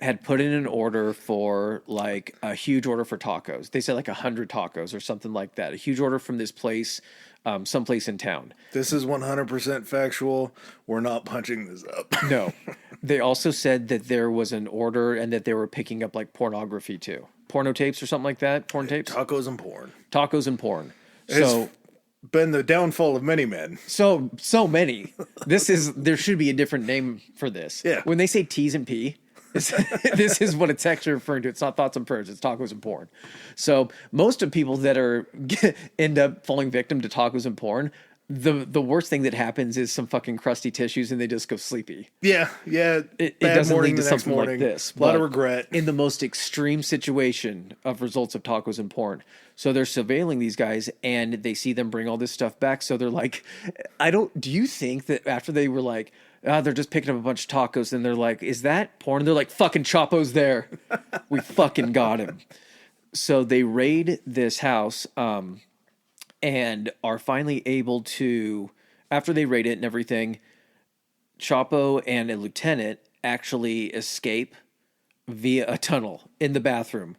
Had put in an order for like a huge order for tacos. They said like 100 tacos or something like that. A huge order from this place, someplace in town. This is 100% factual. We're not punching this up. No. They also said that there was an order and that they were picking up like pornography too. Porno tapes or something like that. Porn tapes. Tacos and porn. Tacos and porn. So been the downfall of many men. So many. There should be a different name for this. Yeah. When they say T's and P, this is what it's actually referring to. It's not thoughts and prayers. It's tacos and porn. So most of people that end up falling victim to tacos and porn, the worst thing that happens is some fucking crusty tissues and they just go sleepy. Yeah. It doesn't lead to something like this. A lot of regret. In the most extreme situation of results of tacos and porn. So they're surveilling these guys and they see them bring all this stuff back. So they're like, do you think that after they were like, they're just picking up a bunch of tacos, and they're like, is that porn? And they're like, fucking Chapo's there. We fucking got him. So they raid this house and are finally able to, after they raid it and everything, Chapo and a lieutenant actually escape via a tunnel in the bathroom.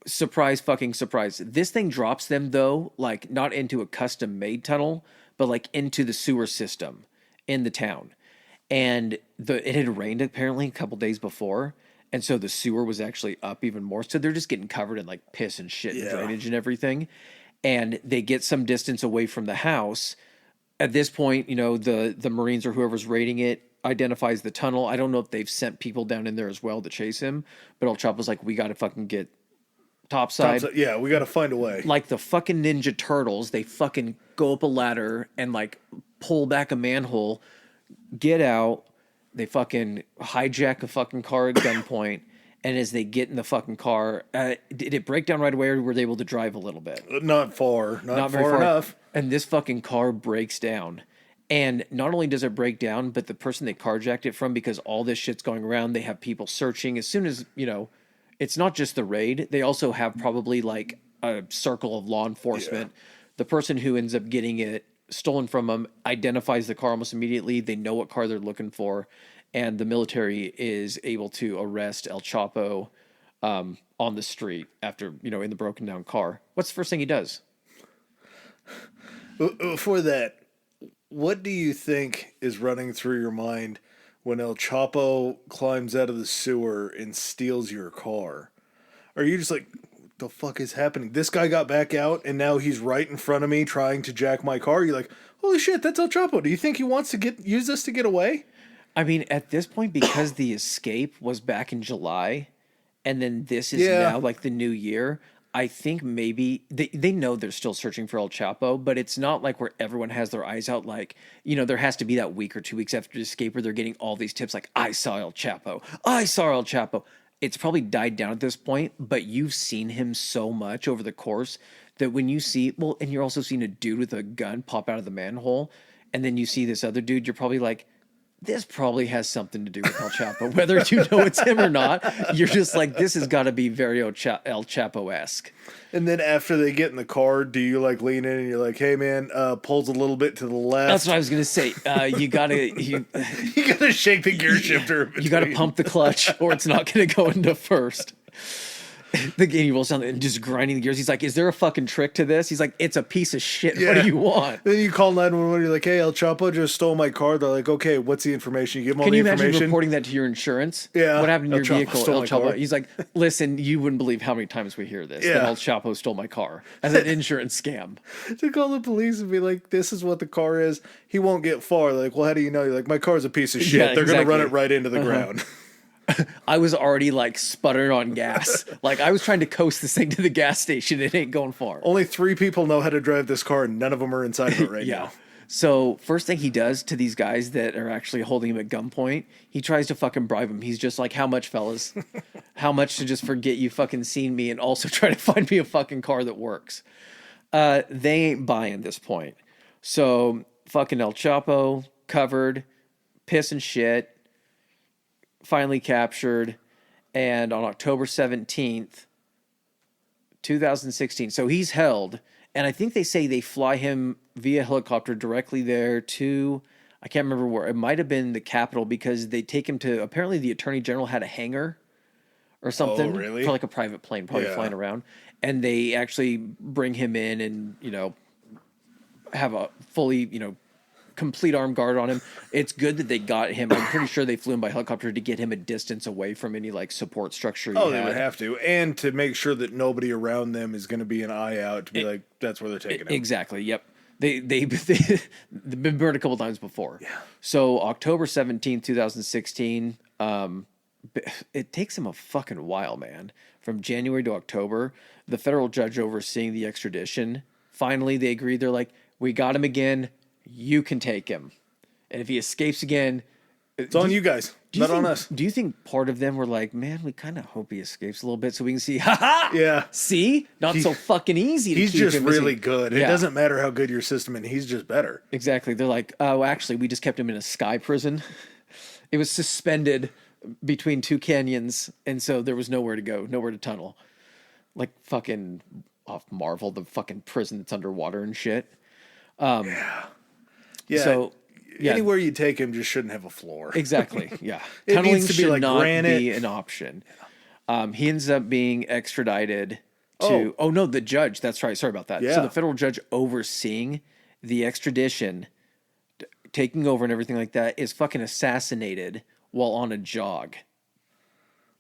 Surprise fucking surprise. This thing drops them, though, like not into a custom-made tunnel, but like into the sewer system in the town. And it had rained apparently a couple days before, and so the sewer was actually up even more. So they're just getting covered in like piss and shit and drainage and everything. And they get some distance away from the house. At this point, the Marines or whoever's raiding it identifies the tunnel. I don't know if they've sent people down in there as well to chase him, but El Chapo's like, we got to fucking get topside. Yeah, we got to find a way. Like the fucking Ninja Turtles, they fucking go up a ladder and like pull back a manhole. Get out, they fucking hijack a fucking car at gunpoint, and as they get in the fucking car, did it break down right away, or were they able to drive a little bit? Not far. Not very far enough. And this fucking car breaks down, And not only does it break down, but the person they carjacked it from, because all this shit's going around, they have people searching. As soon as, it's not just the raid, they also have probably like a circle of law enforcement. Yeah. The person who ends up getting it stolen from them identifies the car almost immediately. They know what car they're looking for. And the military is able to arrest El Chapo on the street after, in the broken down car. What's the first thing he does? Before that, what do you think is running through your mind when El Chapo climbs out of the sewer and steals your car? Are you just like, what the fuck is happening? This guy got back out and now he's right in front of me trying to jack my car. You're like, holy shit, that's El Chapo. Do you think he wants to use this to get away? I mean, at this point, because the escape was back in July, and then this is now like the new year, I think maybe they know they're still searching for El Chapo, but it's not like where everyone has their eyes out. Like, there has to be that week or 2 weeks after the escape where they're getting all these tips like, I saw El Chapo. I saw El Chapo. It's probably died down at this point, but you've seen him so much over the course that when you see, and you're also seeing a dude with a gun pop out of the manhole, and then you see this other dude, you're probably like, this probably has something to do with El Chapo. Whether you know it's him or not, you're just like, this has got to be very El Chapo-esque. And then after they get in the car, do you like lean in and you're like, hey man, pulls a little bit to the left? That's what I was going to say. You got to shake the gear shifter. You got to pump the clutch or it's not going to go into first. The game rolls down and just grinding the gears. He's like, is there a fucking trick to this? He's like, it's a piece of shit. Yeah. What do you want? Then you call 911. You're like, hey, El Chapo just stole my car. They're like, okay, what's the information? You give them all the information. Can you imagine reporting that to your insurance? Yeah. What happened to your vehicle? El Chapo. He's like, listen, you wouldn't believe how many times we hear this. Yeah. That El Chapo stole my car as an insurance scam. To call the police and be like, this is what the car is. He won't get far. They're like, well, how do you know? You're like, my car's a piece of shit. Yeah, they're going to run it right into the ground. I was already like sputtering on gas. Like I was trying to coast this thing to the gas station. It ain't going far. Only 3 people know how to drive this car and none of them are inside of it right now. So first thing he does to these guys that are actually holding him at gunpoint, he tries to fucking bribe him. He's just like, how much, fellas? How much to just forget you fucking seen me and also try to find me a fucking car that works? They ain't buying this point. So fucking El Chapo covered, piss and shit, finally captured, and on October 17th, 2016, so he's held, and I think they say they fly him via helicopter directly there to, I can't remember where, it might have been the Capitol, because they take him to, apparently the Attorney General had a hangar or something. Oh, really? For like a private plane, probably flying around, and they actually bring him in and, have a fully, complete armed guard on him. It's good that they got him. I'm pretty sure they flew him by helicopter to get him a distance away from any like support structure. They would have to, and to make sure that nobody around them is going to be an eye out to be like, that's where they're taking him. Exactly. Yep. They've been burned a couple times before. Yeah. So October 17th, 2016. It takes him a fucking while, man. From January to October, the federal judge overseeing the extradition, finally they agreed. They're like, we got him again. You can take him. And if he escapes again, it's on you guys, not on us. Do you think part of them were like, man, we kind of hope he escapes a little bit so we can see, haha, yeah, see? Not so fucking easy to keep him. He's just really good. It doesn't matter how good your system is, he's just better. Exactly. They're like, oh, actually, we just kept him in a sky prison. It was suspended between 2 canyons, and so there was nowhere to go, nowhere to tunnel. Like fucking off Marvel, the fucking prison that's underwater and shit. Yeah. So anywhere you take him just shouldn't have a floor. Exactly. Yeah. It Tunneling needs to be should like not granite. be an option. He ends up being extradited to. Oh no, the judge. That's right. Sorry about that. Yeah. So the federal judge overseeing the extradition, taking over and everything like that, is fucking assassinated while on a jog.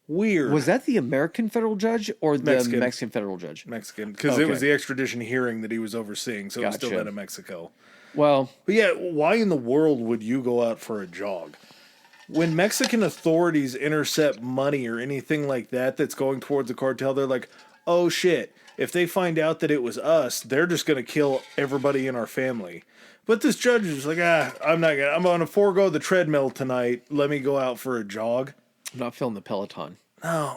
Weird. Was that the American federal judge or the Mexican federal judge? Mexican, because it was the extradition hearing that he was overseeing, so it was still done in Mexico. Well, but yeah, why in the world would you go out for a jog? When Mexican authorities intercept money or anything like that that's going towards the cartel, they're like, oh shit, if they find out that it was us, they're just going to kill everybody in our family. But this judge is like, I'm going to forego the treadmill tonight. Let me go out for a jog. I'm not feeling the Peloton. No.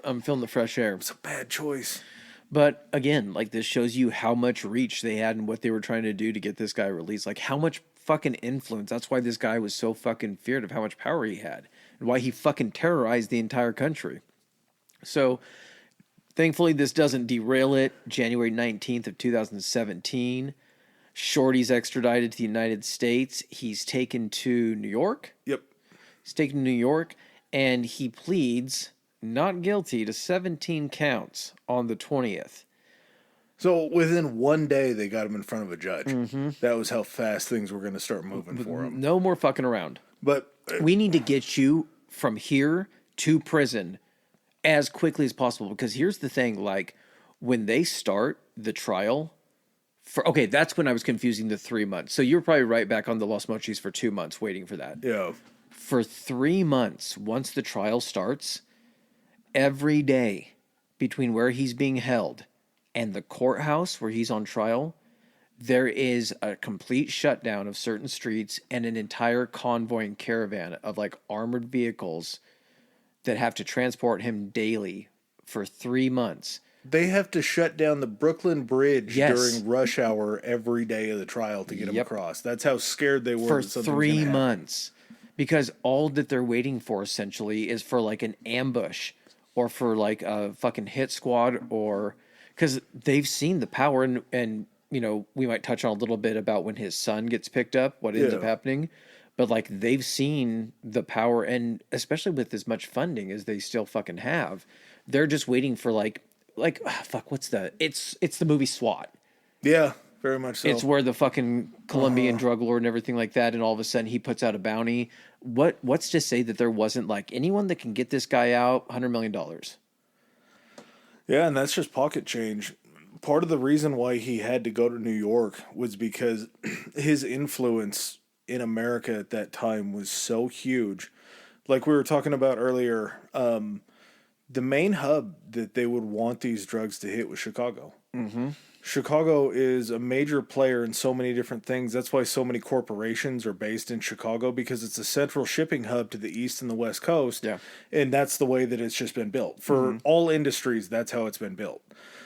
I'm feeling the fresh air. It's a bad choice. But again, like this shows you how much reach they had and what they were trying to do to get this guy released. Like how much fucking influence. That's why this guy was so fucking feared of how much power he had and why he fucking terrorized the entire country. So thankfully this doesn't derail it. January 19th of 2017, Shorty's extradited to the United States. He's taken to New York. Yep. He's taken to New York, and he pleads not guilty to 17 counts on the 20th. So within one day, they got him in front of a judge. Mm-hmm. That was how fast things were going to start moving for him. No more fucking around. But we need to get you from here to prison as quickly as possible. Because here's the thing, like, when they start the trial, that's when I was confusing the 3 months. So you're probably right back on the Los Mochis for 2 months waiting for that. Yeah. For 3 months, once the trial starts, every day between where he's being held and the courthouse where he's on trial, there is a complete shutdown of certain streets and an entire convoy and caravan of like armored vehicles that have to transport him daily for 3 months. They have to shut down the Brooklyn Bridge during rush hour every day of the trial to get him across. That's how scared they were. For 3 months. Because all that they're waiting for essentially is for like an ambush or for like a fucking hit squad, or because they've seen the power and you know, we might touch on a little bit about when his son gets picked up, what ends up happening. But like they've seen the power, and especially with as much funding as they still fucking have, they're just waiting for what's it's the movie SWAT. Yeah, very much so. It's where the fucking Colombian drug lord and everything like that, and all of a sudden he puts out a bounty. What's to say that there wasn't like anyone that can get this guy out $100 million? Yeah, and that's just pocket change. Part of the reason why he had to go to New York was because his influence in America at that time was so huge. Like we were talking about earlier, the main hub that they would want these drugs to hit was Chicago. Mm-hmm. Chicago is a major player in so many different things. That's why so many corporations are based in Chicago, because it's a central shipping hub to the East and the West Coast. Yeah. And that's the way that it's just been built. For all industries, that's how it's been built.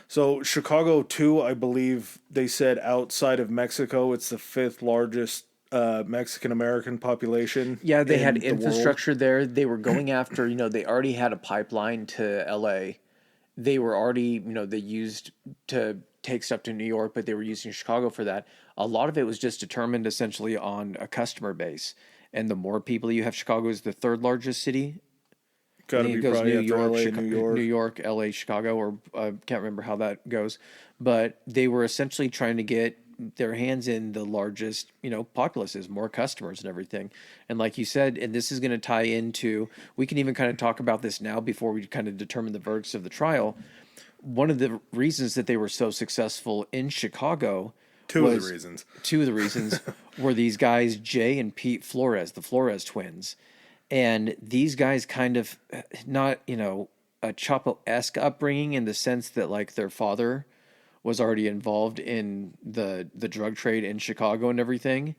So Chicago, too, I believe they said outside of Mexico, it's the 5th largest Mexican-American population. Yeah, they had infrastructure there. They were going after, they already had a pipeline to LA. They were already, they used to take stuff to New York, but they were using Chicago for that. A lot of it was just determined essentially on a customer base. And the more people you have, Chicago is the 3rd largest city. Got to be probably New York, LA, Chicago, or I can't remember how that goes. But they were essentially trying to get their hands in the largest, populaces, more customers and everything. And like you said, and this is going to tie into, we can even kind of talk about this now before we kind of determine the verdicts of the trial. One of the reasons that they were so successful in Chicago, two of the reasons were these guys, Jay and Pete Flores, the Flores twins. And these guys kind of not, a Chapo-esque upbringing in the sense that like their father was already involved in the drug trade in Chicago and everything.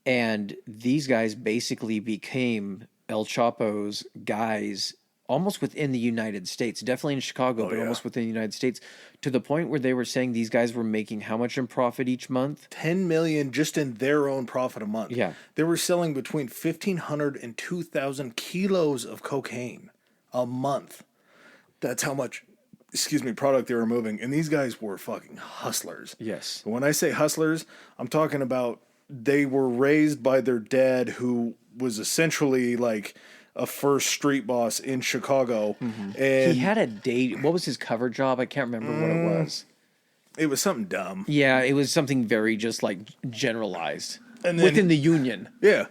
And these guys basically became El Chapo's guys almost within the United States, definitely in Chicago, almost within the United States, to the point where they were saying these guys were making how much in profit each month? $10 million just in their own profit a month. Yeah. They were selling between 1,500 and 2,000 kilos of cocaine a month. That's how much, product they were moving. And these guys were fucking hustlers. Yes. When I say hustlers, I'm talking about they were raised by their dad, who was essentially like a first street boss in Chicago. Mm-hmm. And he had a date. What was his cover job? I can't remember what it was. It was something dumb. Yeah, it was something very just like generalized. And then, within the union. Yeah.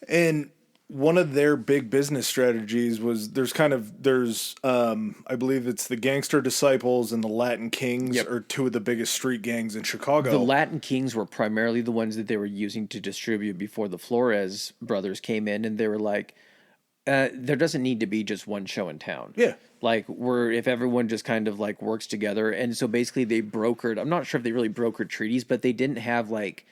And one of their big business strategies was I believe it's the Gangster Disciples and the Latin Kings are two of the biggest street gangs in Chicago. The Latin Kings were primarily the ones that they were using to distribute before the Flores brothers came in, and they were like, there doesn't need to be just one show in town. Yeah. Like, if everyone just kind of like works together. And so basically they brokered, I'm not sure if they really brokered treaties, but they didn't have like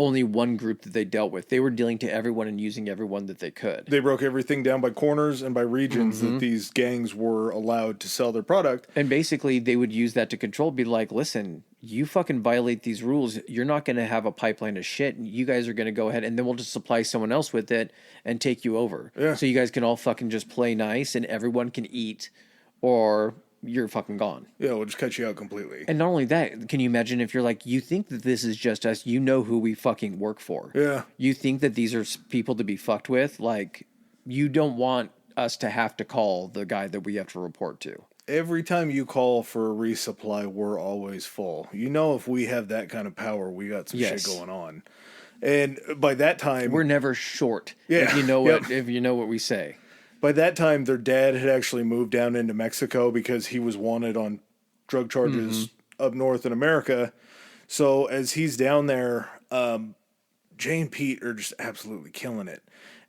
only one group that they dealt with. They were dealing to everyone and using everyone that they could. They broke everything down by corners and by regions that these gangs were allowed to sell their product. And basically, they would use that to control, be like, listen, you fucking violate these rules. You're not going to have a pipeline of shit. You guys are going to go ahead and then we'll just supply someone else with it and take you over. Yeah. So you guys can all fucking just play nice and everyone can eat or you're fucking gone. Yeah, we'll just cut you out completely. And not only that, can you imagine if you're like, you think that this is just us, you know who we fucking work for. Yeah. You think that these are people to be fucked with. Like, you don't want us to have to call the guy that we have to report to. Every time you call for a resupply, we're always full. You know, if we have that kind of power, we got some shit going on. And by that time, we're never short. Yeah. If you know what, if you know what we say. By that time, their dad had actually moved down into Mexico because he was wanted on drug charges up north in America. So as he's down there, Jay and Pete are just absolutely killing it.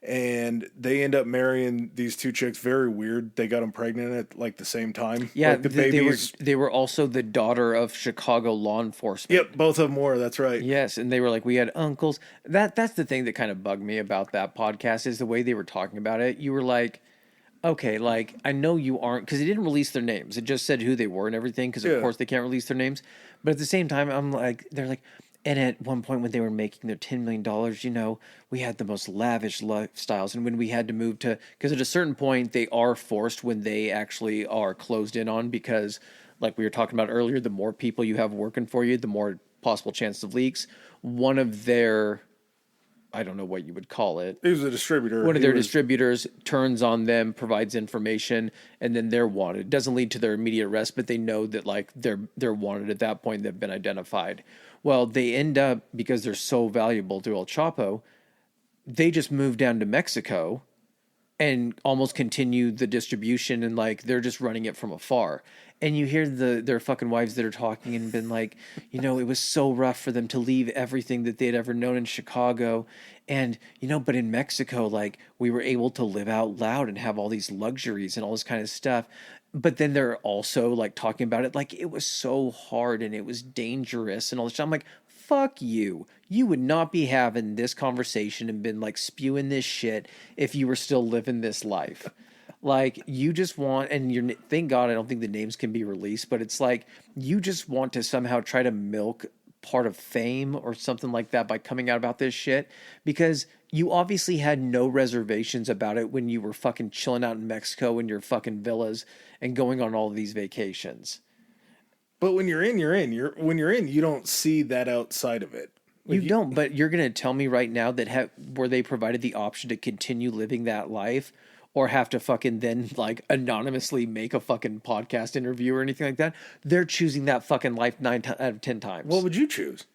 And they end up marrying these two chicks. Very weird. They got them pregnant at like the same time. Yeah, like the babies. They were also the daughter of Chicago law enforcement. Yep, both of them were. That's right. Yes, and they were like, we had uncles. That's the thing that kind of bugged me about that podcast is the way they were talking about it. You were like, okay, like, I know you aren't, because they didn't release their names. It just said who they were and everything, because of course they can't release their names. But at the same time, I'm like, they're like, and at one point when they were making their $10 million, you know, we had the most lavish lifestyles. And when we had to move to, because at a certain point, they are forced when they actually are closed in on, because like we were talking about earlier, the more people you have working for you, the more possible chance of leaks. One of their, I don't know what you would call it. He was a distributor. One of their distributors turns on them, provides information, and then they're wanted. It doesn't lead to their immediate arrest, but they know that like they're wanted at that point. They've been identified. Well, they end up, because they're so valuable to El Chapo, they just move down to Mexico and almost continue the distribution, and like they're just running it from afar. And you hear their fucking wives that are talking and been like, you know, it was so rough for them to leave everything that they'd ever known in Chicago. And, you know, but in Mexico, like we were able to live out loud and have all these luxuries and all this kind of stuff. But then they're also like talking about it like it was so hard and it was dangerous and all this stuff. I'm like, fuck you. You would not be having this conversation and been like spewing this shit if you were still living this life. Like, you just want, and thank God I don't think the names can be released, but it's like, you just want to somehow try to milk part of fame or something like that by coming out about this shit, because you obviously had no reservations about it when you were fucking chilling out in Mexico in your fucking villas and going on all of these vacations. But when you're in, you're in. When you're in, you don't see that outside of it. Like you don't, but you're going to tell me right now that were they provided the option to continue living that life, or have to fucking then like anonymously make a fucking podcast interview or anything like that, they're choosing that fucking life 9 out of 10 times. What would you choose?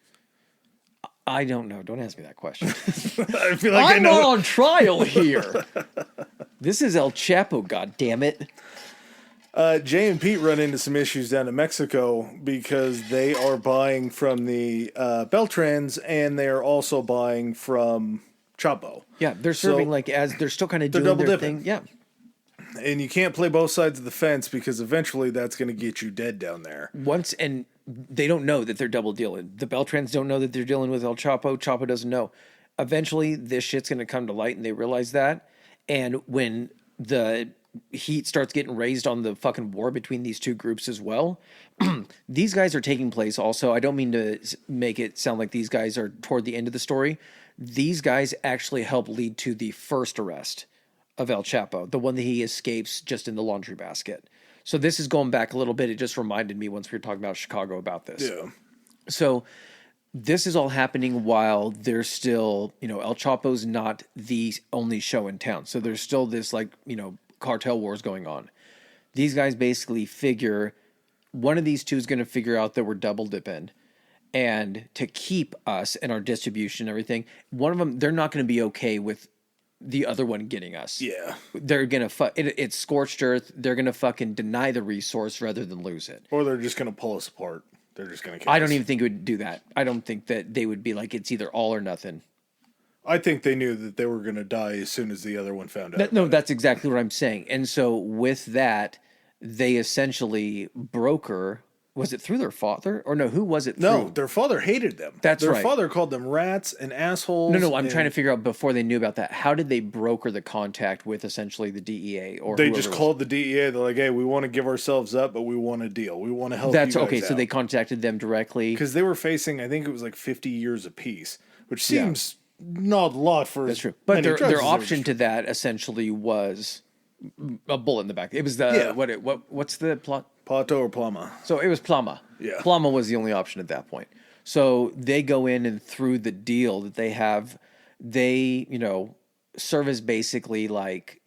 I don't know. Don't ask me that question. I feel like I'm not on trial here. This is El Chapo, goddammit. Jay and Pete run into some issues down in Mexico because they are buying from the Beltrans, and they are also buying from Chapo. Yeah, they're serving as they're still kind of doing their thing. Yeah. And you can't play both sides of the fence because eventually that's going to get you dead down there. And they don't know that they're double dealing. The Beltrans don't know that they're dealing with El Chapo. Chapo doesn't know. Eventually, this shit's going to come to light, and they realize that. And when the heat starts getting raised on the fucking war between these two groups as well, these guys are taking place also. I don't mean to make it sound like these guys are toward the end of the story. These guys actually help lead to the first arrest of El Chapo, the one that he escapes just in the laundry basket. So this is going back a little bit. It just reminded me once we were talking about Chicago about this. Yeah. So this is all happening while there's still, El Chapo's not the only show in town. So there's still this cartel wars going on. These guys basically figure one of these two is going to figure out that we're double dipping. And to keep us and our distribution and everything, one of them, they're not going to be okay with the other one getting us. Yeah. They're going to it's scorched earth. They're going to fucking deny the resource rather than lose it. Or they're just going to pull us apart. They're just going to kill us. I don't even think it would do that. I don't think that they would be like, it's either all or nothing. I think they knew that they were going to die as soon as the other one found out. No, that's exactly what I'm saying. And so with that, they essentially broker Was it through their father? Or no, who was it through? No, their father hated them. That's their right. father called them rats and assholes. No, I'm trying to figure out before they knew about that. How did they broker the contact with essentially the DEA or they just called the DEA. They're like, "Hey, we want to give ourselves up, but we want a deal. We want to help." That's you guys okay. out. So they contacted them directly because they were facing, I think it was like 50 years apiece, which seems not a lot for. That's true. But their option to that essentially was a bullet in the back. It was the what's the plot? Pato or Plama. So it was Plama. Yeah. Plama was the only option at that point. So they go in and through the deal that they have, they, serve as basically like,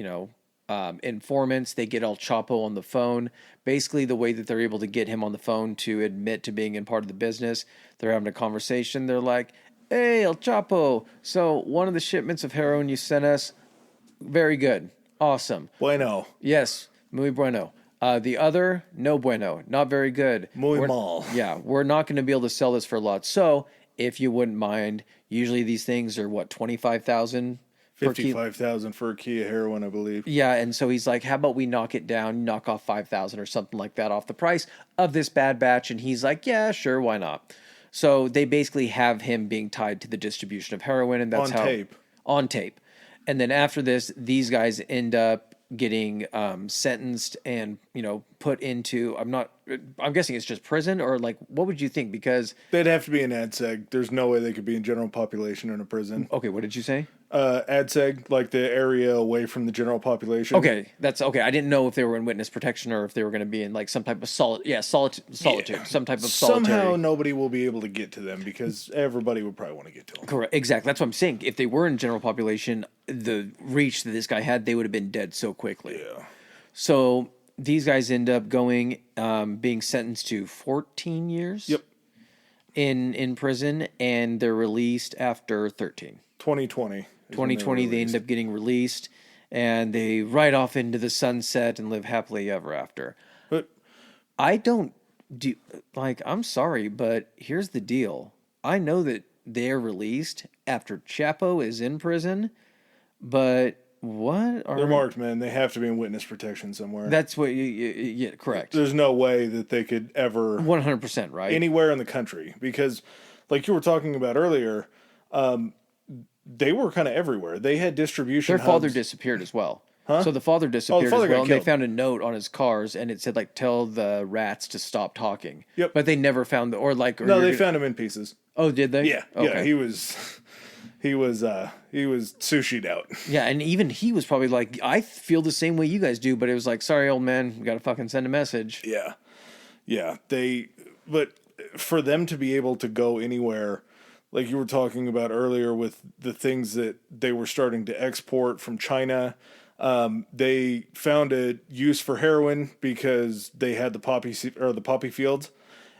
informants. They get El Chapo on the phone. Basically the way that they're able to get him on the phone to admit to being in part of the business, they're having a conversation. They're like, "Hey, El Chapo, so one of the shipments of heroin you sent us, very good. Awesome. Bueno. Yes, muy bueno. The other, no bueno, not very good. Muy mal. Yeah, we're not going to be able to sell this for a lot. So, if you wouldn't mind, usually these things are what, 25,000? 55,000 for a key of heroin, I believe. Yeah, and so he's like, how about we knock it down, knock off 5,000 or something like that off the price of this bad batch? And he's like, yeah, sure, why not? So they basically have him being tied to the distribution of heroin, and that's on tape. And then after this, these guys end up getting sentenced and put into I'm guessing it's just prison, or like what would you think? Because they'd have to be in ADSEG. There's no way they could be in general population in a prison. Okay, what did you say? ADSEG, like the area away from the general population. Okay, that's okay. I didn't know if they were in witness protection or if they were going to be in like some type of solitude, some type of solitary. Somehow nobody will be able to get to them because everybody would probably want to get to them. Correct, exactly. That's what I'm saying. If they were in general population, the reach that this guy had, they would have been dead so quickly. Yeah. So these guys end up going, being sentenced to 14 years. Yep. In prison, and they're released after 13. 2020. 2020, they end up getting released, and they ride off into the sunset and live happily ever after. But I don't do I'm sorry, but here's the deal. I know that they're released after Chapo is in prison, but what are... They're marked, man. They have to be in witness protection somewhere. That's what yeah, correct. There's no way that they could ever... 100%, right? Anywhere in the country. Because, like you were talking about earlier, they were kind of everywhere. They had distribution Their father disappeared as well. Huh? So the father disappeared as well, and they found a note on his cars, and it said, like, tell the rats to stop talking. Yep. But they never found No, they found him in pieces. Oh, did they? Yeah. Okay. Yeah, he was sushi'd out. Yeah, and even he was probably like, I feel the same way you guys do, but it was like, sorry, old man, we got to fucking send a message. Yeah. Yeah. But for them to be able to go anywhere, like you were talking about earlier with the things that they were starting to export from China, they found a use for heroin because they had the poppy fields,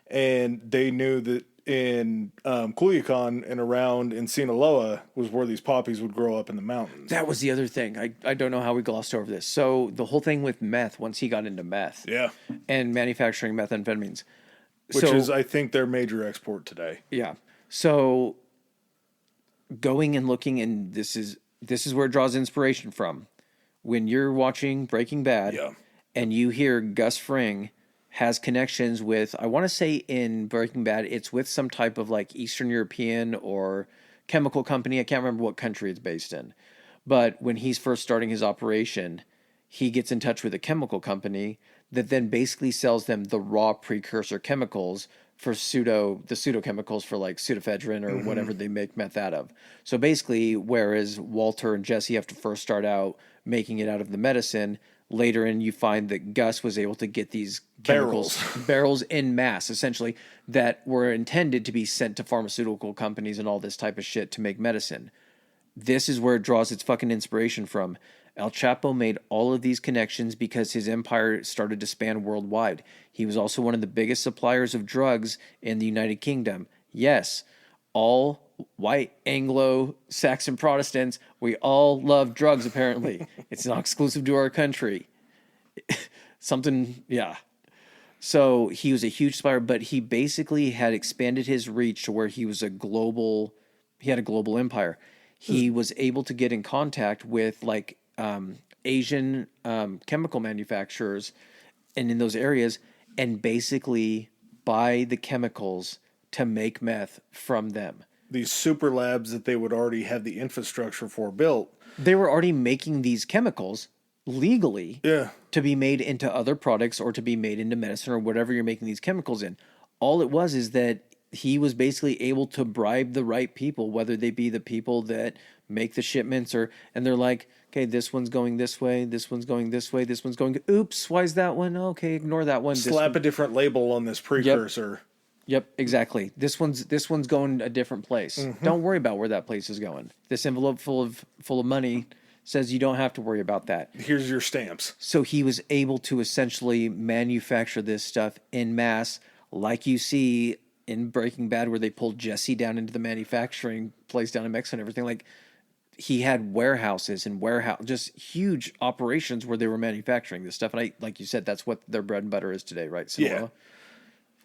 and they knew that in Culiacan and around in Sinaloa was where these poppies would grow up in the mountains. That was the other thing. I don't know how we glossed over this. So the whole thing with meth, once he got into meth, and manufacturing methamphetamines, which is, I think, their major export today. Yeah. So going and looking, and this is where it draws inspiration from. When you're watching Breaking Bad, and you hear Gus Fring has connections with, I want to say in Breaking Bad, it's with some type of like Eastern European or chemical company. I can't remember what country it's based in. But when he's first starting his operation, he gets in touch with a chemical company that then basically sells them the raw precursor chemicals for the pseudo chemicals for like pseudoephedrine or whatever they make meth out of. So basically, whereas Walter and Jesse have to first start out making it out of the medicine, later in you find that Gus was able to get these chemicals, barrels in mass, essentially, that were intended to be sent to pharmaceutical companies and all this type of shit to make medicine. This is where it draws its fucking inspiration from. El Chapo made all of these connections because his empire started to span worldwide. He was also one of the biggest suppliers of drugs in the United Kingdom. Yes, all white Anglo-Saxon Protestants, we all love drugs, apparently. It's not exclusive to our country. So he was a huge supplier, but he basically had expanded his reach to where he had a global empire. He was able to get in contact with like Asian chemical manufacturers and in those areas, and basically buy the chemicals to make meth from them. These super labs that they would already have the infrastructure for built. They were already making these chemicals legally Yeah. to be made into other products or to be made into medicine or whatever you're making these chemicals in. All it was is that he was basically able to bribe the right people, whether they be the people that make the shipments and they're like, okay, this one's going this way, this one's going this way, this one's going, oops, why is that one? Okay, ignore that one. Slap a different label on this precursor. Yep, exactly. This one's going a different place. Mm-hmm. Don't worry about where that place is going. This envelope full of money says you don't have to worry about that. Here's your stamps. So he was able to essentially manufacture this stuff in mass, like you see in Breaking Bad, where they pulled Jesse down into the manufacturing place down in Mexico and everything. Like, he had warehouses and just huge operations where they were manufacturing this stuff. And like you said, that's what their bread and butter is today, right? Sinaloa? Yeah.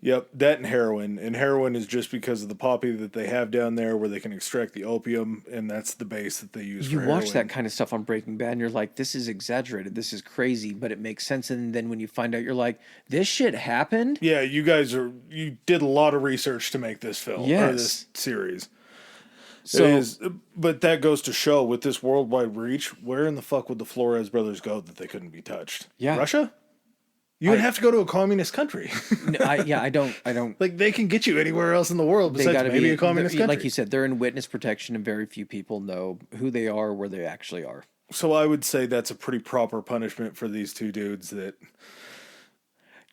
Yep, that and heroin. And heroin is just because of the poppy that they have down there where they can extract the opium, and that's the base that they use for heroin. You watch that kind of stuff on Breaking Bad, and you're like, this is exaggerated, this is crazy, but it makes sense. And then when you find out, you're like, this shit happened? Yeah, you did a lot of research to make this film, or this series. So, but that goes to show, with this worldwide reach, where in the fuck would the Flores brothers go that they couldn't be touched? Yeah. Russia? You would have to go to a communist country. I don't. Like, they can get you anywhere else in the world besides maybe a communist country. Like you said, they're in witness protection, and very few people know who they are, where they actually are. So I would say that's a pretty proper punishment for these two dudes. Do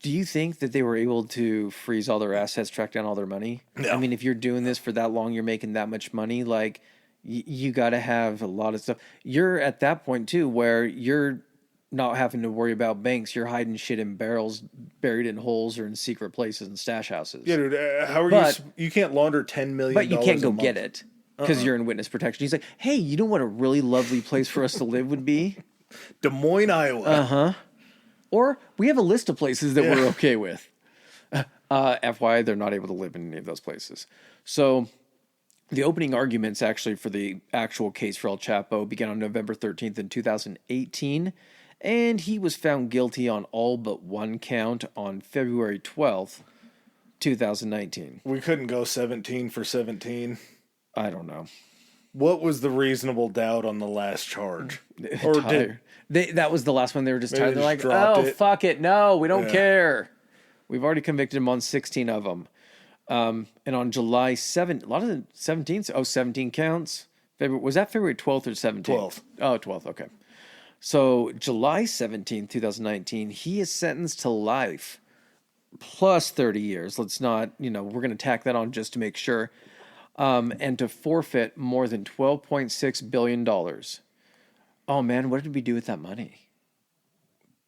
you think that they were able to freeze all their assets, track down all their money? No. I mean, if you're doing this for that long, you're making that much money, like, you got to have a lot of stuff. You're at that point, too, where you're not having to worry about banks. You're hiding shit in barrels, buried in holes or in secret places and stash houses. Yeah, dude. How are you can't launder $10 million. But you can't go get it because you're in witness protection. He's like, hey, you know what a really lovely place for us to live would be? Des Moines, Iowa. Or we have a list of places that we're okay with. FYI, they're not able to live in any of those places. So the opening arguments actually for the actual case for El Chapo began on November 13th in 2018. And he was found guilty on all but one count on February 12th, 2019. We couldn't go 17 for 17. I don't know. What was the reasonable doubt on the last charge? Or that was the last one. They were just tired. They're like, oh, fuck it. No, we don't care. We've already convicted him on 16 of them. And on July 7th, a lot of the 17 counts. Was that February 12th or 17th? 12th. Oh, 12th. Okay. So July 17th, 2019, he is sentenced to life plus 30 years. Let's not, we're going to tack that on just to make sure. And to forfeit more than $12.6 billion. Oh, man, what did we do with that money?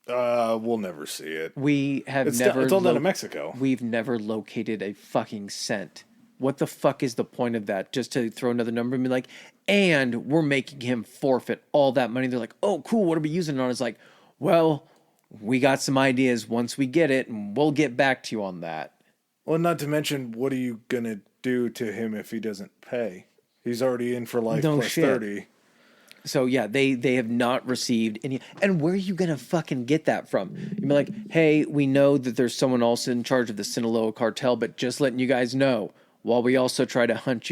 We'll never see it. It's all down in Mexico. We've never located a fucking cent. What the fuck is the point of that? Just to throw another number and be like, and we're making him forfeit all that money. They're like, oh, cool, what are we using it on? It's like, well, we got some ideas once we get it, and we'll get back to you on that. Well, not to mention, what are you going to do to him if he doesn't pay? He's already in for life plus 30. So, yeah, they have not received any. And where are you going to fucking get that from? You'd be like, hey, we know that there's someone else in charge of the Sinaloa cartel, but just letting you guys know, while we also try to hunt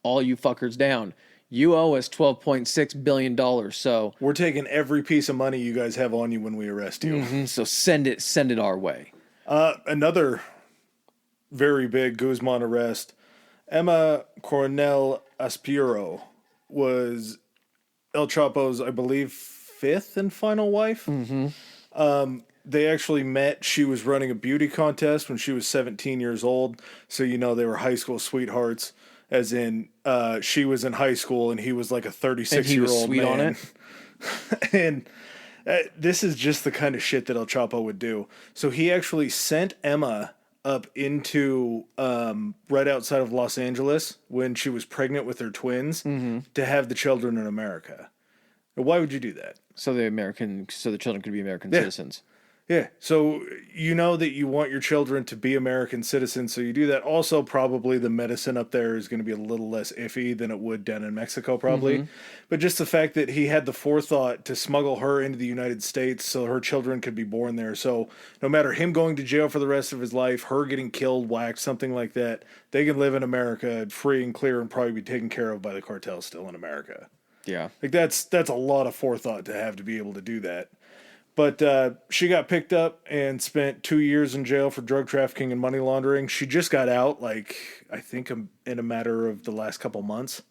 all you fuckers down, you owe us $12.6 billion. So we're taking every piece of money you guys have on you when we arrest you. Mm-hmm, so send it our way. Another very big Guzman arrest. Emma Coronel Aspiro was El Chapo's, I believe, fifth and final wife. Mm-hmm. They actually met. She was running a beauty contest when she was 17 years old. So, they were high school sweethearts, as in she was in high school and he was like a 36-year-old sweet man. On it. And this is just the kind of shit that El Chapo would do. So he actually sent Emma up into right outside of Los Angeles when she was pregnant with her twins to have the children in America. Why would you do that? So the children could be American citizens. Yeah. So you know that you want your children to be American citizens, so you do that. Also, probably the medicine up there is going to be a little less iffy than it would down in Mexico, probably. But just the fact that he had the forethought to smuggle her into the United States so her children could be born there. So no matter him going to jail for the rest of his life, her getting killed, whacked, something like that, they can live in America free and clear and probably be taken care of by the cartel still in America. Yeah. Like that's a lot of forethought to have to be able to do that. But she got picked up and spent 2 years in jail for drug trafficking and money laundering. She just got out, like, I think in a matter of the last couple months.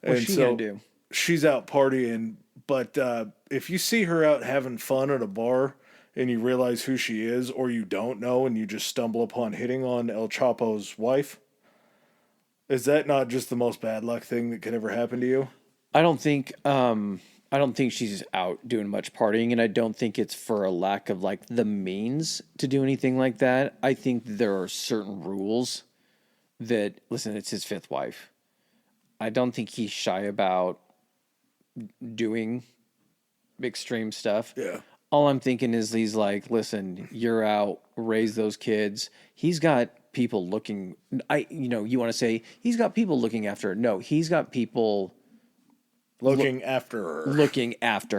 What's she going to do? She's out partying. But if you see her out having fun at a bar and you realize who she is, or you don't know and you just stumble upon hitting on El Chapo's wife, is that not just the most bad luck thing that could ever happen to you? I don't think she's out doing much partying, and I don't think it's for a lack of like the means to do anything like that. I think there are certain rules that, listen, it's his fifth wife. I don't think he's shy about doing extreme stuff. Yeah. All I'm thinking is he's like, listen, you're out, raise those kids. He's got people looking, you want to say he's got people looking after her. No, he's got people looking after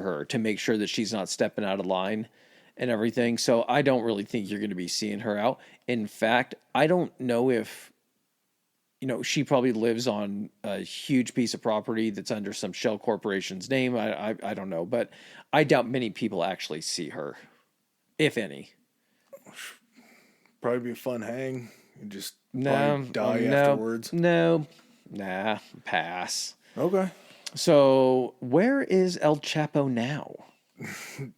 her to make sure that she's not stepping out of line and everything. So I don't really think you're going to be seeing her out. In fact, I don't know if, she probably lives on a huge piece of property that's under some shell corporation's name. I don't know, but I doubt many people actually see her, if any. Probably be a fun hang. You just die afterwards. Nah, pass. Okay. So, where is El Chapo now?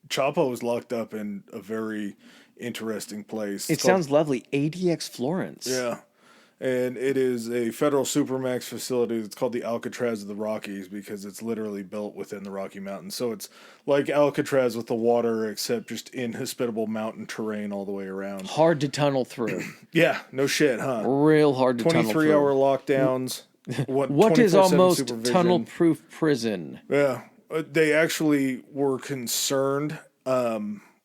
Chapo is locked up in a very interesting place. It sounds lovely. ADX Florence. Yeah. And it is a federal supermax facility. It's called the Alcatraz of the Rockies because it's literally built within the Rocky Mountains. So it's like Alcatraz with the water, except just inhospitable mountain terrain all the way around. Hard to tunnel through. Yeah, no shit, huh? Real hard to tunnel through. 23-hour lockdowns. What is almost tunnel-proof prison? Yeah. They actually were concerned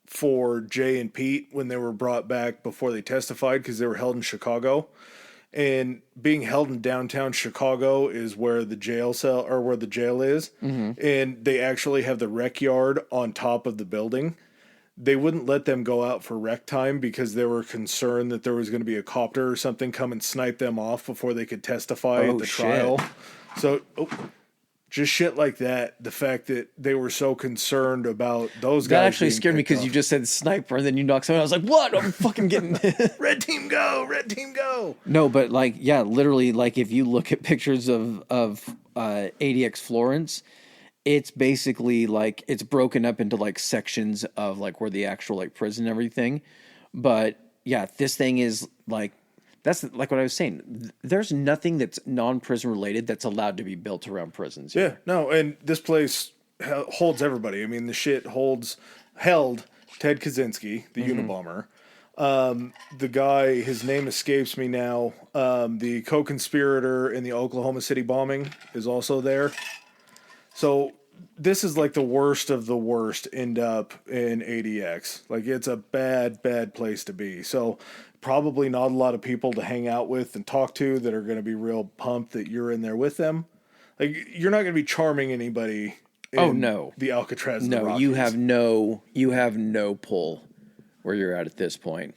for Jay and Pete when they were brought back before they testified because they were held in Chicago. And being held in downtown Chicago is where the jail cell or where the jail is. Mm-hmm. And they actually have the rec yard on top of the building. They wouldn't let them go out for rec time because they were concerned that there was going to be a copter or something come and snipe them off before they could testify at the trial. So just shit like that. The fact that they were so concerned about those guys. That actually scared me because you just said sniper and then you knocked someone. I was like, what? I'm fucking getting red team go, red team go. No, but like, yeah, literally, like if you look at pictures of ADX Florence, it's basically like it's broken up into like sections of like where the actual like prison and everything. But yeah, this thing is like, that's like what I was saying. There's nothing that's non-prison related that's allowed to be built around prisons. Yeah, no, and this place holds everybody. I mean, the shit held Ted Kaczynski, the Unabomber. The guy, his name escapes me now. The co-conspirator in the Oklahoma City bombing is also there. So this is like the worst of the worst end up in ADX. Like it's a bad, bad place to be. So probably not a lot of people to hang out with and talk to that are going to be real pumped that you're in there with them. Like you're not going to be charming anybody. The Alcatraz. No, you have no pull where you're at this point.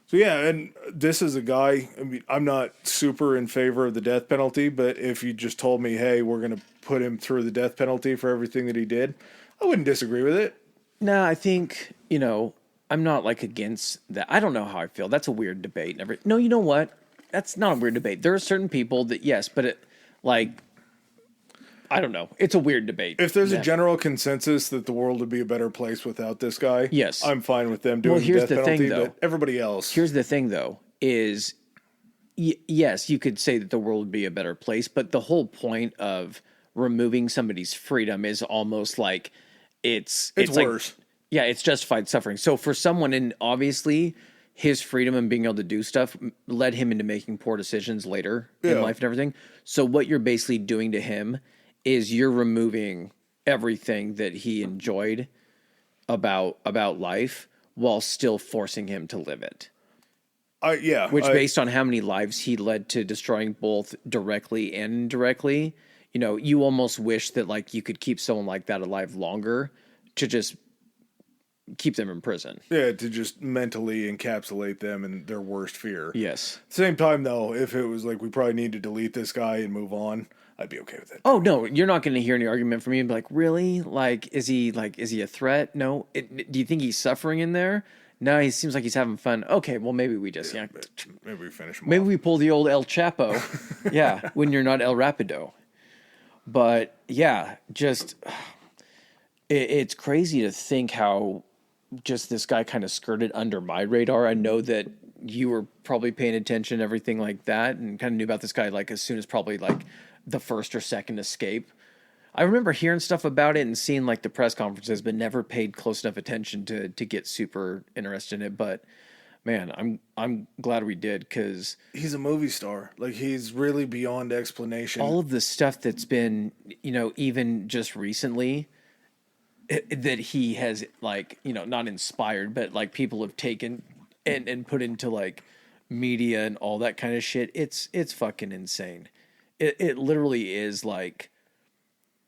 So yeah, and this is a guy, I mean, I'm not super in favor of the death penalty, but if you just told me, hey, we're going to put him through the death penalty for everything that he did, I wouldn't disagree with it. No, I think, I'm not like against that. I don't know how I feel. That's a weird debate. No, you know what? That's not a weird debate. There are certain people that, yes, but I don't know. It's a weird debate. If there's a general consensus that the world would be a better place without this guy, yes, I'm fine with them doing the death penalty, but everybody else. Here's the thing, though, is yes, you could say that the world would be a better place, but the whole point of removing somebody's freedom is almost like it's worse. Like, yeah, it's justified suffering. So for someone, and obviously his freedom and being able to do stuff led him into making poor decisions later in life and everything. So what you're basically doing to him is you're removing everything that he enjoyed about life while still forcing him to live it. Yeah. Which, based on how many lives he led to destroying both directly and indirectly, you almost wish that like you could keep someone like that alive longer to just keep them in prison. Yeah, to just mentally encapsulate them in their worst fear. Yes. At the same time, though, if it was like we probably need to delete this guy and move on, I'd be okay with it. Oh no, you're not going to hear any argument from me and be like, really? Is he a threat? No. Do you think he's suffering in there? No, he seems like he's having fun. Okay, well maybe we just maybe we finish him maybe off. we pull the old El Chapo. Yeah, when you're not El Rapido. But yeah, just it's crazy to think how just this guy kind of skirted under my radar. I know that you were probably paying attention, everything like that, and kind of knew about this guy like as soon as probably like the first or second escape. I remember hearing stuff about it and seeing like the press conferences, but never paid close enough attention to get super interested in it. But man, I'm glad we did, because he's a movie star. Like, he's really beyond explanation. all of the stuff that's been, even just recently, that he has like, not inspired, but like people have taken and put into like media and all that kind of shit. It's fucking insane. It literally is like,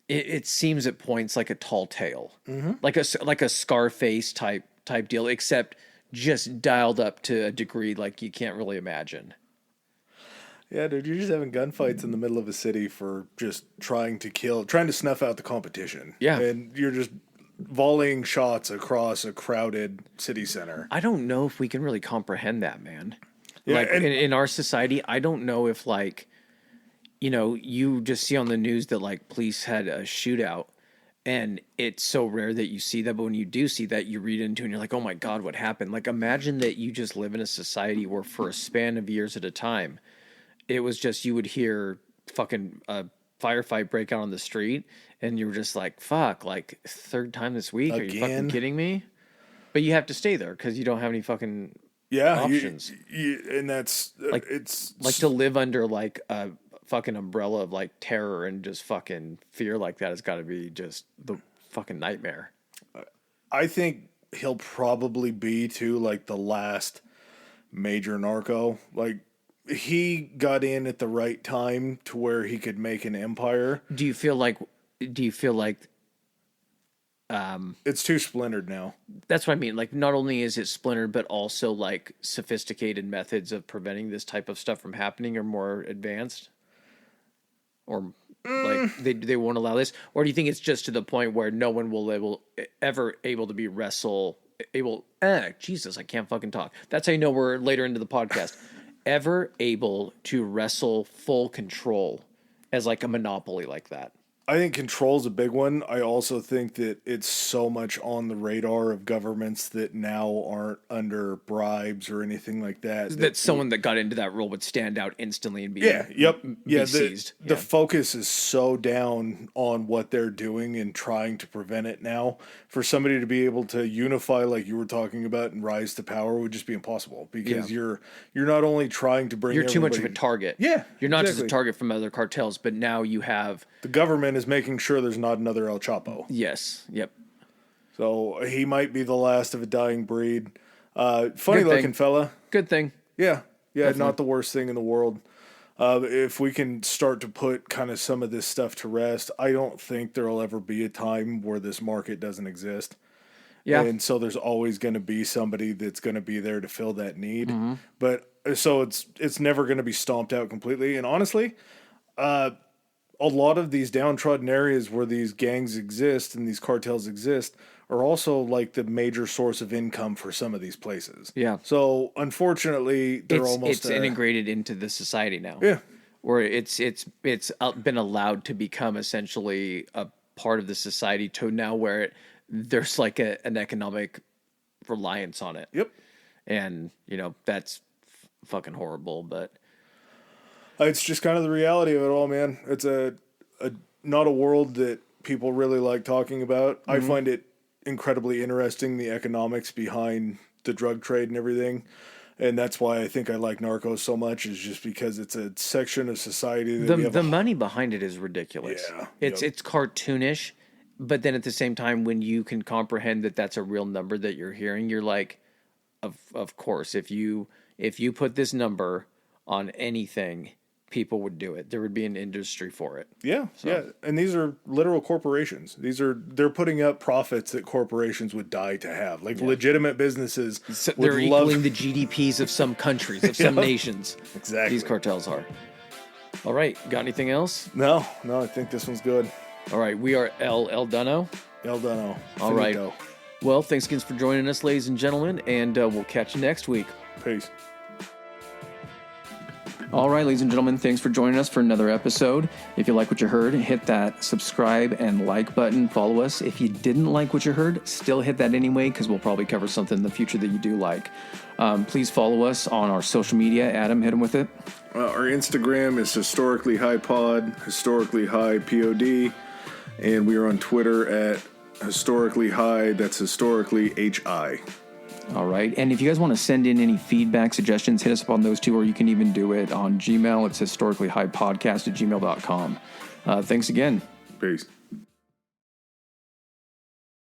it seems at points like a tall tale, like a Scarface type deal, except just dialed up to a degree like you can't really imagine. Yeah, dude, you're just having gunfights in the middle of a city for just trying to snuff out the competition. Yeah. And you're just volleying shots across a crowded city center. I don't know if we can really comprehend that, man. Yeah, like and- in our society, I don't know if like, you just see on the news that like police had a shootout, and it's so rare that you see that. But when you do see that, you read into it and you're like, oh my God, what happened? Like, imagine that you just live in a society where for a span of years at a time, it was just, you would hear fucking a firefight break out on the street, and you were just like, fuck, like third time this week. Are you fucking Again? kidding me? But you have to stay there because you don't have any fucking options. And that's Like, it's like to live under like a fucking umbrella of like terror and just fucking fear like that has got to be just the fucking nightmare. I think he'll probably be too like the last major narco. Like, he got in at the right time to where he could make an empire. Do you feel like It's too splintered now. that's what I mean? Like, not only is it splintered, but also like sophisticated methods of preventing this type of stuff from happening are more advanced, or like they won't allow this, or do you think it's just to the point where no one will ever able to be Jesus, I can't fucking talk. That's how you know we're later into the podcast. Ever able to wrestle full control as like a monopoly like that? I think control's a big one. I also think that it's so much on the radar of governments that now aren't under bribes or anything like that. That someone that got into that role would stand out instantly and be seized. The Yeah. focus is so down on what they're doing and trying to prevent it now. For somebody to be able to unify like you were talking about and rise to power would just be impossible, because you're not only trying to bring You're too much of a everybody- target. Yeah, You're not just exactly. a target from other cartels, but now you have The government is making sure there's not another El Chapo. yes, yep. So he might be the last of a dying breed. Funny Good looking thing. fella. Good thing. Yeah, not the worst thing in the world. If we can start to put kind of some of this stuff to rest, I don't think there'll ever be a time where this market doesn't exist. Yeah. And so there's always going to be somebody that's going to be there to fill that need. Mm-hmm. But so it's never going to be stomped out completely. And honestly, a lot of these downtrodden areas where these gangs exist and these cartels exist are also like the major source of income for some of these places. Yeah. So unfortunately, they're It's integrated into the society now. Yeah. Where it's been allowed to become essentially a part of the society to now where there's like an economic reliance on it. Yep. And, that's fucking horrible, but It's just kind of the reality of it all, man. It's not a world that people really like talking about. I find it incredibly interesting, the economics behind the drug trade and everything. And that's why I think I like Narcos so much, is just because it's a section of society that we have the money behind it is ridiculous. Yeah, It's cartoonish But then at the same time, when you can comprehend that that's a real number that you're hearing, you're like, of course, if you put this number on anything, people would do it. There would be an industry for it. Yeah, So. yeah. And these are literal corporations. They're putting up profits that corporations would die to have. Like legitimate businesses So would they're equaling the GDPs of some countries, of some nations. Exactly. These cartels are. All right. Got anything else? No, I think this one's good. All right. We are El Duno. El Duno. All right. Finito. Well, thanks again for joining us, ladies and gentlemen, and we'll catch you next week. Peace. All right, ladies and gentlemen, thanks for joining us for another episode. If you like what you heard, hit that subscribe and like button. Follow us. If you didn't like what you heard, still hit that anyway, because we'll probably cover something in the future that you do like. Please follow us on our social media. Adam, hit them with it. Our Instagram is historically high pod, historically high pod, and we are on Twitter at historically high. That's historically HI. All right. And if you guys want to send in any feedback, suggestions, hit us up on those two, or you can even do it on Gmail. It's historicallyhighpodcast@gmail.com. Thanks again. Peace.